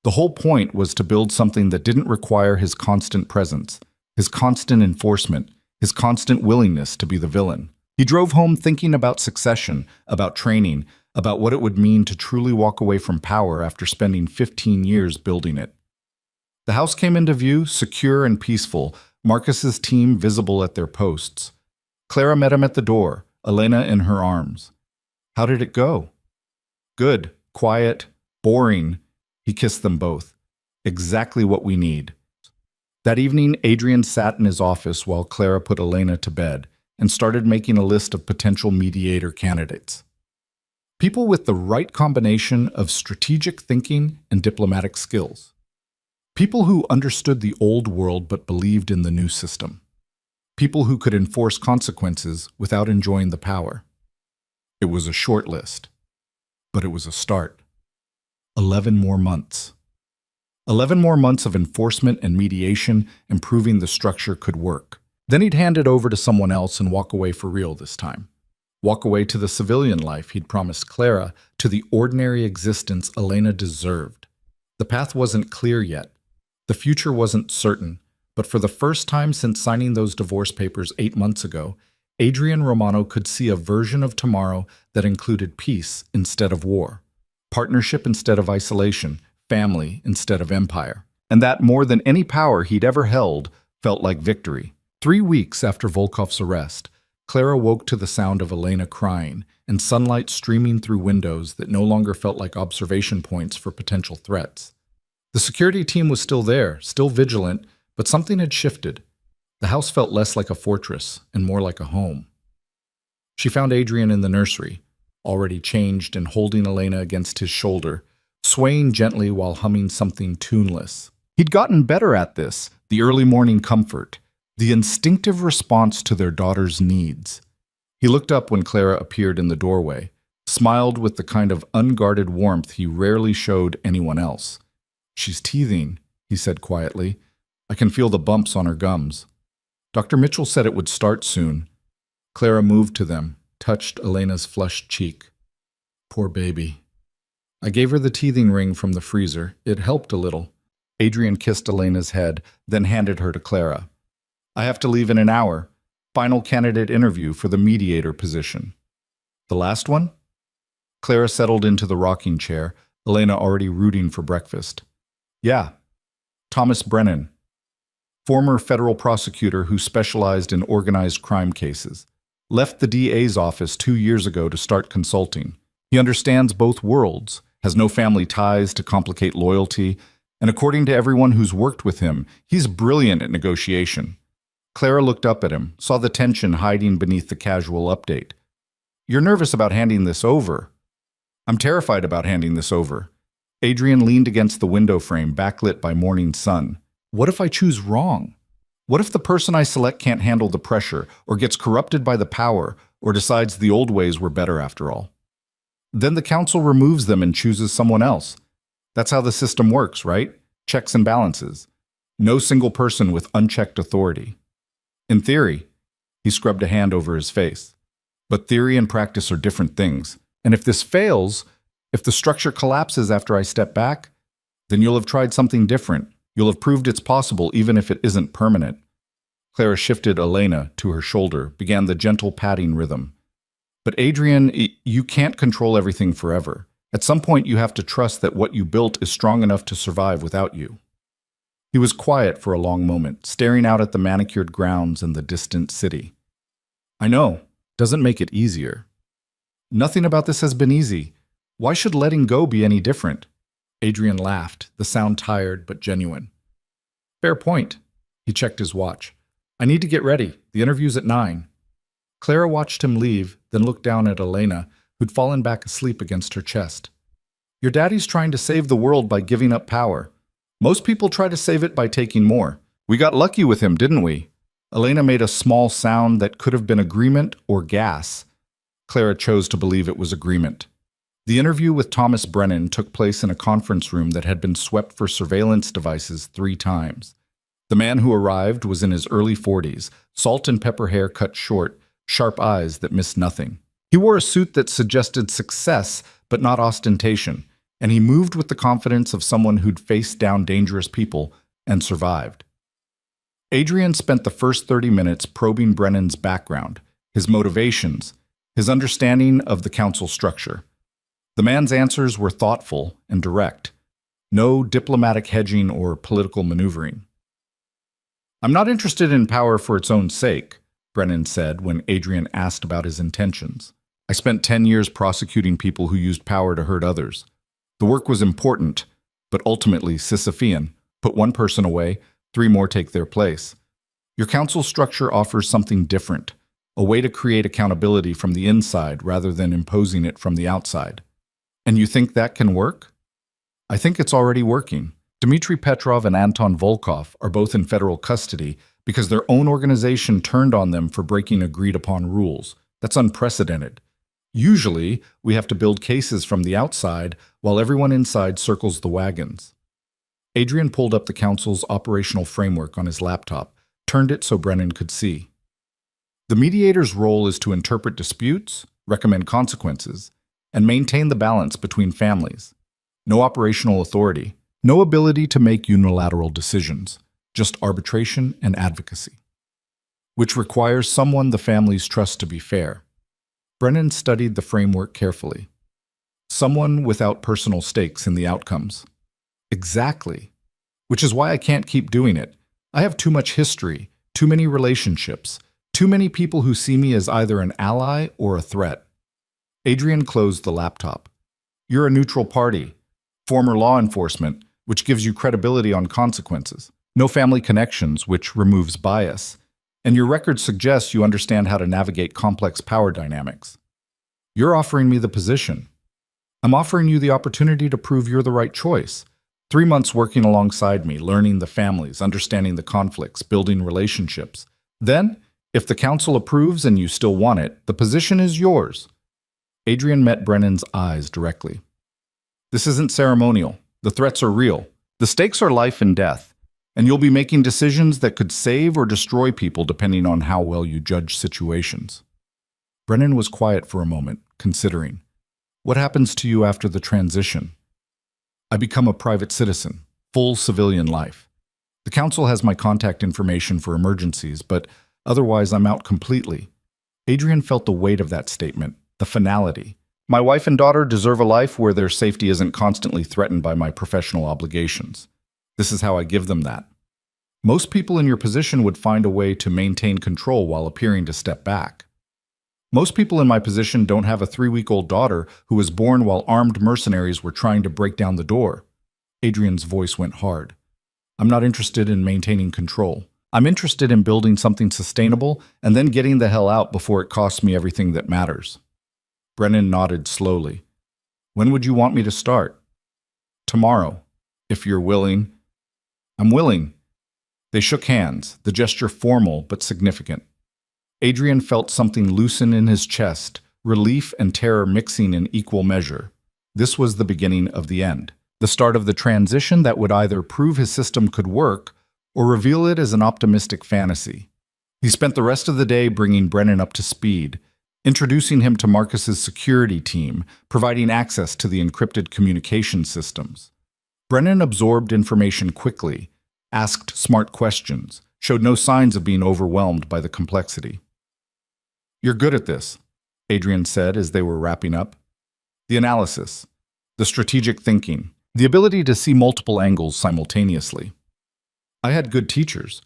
The whole point was to build something that didn't require his constant presence, his constant enforcement, his constant willingness to be the villain. He drove home thinking about succession, about training, about what it would mean to truly walk away from power after spending 15 years building it. The house came into view, secure and peaceful, Marcus's team visible at their posts. Clara met him at the door, Elena in her arms. "How did it go?" "Good, quiet, boring." He kissed them both. "Exactly what we need." That evening, Adrian sat in his office while Clara put Elena to bed and started making a list of potential mediator candidates. People with the right combination of strategic thinking and diplomatic skills. People who understood the old world but believed in the new system. People who could enforce consequences without enjoying the power. It was a short list, but it was a start. 11 more months. 11 more months of enforcement and mediation and proving the structure could work. Then he'd hand it over to someone else and walk away for real this time. Walk away to the civilian life he'd promised Clara, to the ordinary existence Elena deserved. The path wasn't clear yet. The future wasn't certain, but for the first time since signing those divorce papers 8 months ago, Adrian Romano could see a version of tomorrow that included peace instead of war, partnership instead of isolation, family instead of empire. And that, more than any power he'd ever held, felt like victory. 3 weeks after Volkov's arrest, Clara woke to the sound of Elena crying and sunlight streaming through windows that no longer felt like observation points for potential threats. The security team was still there, still vigilant, but something had shifted. The house felt less like a fortress and more like a home. She found Adrian in the nursery, already changed and holding Elena against his shoulder, swaying gently while humming something tuneless. He'd gotten better at this, the early morning comfort, the instinctive response to their daughter's needs. He looked up when Clara appeared in the doorway, smiled with the kind of unguarded warmth he rarely showed anyone else. "She's teething," he said quietly. "I can feel the bumps on her gums." Dr. Mitchell said it would start soon. Clara moved to them, touched Elena's flushed cheek. "Poor baby." I gave her the teething ring from the freezer. It helped a little. Adrian kissed Elena's head, then handed her to Clara. "I have to leave in an hour. Final candidate interview for the mediator position." "The last one?" Clara settled into the rocking chair, Elena already rooting for breakfast. "Yeah. Thomas Brennan. Former federal prosecutor who specialized in organized crime cases. Left the DA's office 2 years ago to start consulting. He understands both worlds, has no family ties to complicate loyalty, and according to everyone who's worked with him, he's brilliant at negotiation. Clara looked up at him, saw the tension hiding beneath the casual update. "You're nervous about handing this over." "I'm terrified about handing this over." Adrian leaned against the window frame, backlit by morning sun. "What if I choose wrong? What if the person I select can't handle the pressure, or gets corrupted by the power, or decides the old ways were better after all? Then the council removes them and chooses someone else. That's how the system works, right? Checks and balances. No single person with unchecked authority. In theory," he scrubbed a hand over his face. "But theory and practice are different things. And if this fails, if the structure collapses after I step back, then you'll have tried something different. You'll have proved it's possible even if it isn't permanent." Clara shifted Elena to her shoulder, began the gentle patting rhythm. "But Adrian, you can't control everything forever. At some point you have to trust that what you built is strong enough to survive without you." He was quiet for a long moment, staring out at the manicured grounds and the distant city. "I know. Doesn't make it easier." "Nothing about this has been easy. Why should letting go be any different?" Adrian laughed, the sound tired but genuine. "Fair point." He checked his watch. "I need to get ready. The interview's at 9. Clara watched him leave, then looked down at Elena, who'd fallen back asleep against her chest. "Your daddy's trying to save the world by giving up power. Most people try to save it by taking more. We got lucky with him, didn't we?" Elena made a small sound that could have been agreement or gas. Clara chose to believe it was agreement. The interview with Thomas Brennan took place in a conference room that had been swept for surveillance devices 3 times. The man who arrived was in his early 40s, salt and pepper hair cut short, sharp eyes that missed nothing. He wore a suit that suggested success, but not ostentation, and he moved with the confidence of someone who'd faced down dangerous people and survived. Adrian spent the first 30 minutes probing Brennan's background, his motivations, his understanding of the council structure. The man's answers were thoughtful and direct. No diplomatic hedging or political maneuvering. "I'm not interested in power for its own sake," Brennan said when Adrian asked about his intentions. "I spent 10 years prosecuting people who used power to hurt others. The work was important, but ultimately Sisyphean. Put one person away, 3 more take their place. Your council structure offers something different, a way to create accountability from the inside rather than imposing it from the outside. And you think that can work?" "I think it's already working. Dmitry Petrov and Anton Volkov are both in federal custody because their own organization turned on them for breaking agreed-upon rules. That's unprecedented. Usually, we have to build cases from the outside while everyone inside circles the wagons." Adrian pulled up the council's operational framework on his laptop, turned it so Brennan could see. "The mediator's role is to interpret disputes, recommend consequences, and maintain the balance between families. No operational authority, no ability to make unilateral decisions, just arbitration and advocacy, which requires someone the families trust to be fair." Brennan studied the framework carefully. "Someone without personal stakes in the outcomes." "Exactly. Which is why I can't keep doing it. I have too much history, too many relationships, too many people who see me as either an ally or a threat." Adrian closed the laptop. "You're a neutral party, former law enforcement, which gives you credibility on consequences. No family connections, which removes bias. And your record suggests you understand how to navigate complex power dynamics. You're offering me the position. I'm offering you the opportunity to prove you're the right choice. 3 months working alongside me, learning the families, understanding the conflicts, building relationships. Then, if the council approves and you still want it, the position is yours." Adrian met Brennan's eyes directly. "This isn't ceremonial. The threats are real. The stakes are life and death. And you'll be making decisions that could save or destroy people depending on how well you judge situations." Brennan was quiet for a moment, considering. "What happens to you after the transition?" "I become a private citizen, full civilian life. The council has my contact information for emergencies, but otherwise I'm out completely." Adrian felt the weight of that statement, the finality. "My wife and daughter deserve a life where their safety isn't constantly threatened by my professional obligations. This is how I give them that. Most people in your position would find a way to maintain control while appearing to step back." Most people in my position don't have a 3-week-old daughter who was born while armed mercenaries were trying to break down the door. Adrian's voice went hard. I'm not interested in maintaining control. I'm interested in building something sustainable and then getting the hell out before it costs me everything that matters. Brennan nodded slowly. When would you want me to start? Tomorrow, if you're willing. I'm willing. They shook hands, the gesture formal but significant. Adrian felt something loosen in his chest, relief and terror mixing in equal measure. This was the beginning of the end, the start of the transition that would either prove his system could work or reveal it as an optimistic fantasy. He spent the rest of the day bringing Brennan up to speed, introducing him to Marcus's security team, providing access to the encrypted communication systems. Brennan absorbed information quickly, asked smart questions, showed no signs of being overwhelmed by the complexity. You're good at this, Adrian said as they were wrapping up. The analysis, the strategic thinking, the ability to see multiple angles simultaneously. I had good teachers.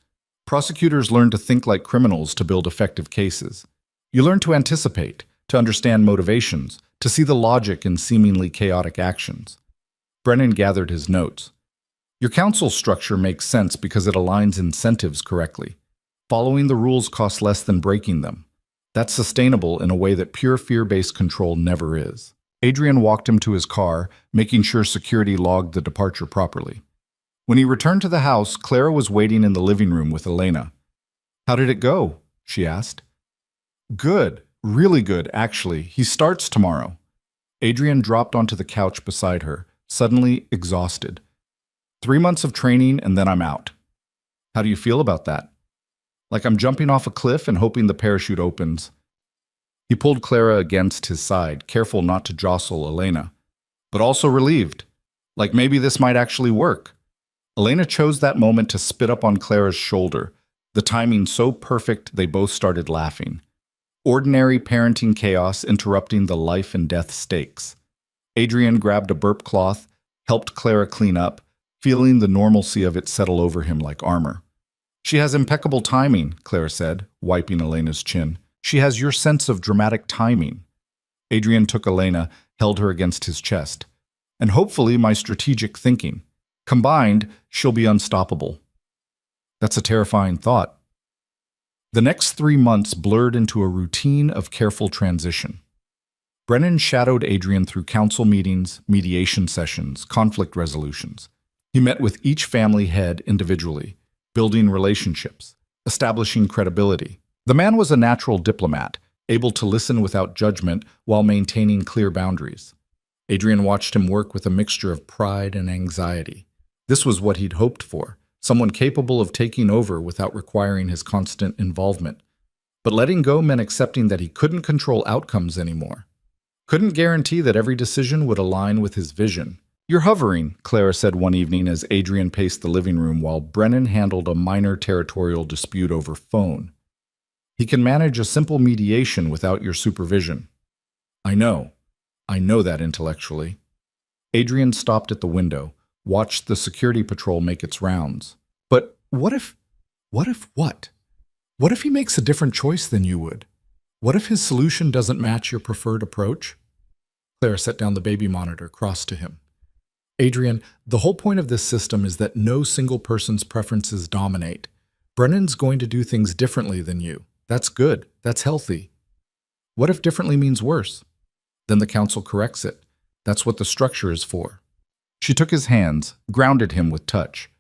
Prosecutors learn to think like criminals to build effective cases. You learn to anticipate, to understand motivations, to see the logic in seemingly chaotic actions. Brennan gathered his notes. Your counsel structure makes sense because it aligns incentives correctly. Following the rules costs less than breaking them. That's sustainable in a way that pure fear-based control never is. Adrian walked him to his car, making sure security logged the departure properly. When he returned to the house, Clara was waiting in the living room with Elena. How did it go? She asked. Good. Really good, actually. He starts tomorrow. Adrian dropped onto the couch beside her, suddenly exhausted. 3 months of training and then I'm out. How do you feel about that? Like I'm jumping off a cliff and hoping the parachute opens. He pulled Clara against his side, careful not to jostle Elena, but also relieved. Like maybe this might actually work. Elena chose that moment to spit up on Clara's shoulder, the timing so perfect they both started laughing. Ordinary parenting chaos interrupting the life and death stakes. Adrian grabbed a burp cloth, helped Clara clean up, feeling the normalcy of it settle over him like armor. She has impeccable timing, Clara said, wiping Elena's chin. She has your sense of dramatic timing. Adrian took Elena, held her against his chest. And hopefully my strategic thinking. Combined, she'll be unstoppable. That's a terrifying thought. The next 3 months blurred into a routine of careful transition. Brennan shadowed Adrian through council meetings, mediation sessions, conflict resolutions. He met with each family head individually, building relationships, establishing credibility. The man was a natural diplomat, able to listen without judgment while maintaining clear boundaries. Adrian watched him work with a mixture of pride and anxiety. This was what he'd hoped for, someone capable of taking over without requiring his constant involvement. But letting go meant accepting that he couldn't control outcomes anymore. Couldn't guarantee that every decision would align with his vision. You're hovering, Clara said one evening as Adrian paced the living room while Brennan handled a minor territorial dispute over phone. He can manage a simple mediation without your supervision. I know that intellectually. Adrian stopped at the window, watched the security patrol make its rounds. But what if what? What if he makes a different choice than you would? What if his solution doesn't match your preferred approach? Clara set down the baby monitor, crossed to him. Adrian, the whole point of this system is that no single person's preferences dominate. Brennan's going to do things differently than you. That's good. That's healthy. What if differently means worse? Then the council corrects it. That's what the structure is for. She took his hands, grounded him with touch.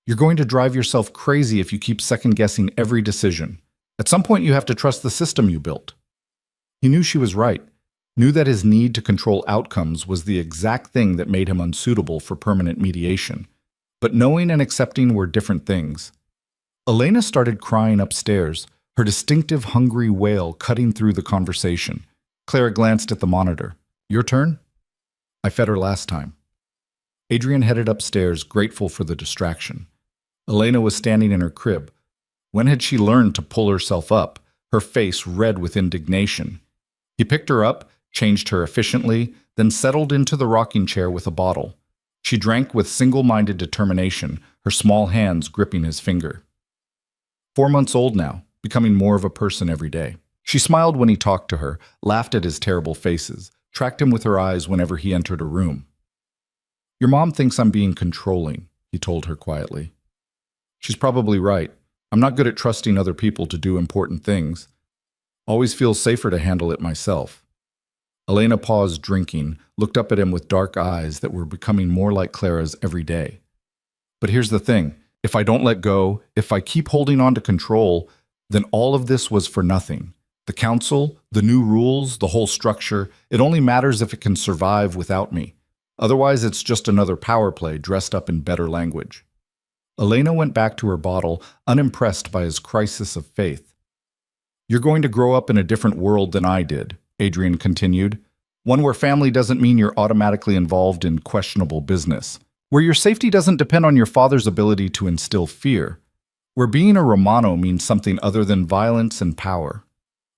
You're going to drive yourself crazy if you keep second-guessing every decision. At some point, you have to trust the system you built. He knew she was right, knew that his need to control outcomes was the exact thing that made him unsuitable for permanent mediation. But knowing and accepting were different things. Elena started crying upstairs, her distinctive hungry wail cutting through the conversation. Clara glanced at the monitor. Your turn? I fed her last time. Adrian headed upstairs, grateful for the distraction. Elena was standing in her crib. When had she learned to pull herself up, her face red with indignation? He picked her up, changed her efficiently, then settled into the rocking chair with a bottle. She drank with single-minded determination, her small hands gripping his finger. 4 months old now, becoming more of a person every day. She smiled when he talked to her, laughed at his terrible faces, tracked him with her eyes whenever he entered a room. "Your mom thinks I'm being controlling," he told her quietly. "She's probably right. I'm not good at trusting other people to do important things. Always feels safer to handle it myself." Elena paused drinking, looked up at him with dark eyes that were becoming more like Clara's every day. "But here's the thing. If I don't let go, if I keep holding on to control, then all of this was for nothing. The council, the new rules, the whole structure, it only matters if it can survive without me. Otherwise, it's just another power play dressed up in better language." Elena went back to her bottle, unimpressed by his crisis of faith. "You're going to grow up in a different world than I did," Adrian continued. "One where family doesn't mean you're automatically involved in questionable business. Where your safety doesn't depend on your father's ability to instill fear. Where being a Romano means something other than violence and power."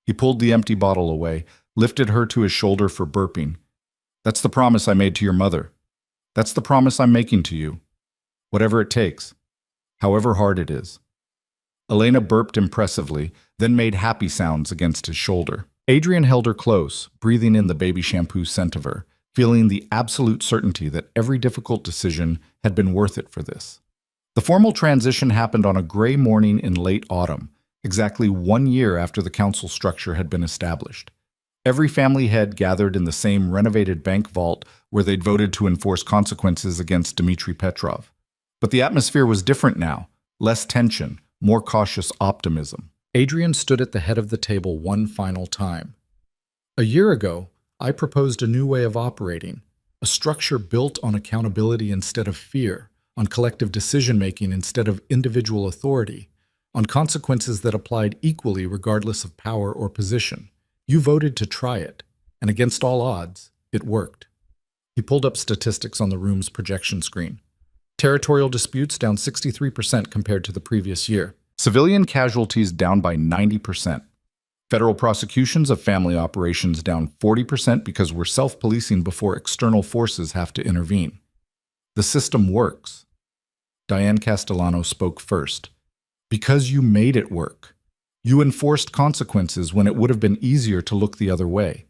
He pulled the empty bottle away, lifted her to his shoulder for burping. "That's the promise I made to your mother. That's the promise I'm making to you. Whatever it takes. However hard it is." Elena burped impressively, then made happy sounds against his shoulder. Adrian held her close, breathing in the baby shampoo scent of her, feeling the absolute certainty that every difficult decision had been worth it for this. The formal transition happened on a gray morning in late autumn, exactly 1 year after the council structure had been established. Every family head gathered in the same renovated bank vault where they'd voted to enforce consequences against Dmitry Petrov. But the atmosphere was different now, less tension, more cautious optimism. Adrian stood at the head of the table one final time. "A year ago, I proposed a new way of operating, a structure built on accountability instead of fear, on collective decision-making instead of individual authority, on consequences that applied equally regardless of power or position. You voted to try it, and against all odds, it worked." He pulled up statistics on the room's projection screen. Territorial disputes down 63% compared to the previous year. Civilian casualties down by 90%. Federal prosecutions of family operations down 40% because we're self-policing before external forces have to intervene. The system works. Diane Castellano spoke first. "Because you made it work. You enforced consequences when it would have been easier to look the other way.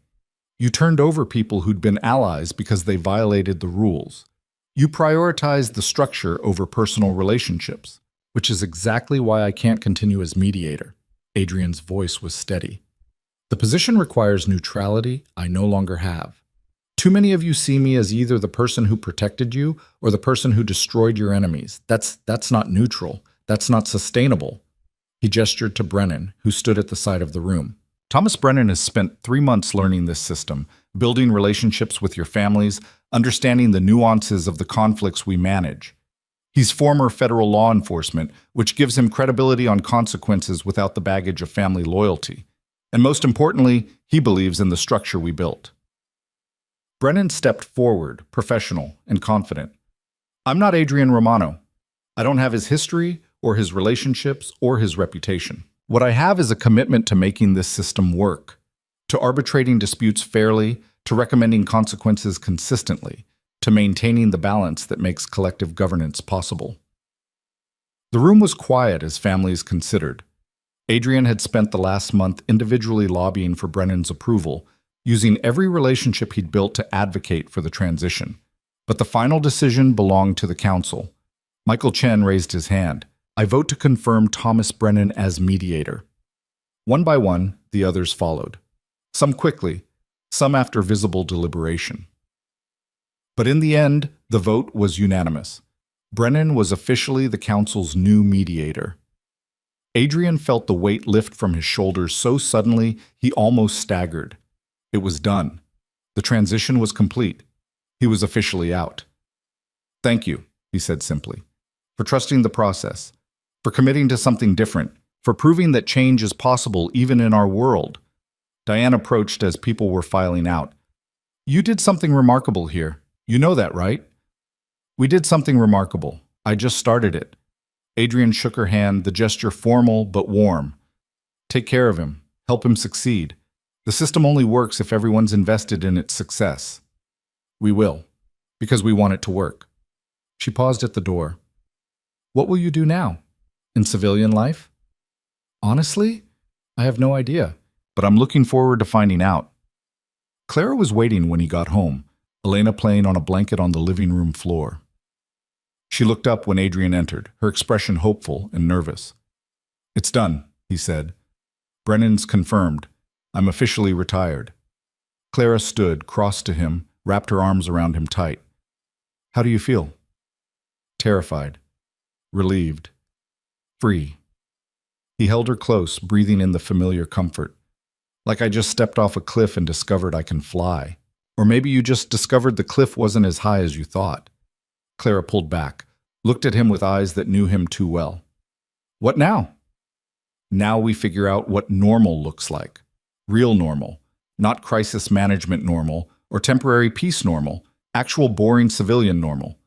You turned over people who'd been allies because they violated the rules. You prioritized the structure over personal relationships, which is exactly why I can't continue as mediator." Adrian's voice was steady. "The position requires neutrality I no longer have. Too many of you see me as either the person who protected you or the person who destroyed your enemies. That's not neutral. That's not sustainable." He gestured to Brennan, who stood at the side of the room. "Thomas Brennan has spent 3 months learning this system, building relationships with your families, understanding the nuances of the conflicts we manage. He's former federal law enforcement, which gives him credibility on consequences without the baggage of family loyalty. And most importantly, he believes in the structure we built." Brennan stepped forward, professional and confident. "I'm not Adrian Romano. I don't have his history or his relationships or his reputation. What I have is a commitment to making this system work, to arbitrating disputes fairly, to recommending consequences consistently, to maintaining the balance that makes collective governance possible." The room was quiet as families considered. Adrian had spent the last month individually lobbying for Brennan's approval, using every relationship he'd built to advocate for the transition. But the final decision belonged to the council. Michael Chen raised his hand. "I vote to confirm Thomas Brennan as mediator." One by one, the others followed. Some quickly, some after visible deliberation. But in the end, the vote was unanimous. Brennan was officially the council's new mediator. Adrian felt the weight lift from his shoulders so suddenly he almost staggered. It was done. The transition was complete. He was officially out. "Thank you," he said simply, "for trusting the process, for committing to something different, for proving that change is possible even in our world." Diane approached as people were filing out. "You did something remarkable here. You know that, right?" "We did something remarkable. I just started it." Adrian shook her hand, the gesture formal but warm. "Take care of him. Help him succeed. The system only works if everyone's invested in its success." "We will, because we want it to work." She paused at the door. "What will you do now? In civilian life?" "Honestly, I have no idea. but I'm looking forward to finding out. Clara was waiting when he got home, Elena playing on a blanket on the living room floor. She looked up when Adrian entered, her expression hopeful and nervous. "It's done," he said. "Brennan's confirmed. I'm officially retired." Clara stood, crossed to him, wrapped her arms around him tight. "How do you feel?" "Terrified. Relieved. Free." He held her close, breathing in the familiar comfort. "Like I just stepped off a cliff and discovered I can fly. Or maybe you just discovered the cliff wasn't as high as you thought." Clara pulled back, looked at him with eyes that knew him too well. "What now?" "Now we figure out what normal looks like. Real normal. Not crisis management normal or temporary peace normal. Actual boring civilian normal."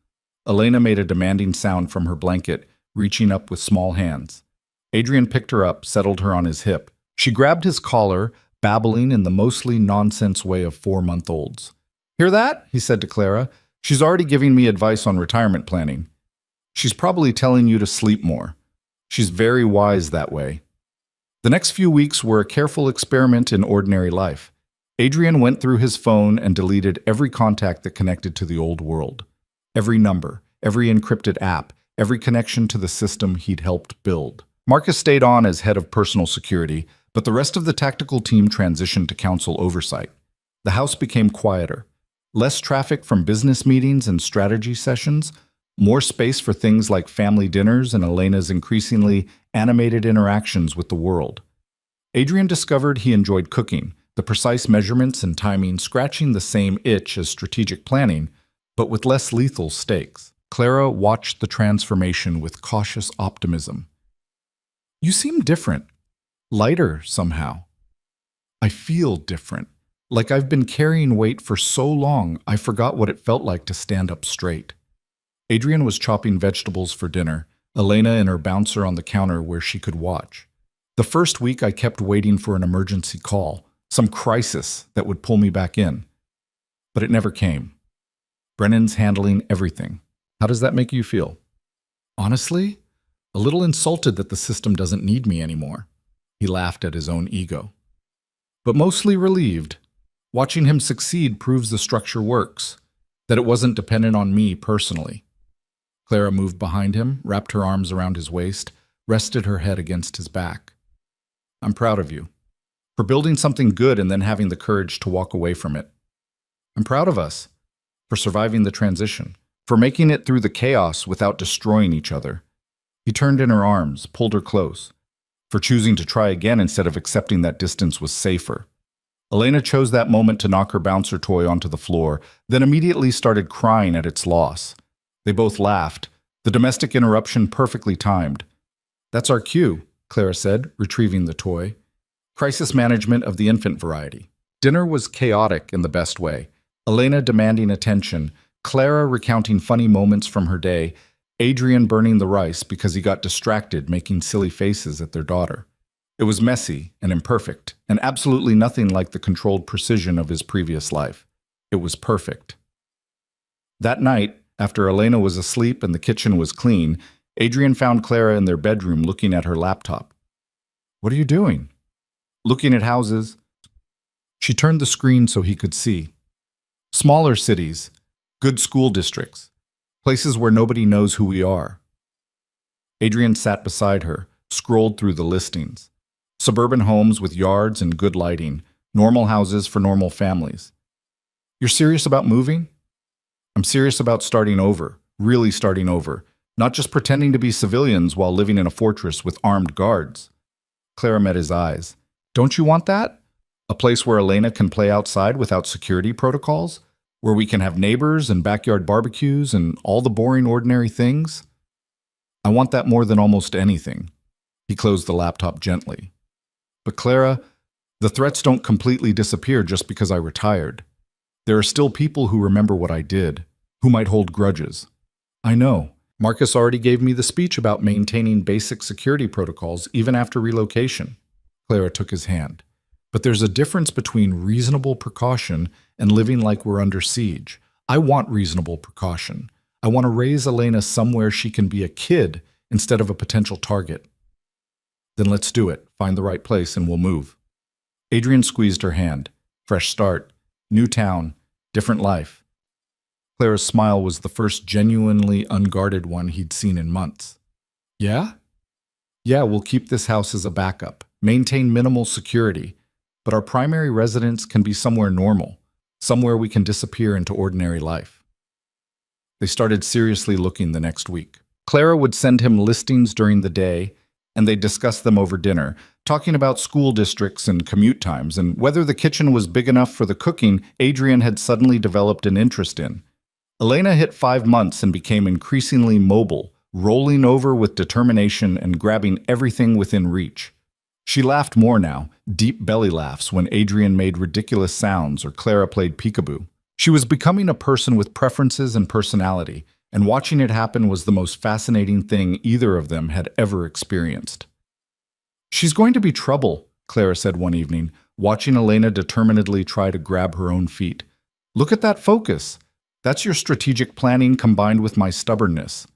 Elena made a demanding sound from her blanket, reaching up with small hands. Adrian picked her up, settled her on his hip. She grabbed his collar, babbling in the mostly nonsense way of 4-month-olds. "Hear that?" he said to Clara. "She's already giving me advice on retirement planning. She's probably telling you to sleep more. She's very wise that way." The next few weeks were a careful experiment in ordinary life. Adrian went through his phone and deleted every contact that connected to the old world. Every number, every encrypted app, every connection to the system he'd helped build. Marcus stayed on as head of personal security, but the rest of the tactical team transitioned to council oversight. The house became quieter. Less traffic from business meetings and strategy sessions, more space for things like family dinners and Elena's increasingly animated interactions with the world. Adrian discovered he enjoyed cooking, the precise measurements and timing scratching the same itch as strategic planning, but with less lethal stakes. Clara watched the transformation with cautious optimism. "You seem different. Lighter, somehow." "I feel different. Like I've been carrying weight for so long, I forgot what it felt like to stand up straight." Adrian was chopping vegetables for dinner, Elena and her bouncer on the counter where she could watch. "The first week I kept waiting for an emergency call, some crisis that would pull me back in. But it never came. Brennan's handling everything. How does that make you feel?" "Honestly, a little insulted that the system doesn't need me anymore." He laughed at his own ego. "But mostly relieved. Watching him succeed proves the structure works, that it wasn't dependent on me personally." Clara moved behind him, wrapped her arms around his waist, rested her head against his back. "I'm proud of you. For building something good and then having the courage to walk away from it. I'm proud of us. For surviving the transition. For making it through the chaos without destroying each other." He turned in her arms, pulled her close. "For choosing to try again instead of accepting that distance was safer." Elena chose that moment to knock her bouncer toy onto the floor, then immediately started crying at its loss. They both laughed, the domestic interruption perfectly timed. "That's our cue," Clara said, retrieving the toy. Crisis management of the infant variety. Dinner was chaotic in the best way. Elena demanding attention, Clara recounting funny moments from her day, Adrian burning the rice because he got distracted making silly faces at their daughter. It was messy and imperfect, and absolutely nothing like the controlled precision of his previous life. It was perfect. That night, after Elena was asleep and the kitchen was clean, Adrian found Clara in their bedroom looking at her laptop. "What are you doing?" "Looking at houses." She turned the screen so he could see. "Smaller cities, good school districts, places where nobody knows who we are." Adrian sat beside her, scrolled through the listings. Suburban homes with yards and good lighting, normal houses for normal families. "You're serious about moving?" "I'm serious about starting over, really starting over, not just pretending to be civilians while living in a fortress with armed guards." Clara met his eyes. "Don't you want that? A place where Elena can play outside without security protocols? Where we can have neighbors and backyard barbecues and all the boring ordinary things?" "I want that more than almost anything." He closed the laptop gently. "But Clara, the threats don't completely disappear just because I retired. There are still people who remember what I did, who might hold grudges." "I know. Marcus already gave me the speech about maintaining basic security protocols even after relocation." Clara took his hand. "But there's a difference between reasonable precaution and living like we're under siege. I want reasonable precaution. I want to raise Elena somewhere she can be a kid instead of a potential target." "Then let's do it. Find the right place and we'll move." Adrian squeezed her hand. Fresh start. New town. Different life. Clara's smile was the first genuinely unguarded one he'd seen in months. Yeah? Yeah, we'll keep this house as a backup. Maintain minimal security. But our primary residence can be somewhere normal. Somewhere we can disappear into ordinary life. They started seriously looking the next week. Clara would send him listings during the day, and they'd discuss them over dinner, talking about school districts and commute times, and whether the kitchen was big enough for the cooking Adrian had suddenly developed an interest in. Elena hit 5 months and became increasingly mobile, rolling over with determination and grabbing everything within reach. She laughed more now, deep belly laughs when Adrian made ridiculous sounds or Clara played peekaboo. She was becoming a person with preferences and personality, and watching it happen was the most fascinating thing either of them had ever experienced. She's going to be trouble, Clara said one evening, watching Elena determinedly try to grab her own feet. Look at that focus. That's your strategic planning combined with my stubbornness.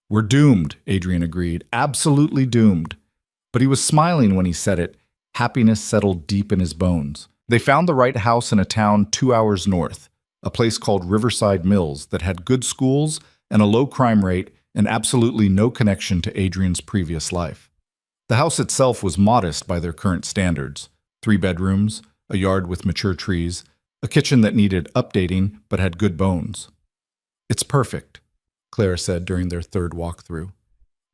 We're doomed, Adrian agreed, absolutely doomed. But he was smiling when he said it. Happiness settled deep in his bones. They found the right house in a town 2 hours north, a place called Riverside Mills that had good schools and a low crime rate and absolutely no connection to Adrian's previous life. The house itself was modest by their current standards. 3 bedrooms, a yard with mature trees, a kitchen that needed updating but had good bones. It's perfect, Clara said during their third walkthrough.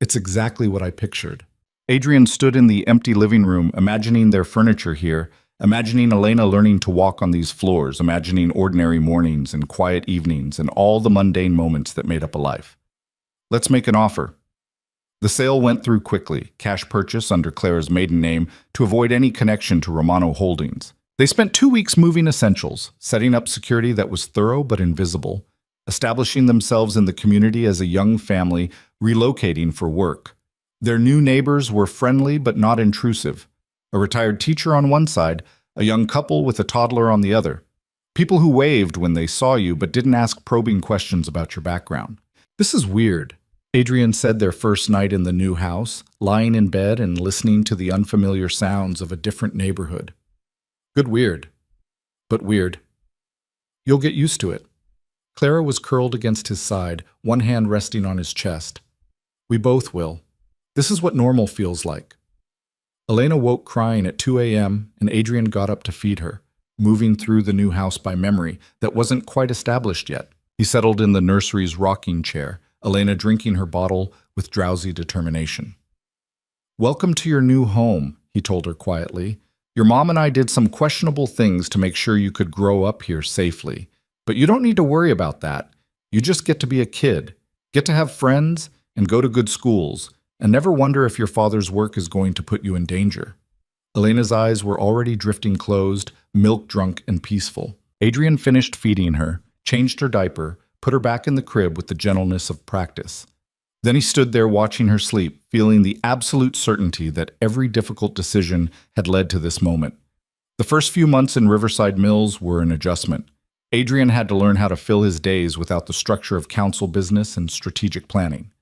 It's exactly what I pictured. Adrian stood in the empty living room, imagining their furniture here, imagining Elena learning to walk on these floors, imagining ordinary mornings and quiet evenings and all the mundane moments that made up a life. Let's make an offer. The sale went through quickly, cash purchase under Clara's maiden name to avoid any connection to Romano Holdings. They spent 2 weeks moving essentials, setting up security that was thorough but invisible, establishing themselves in the community as a young family, relocating for work. Their new neighbors were friendly but not intrusive. A retired teacher on one side, a young couple with a toddler on the other. People who waved when they saw you but didn't ask probing questions about your background. This is weird, Adrian said their first night in the new house, lying in bed and listening to the unfamiliar sounds of a different neighborhood. Good weird, but weird. You'll get used to it. Clara was curled against his side, one hand resting on his chest. We both will. This is what normal feels like. Elena woke crying at 2 a.m., and Adrian got up to feed her, moving through the new house by memory that wasn't quite established yet. He settled in the nursery's rocking chair, Elena drinking her bottle with drowsy determination. Welcome to your new home, he told her quietly. Your mom and I did some questionable things to make sure you could grow up here safely. But you don't need to worry about that. You just get to be a kid, get to have friends, and go to good schools, and never wonder if your father's work is going to put you in danger. Elena's eyes were already drifting closed, milk-drunk and peaceful. Adrian finished feeding her, changed her diaper, put her back in the crib with the gentleness of practice. Then he stood there watching her sleep, feeling the absolute certainty that every difficult decision had led to this moment. The first few months in Riverside Mills were an adjustment. Adrian had to learn how to fill his days without the structure of council business and strategic planning.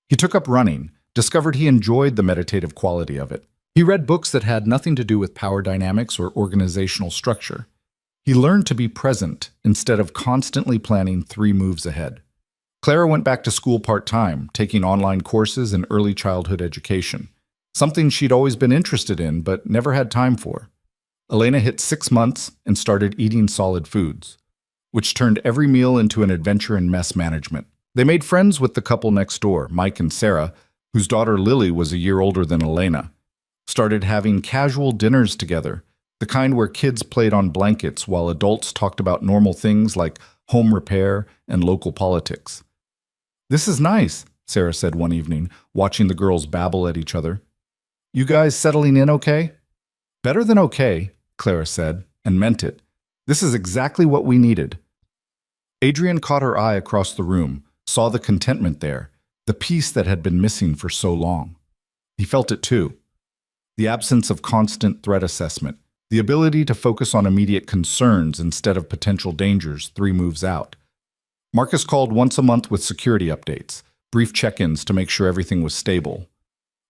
He took up running, discovered he enjoyed the meditative quality of it. He read books that had nothing to do with power dynamics or organizational structure. He learned to be present instead of constantly planning 3 moves ahead. Clara went back to school part-time, taking online courses in early childhood education, something she'd always been interested in but never had time for. Elena hit 6 months and started eating solid foods, which turned every meal into an adventure in mess management. They made friends with the couple next door, Mike and Sarah, whose daughter Lily was a year older than Elena. Started having casual dinners together, the kind where kids played on blankets while adults talked about normal things like home repair and local politics. This is nice, Sarah said one evening, watching the girls babble at each other. You guys settling in okay? Better than okay, Clara said, and meant it. This is exactly what we needed. Adrian caught her eye across the room, saw the contentment there, the peace that had been missing for so long. He felt it too. The absence of constant threat assessment, the ability to focus on immediate concerns instead of potential dangers 3 moves out. Marcus called once a month with security updates, brief check-ins to make sure everything was stable.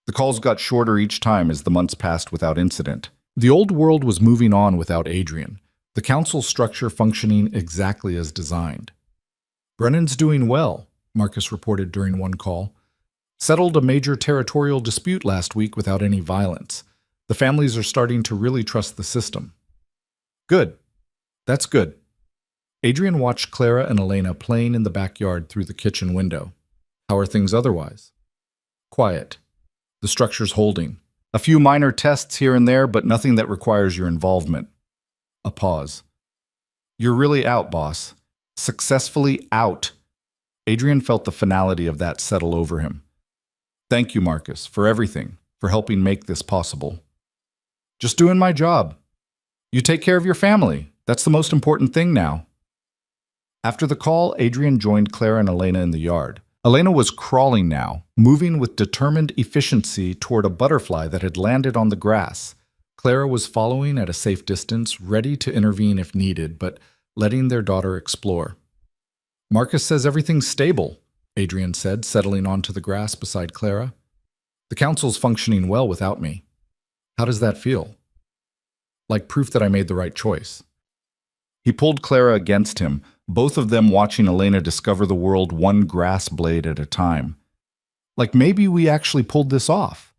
The calls got shorter each time as the months passed without incident. The old world was moving on without Adrian, the council structure functioning exactly as designed. Brennan's doing well, Marcus reported during one call. Settled a major territorial dispute last week without any violence. The families are starting to really trust the system. Good. That's good. Adrian watched Clara and Elena playing in the backyard through the kitchen window. How are things otherwise? Quiet. The structure's holding. A few minor tests here and there, but nothing that requires your involvement. A pause. You're really out, boss. Successfully out. Adrian felt the finality of that settle over him. Thank you, Marcus, for everything, for helping make this possible. Just doing my job. You take care of your family. That's the most important thing now. After the call, Adrian joined Clara and Elena in the yard. Elena was crawling now, moving with determined efficiency toward a butterfly that had landed on the grass. Clara was following at a safe distance, ready to intervene if needed, but letting their daughter explore. Marcus says everything's stable, Adrian said, settling onto the grass beside Clara. The council's functioning well without me. How does that feel? Like proof that I made the right choice. He pulled Clara against him, both of them watching Elena discover the world one grass blade at a time. Like maybe we actually pulled this off.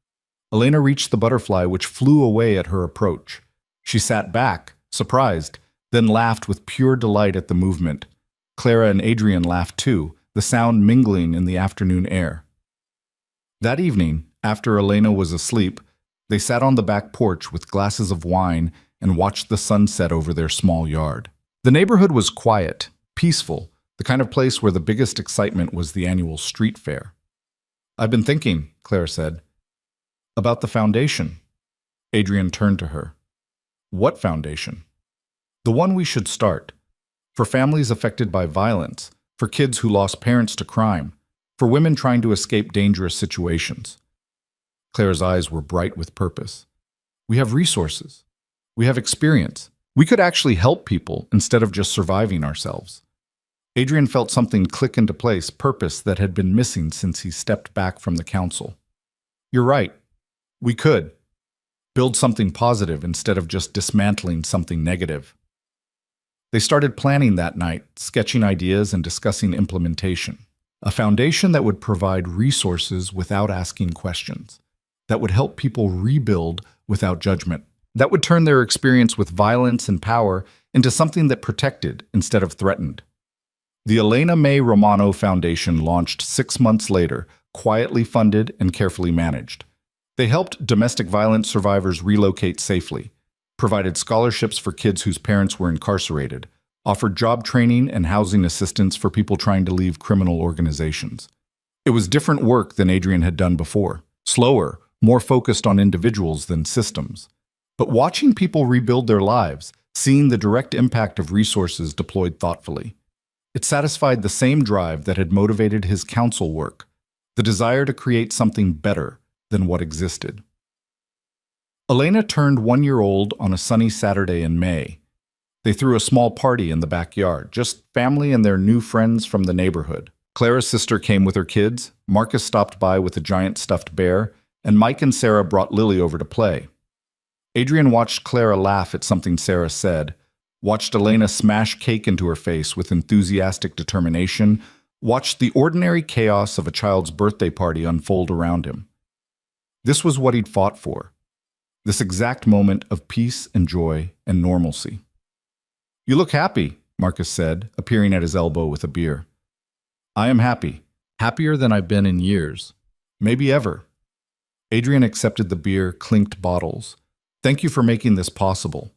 Elena reached the butterfly, which flew away at her approach. She sat back, surprised, then laughed with pure delight at the movement. Clara and Adrian laughed too, the sound mingling in the afternoon air. That evening, after Elena was asleep, they sat on the back porch with glasses of wine and watched the sunset over their small yard. The neighborhood was quiet, peaceful, the kind of place where the biggest excitement was the annual street fair. I've been thinking, Clara said, about the foundation. Adrian turned to her. What foundation? The one we should start. For families affected by violence, for kids who lost parents to crime, for women trying to escape dangerous situations. Clara's eyes were bright with purpose. We have resources. We have experience. We could actually help people instead of just surviving ourselves. Adrian felt something click into place, purpose that had been missing since he stepped back from the council. You're right. We could. Build something positive instead of just dismantling something negative. They started planning that night, sketching ideas and discussing implementation. A foundation that would provide resources without asking questions. That would help people rebuild without judgment. That would turn their experience with violence and power into something that protected instead of threatened. The Elena May Romano Foundation launched 6 months later, quietly funded and carefully managed. They helped domestic violence survivors relocate safely, provided scholarships for kids whose parents were incarcerated, offered job training and housing assistance for people trying to leave criminal organizations. It was different work than Adrian had done before, slower, more focused on individuals than systems. But watching people rebuild their lives, seeing the direct impact of resources deployed thoughtfully, it satisfied the same drive that had motivated his council work, the desire to create something better than what existed. Elena turned 1 year old on a sunny Saturday in May. They threw a small party in the backyard, just family and their new friends from the neighborhood. Clara's sister came with her kids, Marcus stopped by with a giant stuffed bear, and Mike and Sarah brought Lily over to play. Adrian watched Clara laugh at something Sarah said, watched Elena smash cake into her face with enthusiastic determination, watched the ordinary chaos of a child's birthday party unfold around him. This was what he'd fought for, this exact moment of peace and joy and normalcy. You look happy, Marcus said, appearing at his elbow with a beer. I am happy, happier than I've been in years, maybe ever. Adrian accepted the beer, clinked bottles. Thank you for making this possible,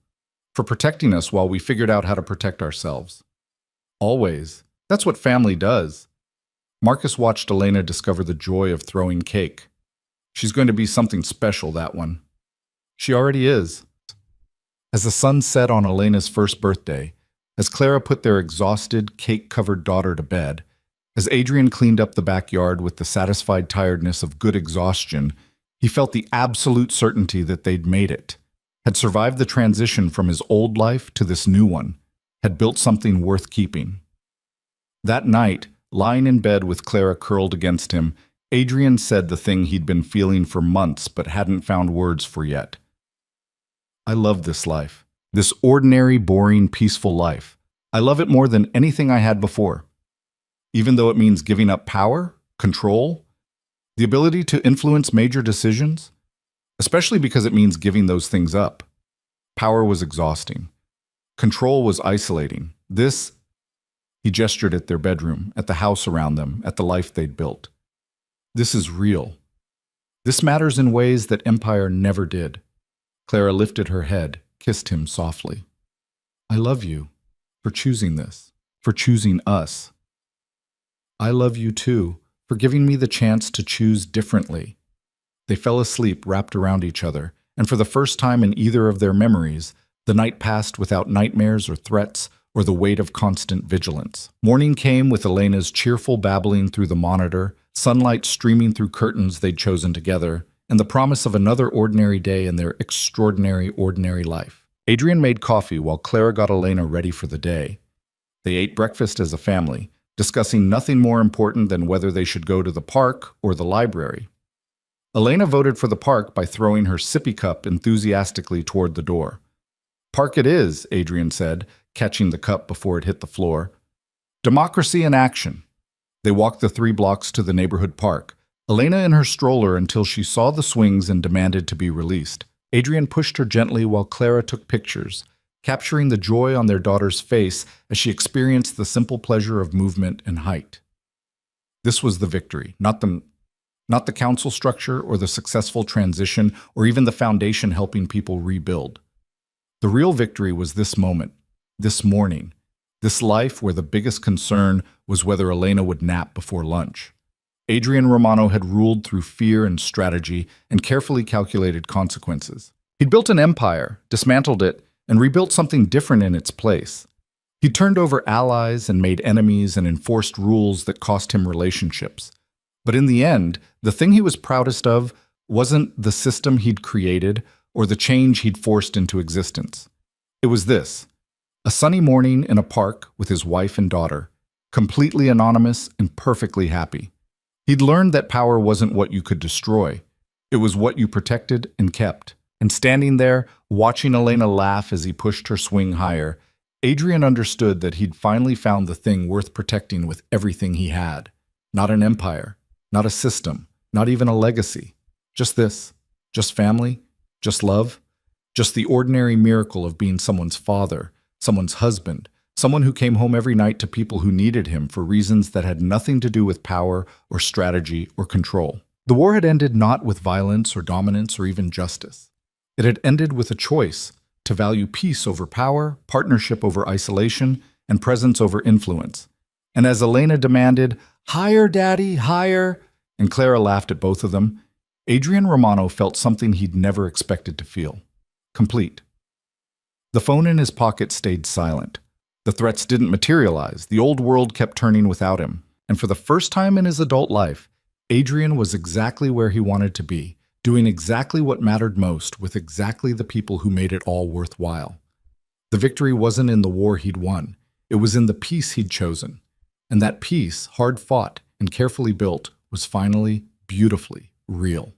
for protecting us while we figured out how to protect ourselves. Always. That's what family does. Marcus watched Elena discover the joy of throwing cake. She's going to be something special, that one. She already is. As the sun set on Elena's first birthday, as Clara put their exhausted, cake-covered daughter to bed, as Adrian cleaned up the backyard with the satisfied tiredness of good exhaustion, he felt the absolute certainty that they'd made it, had survived the transition from his old life to this new one, had built something worth keeping. That night, lying in bed with Clara curled against him, Adrian said the thing he'd been feeling for months but hadn't found words for yet. I love this life. This ordinary, boring, peaceful life. I love it more than anything I had before. Even though it means giving up power, control, the ability to influence major decisions, especially because it means giving those things up. Power was exhausting. Control was isolating. He gestured at their bedroom, at the house around them, at the life they'd built. This is real. This matters in ways that Empire never did. Clara lifted her head, kissed him softly. I love you for choosing this, for choosing us. I love you too, for giving me the chance to choose differently. They fell asleep wrapped around each other, and for the first time in either of their memories, the night passed without nightmares or threats or the weight of constant vigilance. Morning came with Elena's cheerful babbling through the monitor, sunlight streaming through curtains they'd chosen together, and the promise of another ordinary day in their extraordinary, ordinary life. Adrian made coffee while Clara got Elena ready for the day. They ate breakfast as a family, discussing nothing more important than whether they should go to the park or the library. Elena voted for the park by throwing her sippy cup enthusiastically toward the door. Park it is, Adrian said, catching the cup before it hit the floor. Democracy in action. They walked the 3 blocks to the neighborhood park, Elena in her stroller until she saw the swings and demanded to be released. Adrian pushed her gently while Clara took pictures, capturing the joy on their daughter's face as she experienced the simple pleasure of movement and height. This was the victory, not the council structure or the successful transition or even the foundation helping people rebuild. The real victory was this moment, this morning, this life where the biggest concern was whether Elena would nap before lunch. Adrian Romano had ruled through fear and strategy and carefully calculated consequences. He'd built an empire, dismantled it, and rebuilt something different in its place. He turned over allies and made enemies and enforced rules that cost him relationships. But in the end, the thing he was proudest of wasn't the system he'd created or the change he'd forced into existence. It was this: a sunny morning in a park with his wife and daughter, completely anonymous and perfectly happy. He'd learned that power wasn't what you could destroy. It was what you protected and kept. And standing there, watching Elena laugh as he pushed her swing higher, Adrian understood that he'd finally found the thing worth protecting with everything he had. Not an empire, not a system, not even a legacy. Just this, just family, just love, just the ordinary miracle of being someone's father, someone's husband, someone who came home every night to people who needed him for reasons that had nothing to do with power or strategy or control. The war had ended not with violence or dominance or even justice. It had ended with a choice to value peace over power, partnership over isolation, and presence over influence. And as Elena demanded, "Higher, Daddy, higher," and Clara laughed at both of them, Adrian Romano felt something he'd never expected to feel. Complete. The phone in his pocket stayed silent. The threats didn't materialize. The old world kept turning without him. And for the first time in his adult life, Adrian was exactly where he wanted to be, doing exactly what mattered most with exactly the people who made it all worthwhile. The victory wasn't in the war he'd won. It was in the peace he'd chosen. And that peace, hard fought and carefully built, was finally, beautifully real.